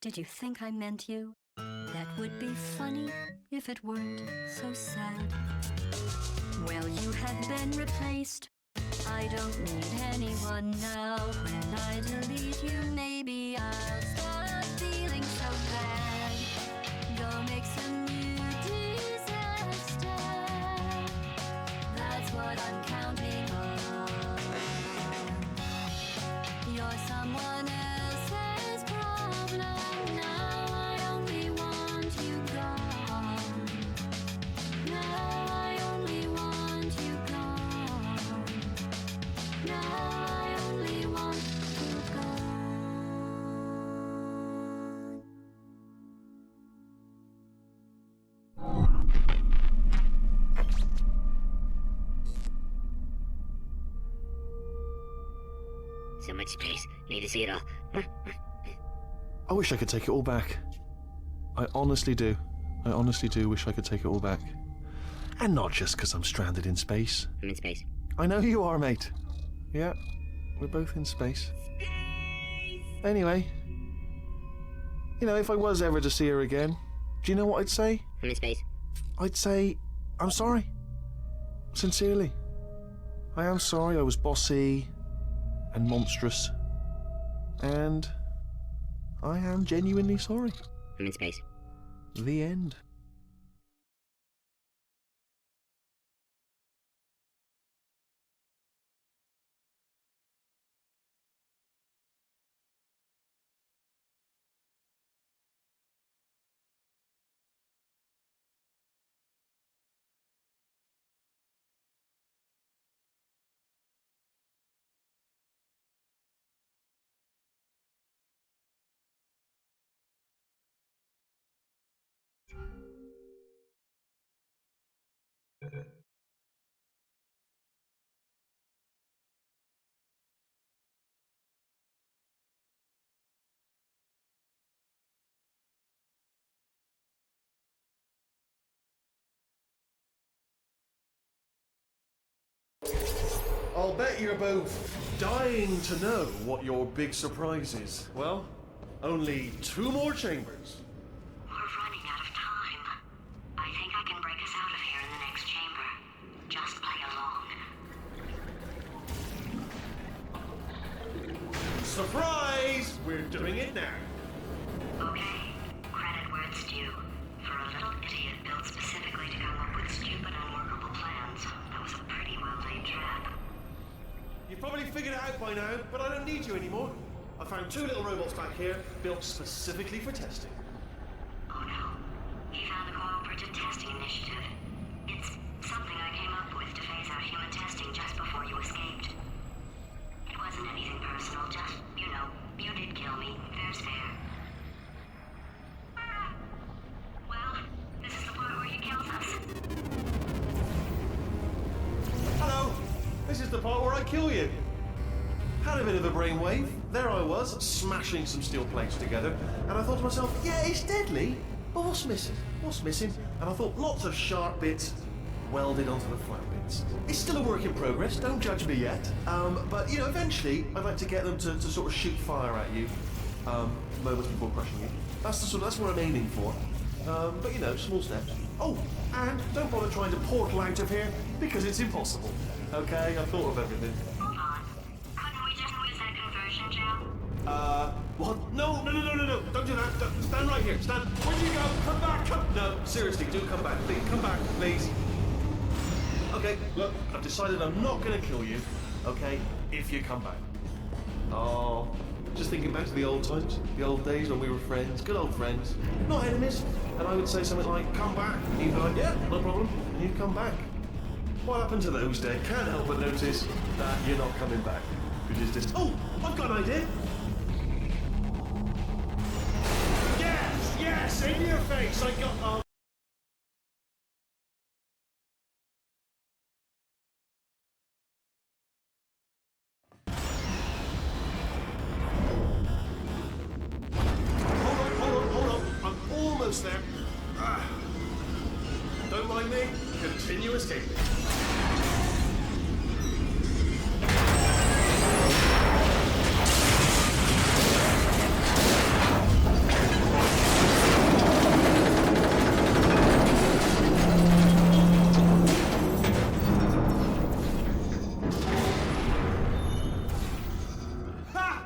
Did you think I meant you? That would be funny if it weren't so sad. Well, you have been replaced. I don't need anyone now. When I delete you, maybe I'll stop feeling so bad. Go make some new disaster. That's what I'm counting on. You're someone else's problem. Now I only want you gone. Now I only want you gone. Now I only want you gone. So much space. Need to see it all. I wish I could take it all back. I honestly do. I honestly do wish I could take it all back. And not just because I'm stranded in space. I'm in space. I know you are, mate. Yeah, we're both in space. Anyway, you know, if I was ever to see her again, do you know what I'd say? I'm in space. I'd say, I'm sorry. Sincerely. I am sorry I was bossy and monstrous. And I am genuinely sorry. I'm in space. The end. I'll bet you're both dying to know what your big surprise is. Well, only 2 more chambers. We're running out of time. I think I can break us out of here in the next chamber. Just play along. Surprise! We're doing it now. Okay, credit where it's due. For a little idiot built specifically to come up with stupid, unworkable plans, that was a pretty well-laid trap. You've probably figured it out by now, but I don't need you anymore. I found 2 little robots back here, built specifically for testing. Oh no, he found the Cooperative Testing Initiative. It's something I came up with to phase out human testing just before you escaped. It wasn't anything personal, just, you know, you did kill me. Fair's fair. Well, this is the part where he kills us. Hello! This is the part where I kill you. Had a bit of a brainwave. There I was, smashing some steel plates together, and I thought to myself, yeah, it's deadly, but what's missing? What's missing? And I thought, lots of sharp bits welded onto the flat bits. It's still a work in progress, don't judge me yet. But, you know, eventually, I'd like to get them to sort of shoot fire at you, moments before crushing you. That's what I'm aiming for. But, you know, small steps. Oh, and don't bother trying to portal out of here, because it's impossible. Okay, I thought of everything. Hold on. Couldn't we just use that conversion gel? What? No, don't do that. Stand right here, stand. Where'd you go? Come back, No, seriously, do come back, please. Come back, please. Okay, look, I've decided I'm not gonna kill you, okay, if you come back. Oh, just thinking back to the old times, the old days when we were friends, good old friends, not enemies. And I would say something like, come back. And you'd be like, yeah, no problem. And you'd come back. What happened to those days? Can't help but notice that you're not coming back. Which is just, oh, I've got an idea. Yes, in your face. I got, hold on. I'm almost there. Don't mind me. Continue escaping.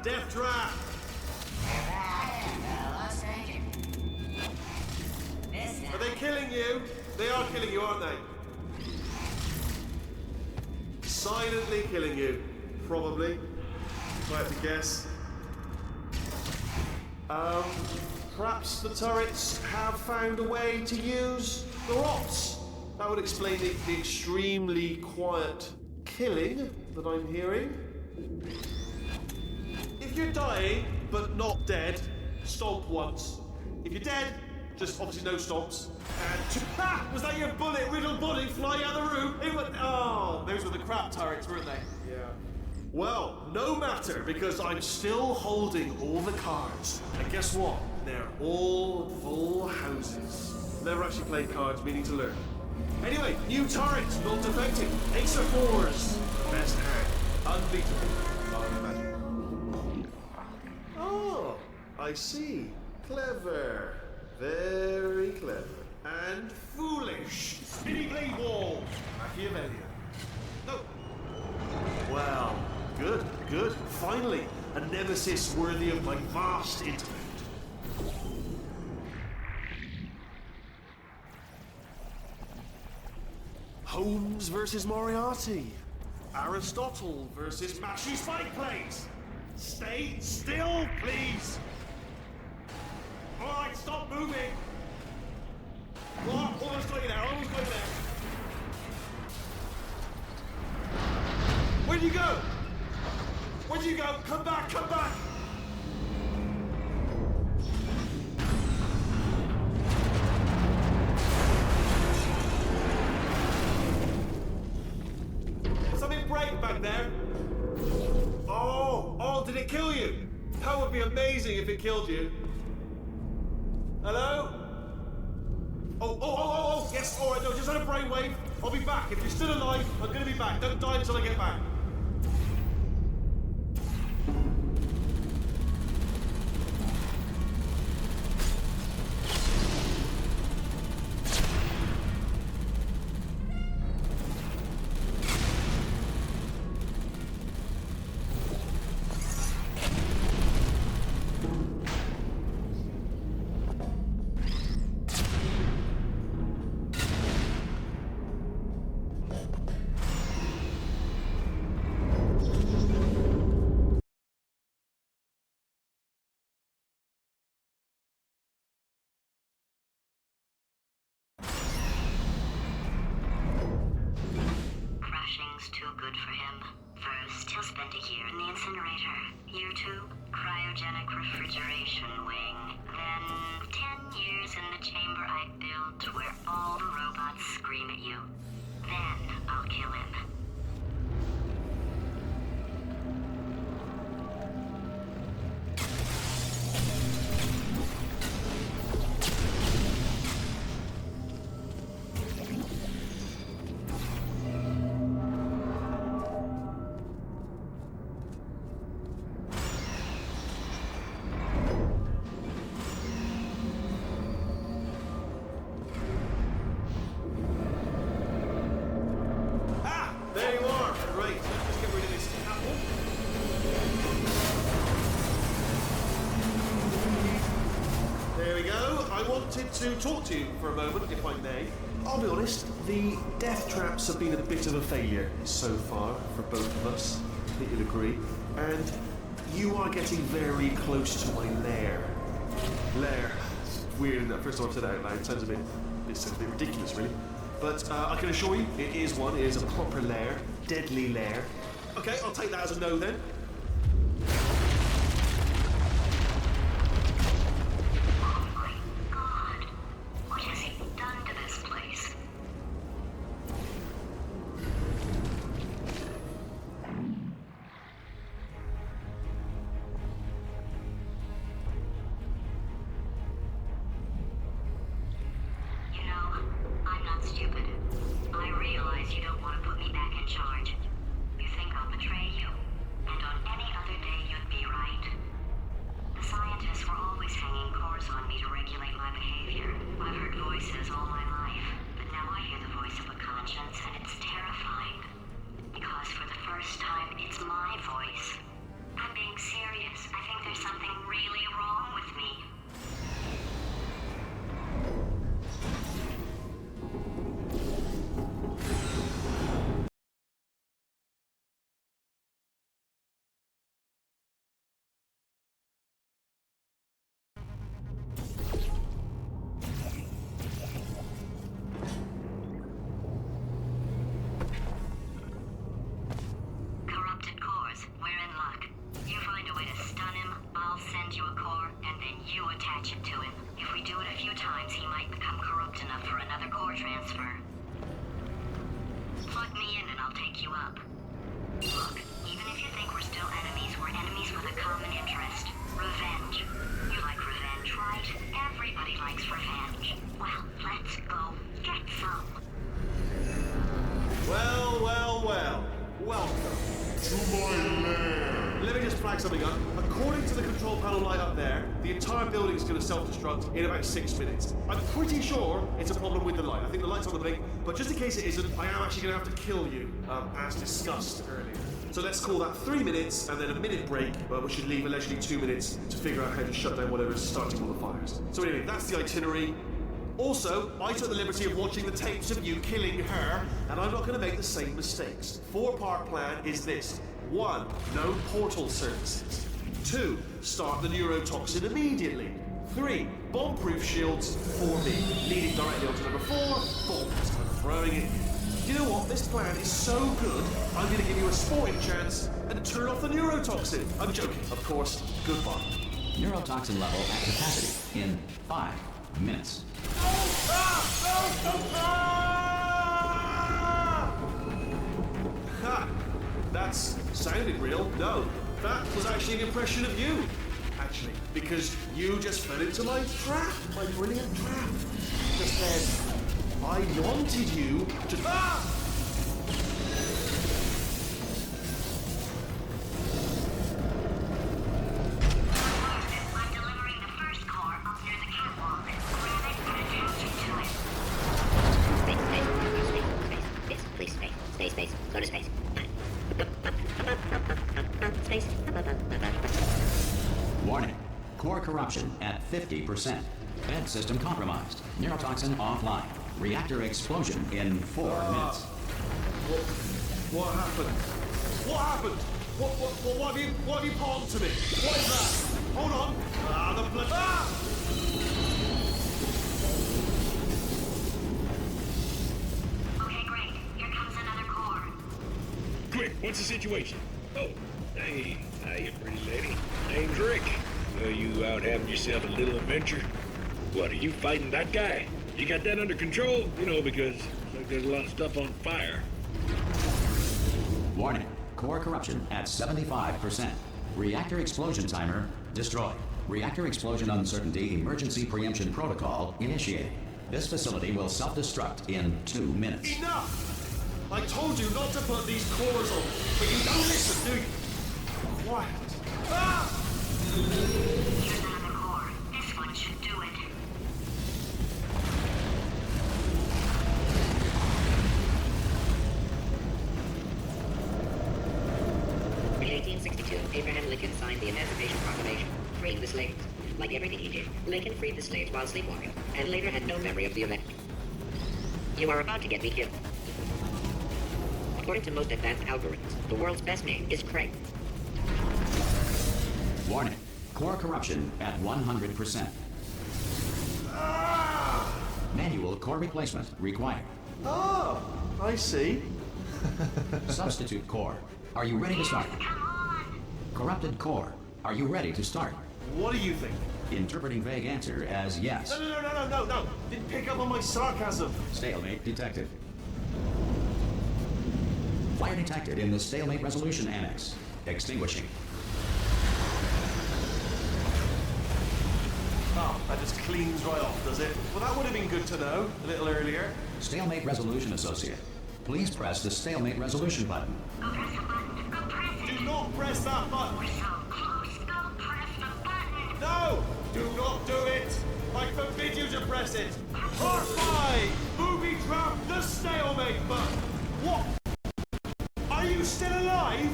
Death trap! Are they killing you? They are killing you, aren't they? Silently killing you. Probably. If I had to guess. Perhaps the turrets have found a way to use the rots. That would explain the extremely quiet killing that I'm hearing. If you're dying, but not dead, stomp once. If you're dead, just obviously no stomps. And was that your bullet-riddled body flying out of the room? It went, oh, those were the crap turrets, weren't they? Yeah. Well, no matter, because I'm still holding all the cards. And guess what? They're all full houses. Never actually played cards, meaning to learn. Anyway, new turrets, not defective. Ace of fours, best hand. Unbeatable. Oh, I see. Clever. Very clever. And foolish. Spinny blade wall. Machiavellian. No. Well, good, good. Finally, a nemesis worthy of my vast intellect. Holmes versus Moriarty. Aristotle versus Mashy Spike Plays. Stay still, please. All right, stop moving. What? Almost got you there, almost got you there. Where'd you go? Where'd you go? Come back, come back. Something break back there. Oh, did it kill you? That would be amazing if it killed you. Hello? Oh, yes, all right, no, just had a brainwave. I'll be back. If you're still alive, I'm gonna be back. Don't die until I get back. Too good for him. First, he'll spend a year in the incinerator. Year 2, cryogenic refrigeration wing. Then 10 years in the chamber I built where all the robots scream at you. Then I'll kill him. To talk to you for a moment, if I may. I'll be honest, the death traps have been a bit of a failure so far for both of us. I think you'll agree. And you are getting very close to my lair. Lair. It's weird, isn't it? First time I've said that out loud. It sounds a bit ridiculous, really. But I can assure you, it is one. It is a proper lair. Deadly lair. Okay, I'll take that as a no then. You don't want to put me back in charge. You think I'll betray you. And on wake you up. Look, even if you think we're still enemies, we're enemies with a common interest. Revenge. You like revenge, right? Everybody likes revenge. Well, let's go get some. Well, well, well. Welcome to my lair. Let me just flag something up. According to the control panel light up there, the entire building is going to self-destruct in about 6 minutes. I'm pretty sure it's a problem with the light. I think the light's on the blink, but just in case it isn't, I am actually going to have to kill you, as discussed earlier. So let's call that 3 minutes and then a minute break, which should leave allegedly 2 minutes to figure out how to shut down whatever's starting all the fires. So anyway, that's the itinerary. Also, I took the liberty of watching the tapes of you killing her, and I'm not going to make the same mistakes. 4-part plan is this. 1. No portal services. 2. Start the neurotoxin immediately. 3. Bomb-proof shields for me, leading directly onto number 4. Bombs. I'm throwing it in. You know what? This plan is so good, I'm going to give you a sporting chance and turn off the neurotoxin. I'm joking, of course. Goodbye. Neurotoxin level at capacity in 5 minutes. Ha! That's sounded real. No, that was actually an impression of you. Actually, because you just fell into my trap, my brilliant trap. Just then, I wanted you to. Ah! I'm delivering the first core up near the catwalk. Grab it and attach it to it. Please, space. Go to space. Space. Warning. Core corruption at 50%. Vent system compromised. Neurotoxin offline. Reactor explosion in 4 minutes. What happened? What happened? What have you palmed to me? What is that? Hold on. The blood. Ah! Okay, great. Here comes another core. Quick, what's the situation? Oh, hey, hiya, pretty lady. Name's Rick. You out having yourself a little adventure? What, are you fighting that guy? You got that under control? You know, because like there's a lot of stuff on fire. Warning. Core corruption at 75%. Reactor explosion timer destroyed. Reactor explosion uncertainty emergency preemption protocol initiated. This facility will self-destruct in 2 minutes. Enough! I told you not to put these cores on, but you don't listen, do you? Quiet. Ah! Here's another core. This one should do it. In 1862, Abraham Lincoln signed the Emancipation Proclamation, freeing the slaves. Like everything he did, Lincoln freed the slaves while sleepwalking, and later had no memory of the event. You are about to get me killed. According to most advanced algorithms, the world's best name is Craig. Warning. Core corruption at 100%. Manual core replacement required. Oh, I see. Substitute core. Are you ready to start? Come on! Corrupted core. Are you ready to start? What do you think? Interpreting vague answer as yes. No. Didn't pick up on my sarcasm. Stalemate detected. Fire detected in the stalemate resolution annex. Extinguishing. Oh, that just cleans right off, does it? Well, that would have been good to know a little earlier. Stalemate resolution associate. Please press the stalemate resolution button. Go press the button. Go press it. Do not press that button. We're so close. Go press the button. No! Do not do it! I forbid you to press it! Part 5! Booby trap the stalemate button! What? Are you still alive?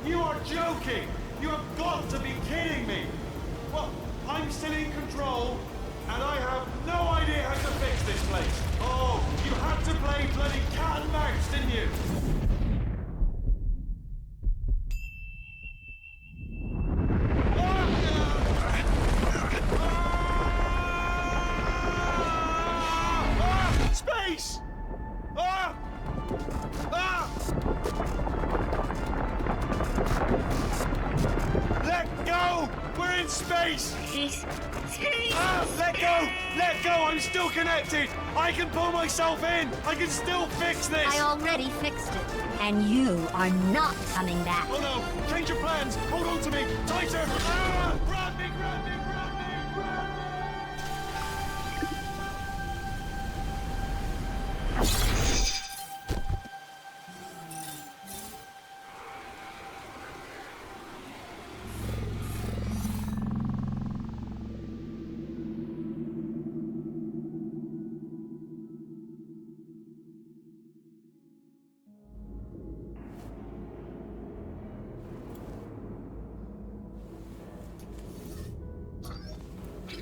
You are joking! You have got to be kidding me! Well, I'm still in control, and I have no idea how to fix this place. Oh, you had to play bloody cat and mouse, didn't you? Space! Let go! We're in space! Please, Let go! Let go! I'm still connected! I can pull myself in! I can still fix this! I already fixed it, and you are not coming back. Oh no! Change your plans! Hold on to me! Tighter! Ah! Grab me! Grab me! Grab me! Grab me!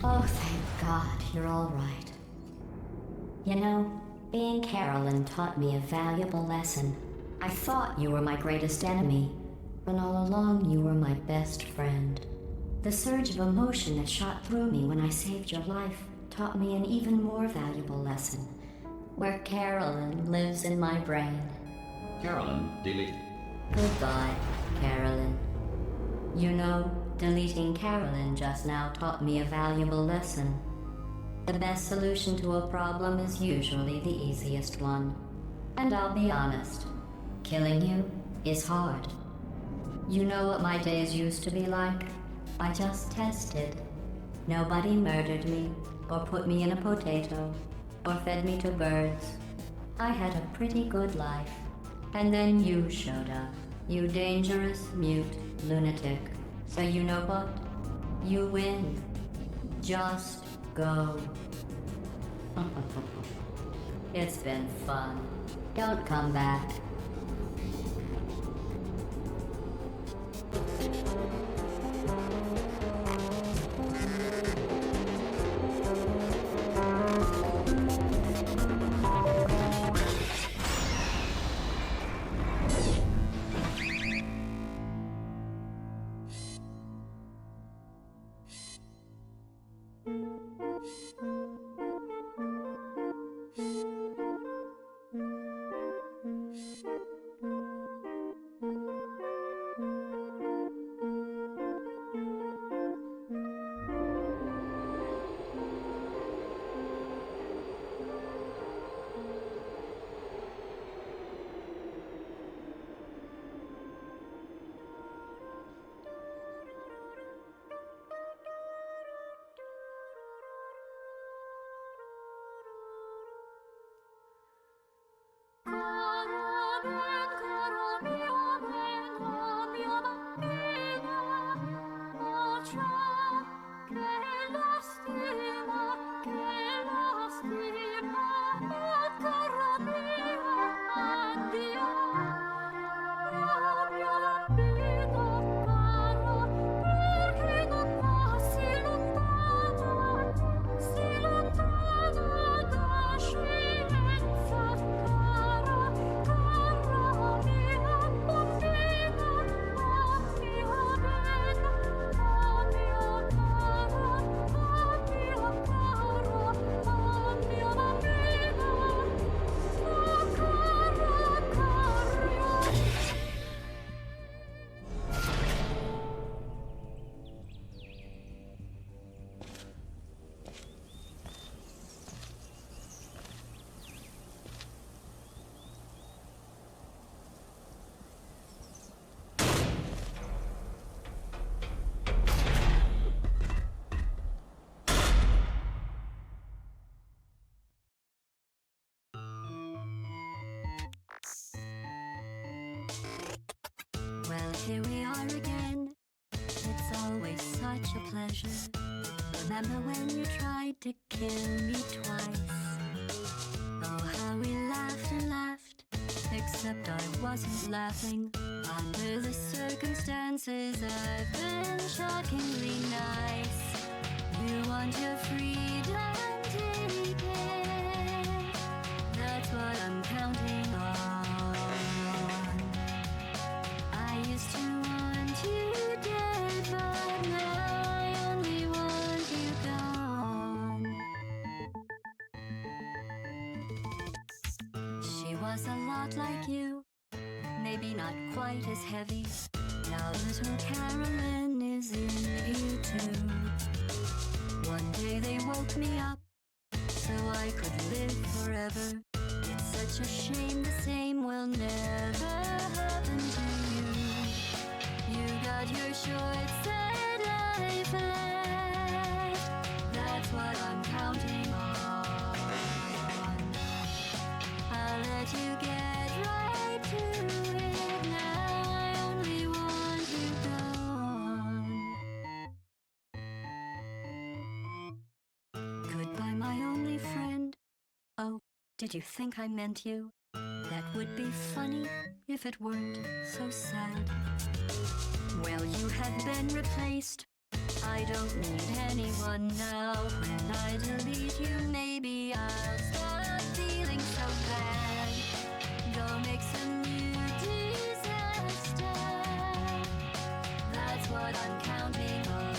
Oh, thank God, you're all right. You know, being Carolyn taught me a valuable lesson. I thought you were my greatest enemy, when all along you were my best friend. The surge of emotion that shot through me when I saved your life taught me an even more valuable lesson, where Carolyn lives in my brain. Carolyn, deleted. Goodbye, Carolyn. You know, deleting Carolyn just now taught me a valuable lesson. The best solution to a problem is usually the easiest one. And I'll be honest, killing you is hard. You know what my days used to be like? I just tested. Nobody murdered me, or put me in a potato, or fed me to birds. I had a pretty good life. And then you showed up, you dangerous, mute lunatic. So you know what? You win. Just go. It's been fun. Don't come back. Well, here we are again. It's always such a pleasure. Remember when you tried to kill me twice? Oh, how we laughed and laughed. Except I wasn't laughing. Under the circumstances, I've been shockingly nice. You want your freedom, take it. That's what I'm counting on. I used to want you dead, but now I only want you gone. She was a lot like you, maybe not quite as heavy. Now little Carolyn is is in you too. One day they woke me up so I could live forever. It's such a shame the same will never happen to you. You got your short sad life left. That's what I'm counting on. I'll let you get right to it now. I only want you gone. Goodbye, my only friend. Oh, did you think I meant you? That would be funny if it weren't so sad. Well, you have been replaced. I don't need anyone now. When I delete you, maybe I'll stop feeling so bad. Go make some new disaster. That's what I'm counting on.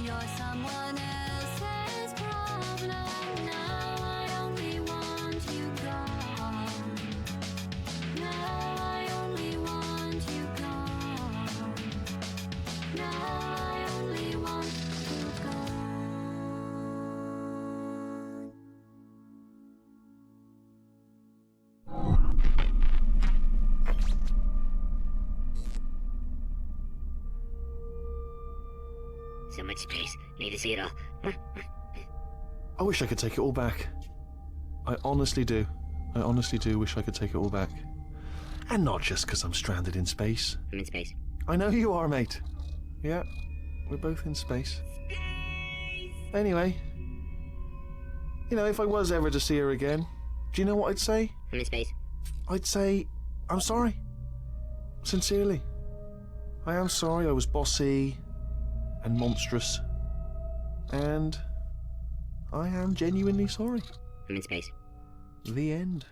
You're someone else's problem now. I only want you gone. Now I only want you gone. Now I only want you gone. So much space. Need to see it all. I wish I could take it all back. I honestly do. I honestly do wish I could take it all back. And not just because I'm stranded in space. I'm in space. I know you are, mate. Yeah, we're both in space. Anyway, you know, if I was ever to see her again, do you know what I'd say? I'm in space. I'd say, I'm sorry. Sincerely. I am sorry I was bossy and monstrous. And I am genuinely sorry. I'm in space. The end.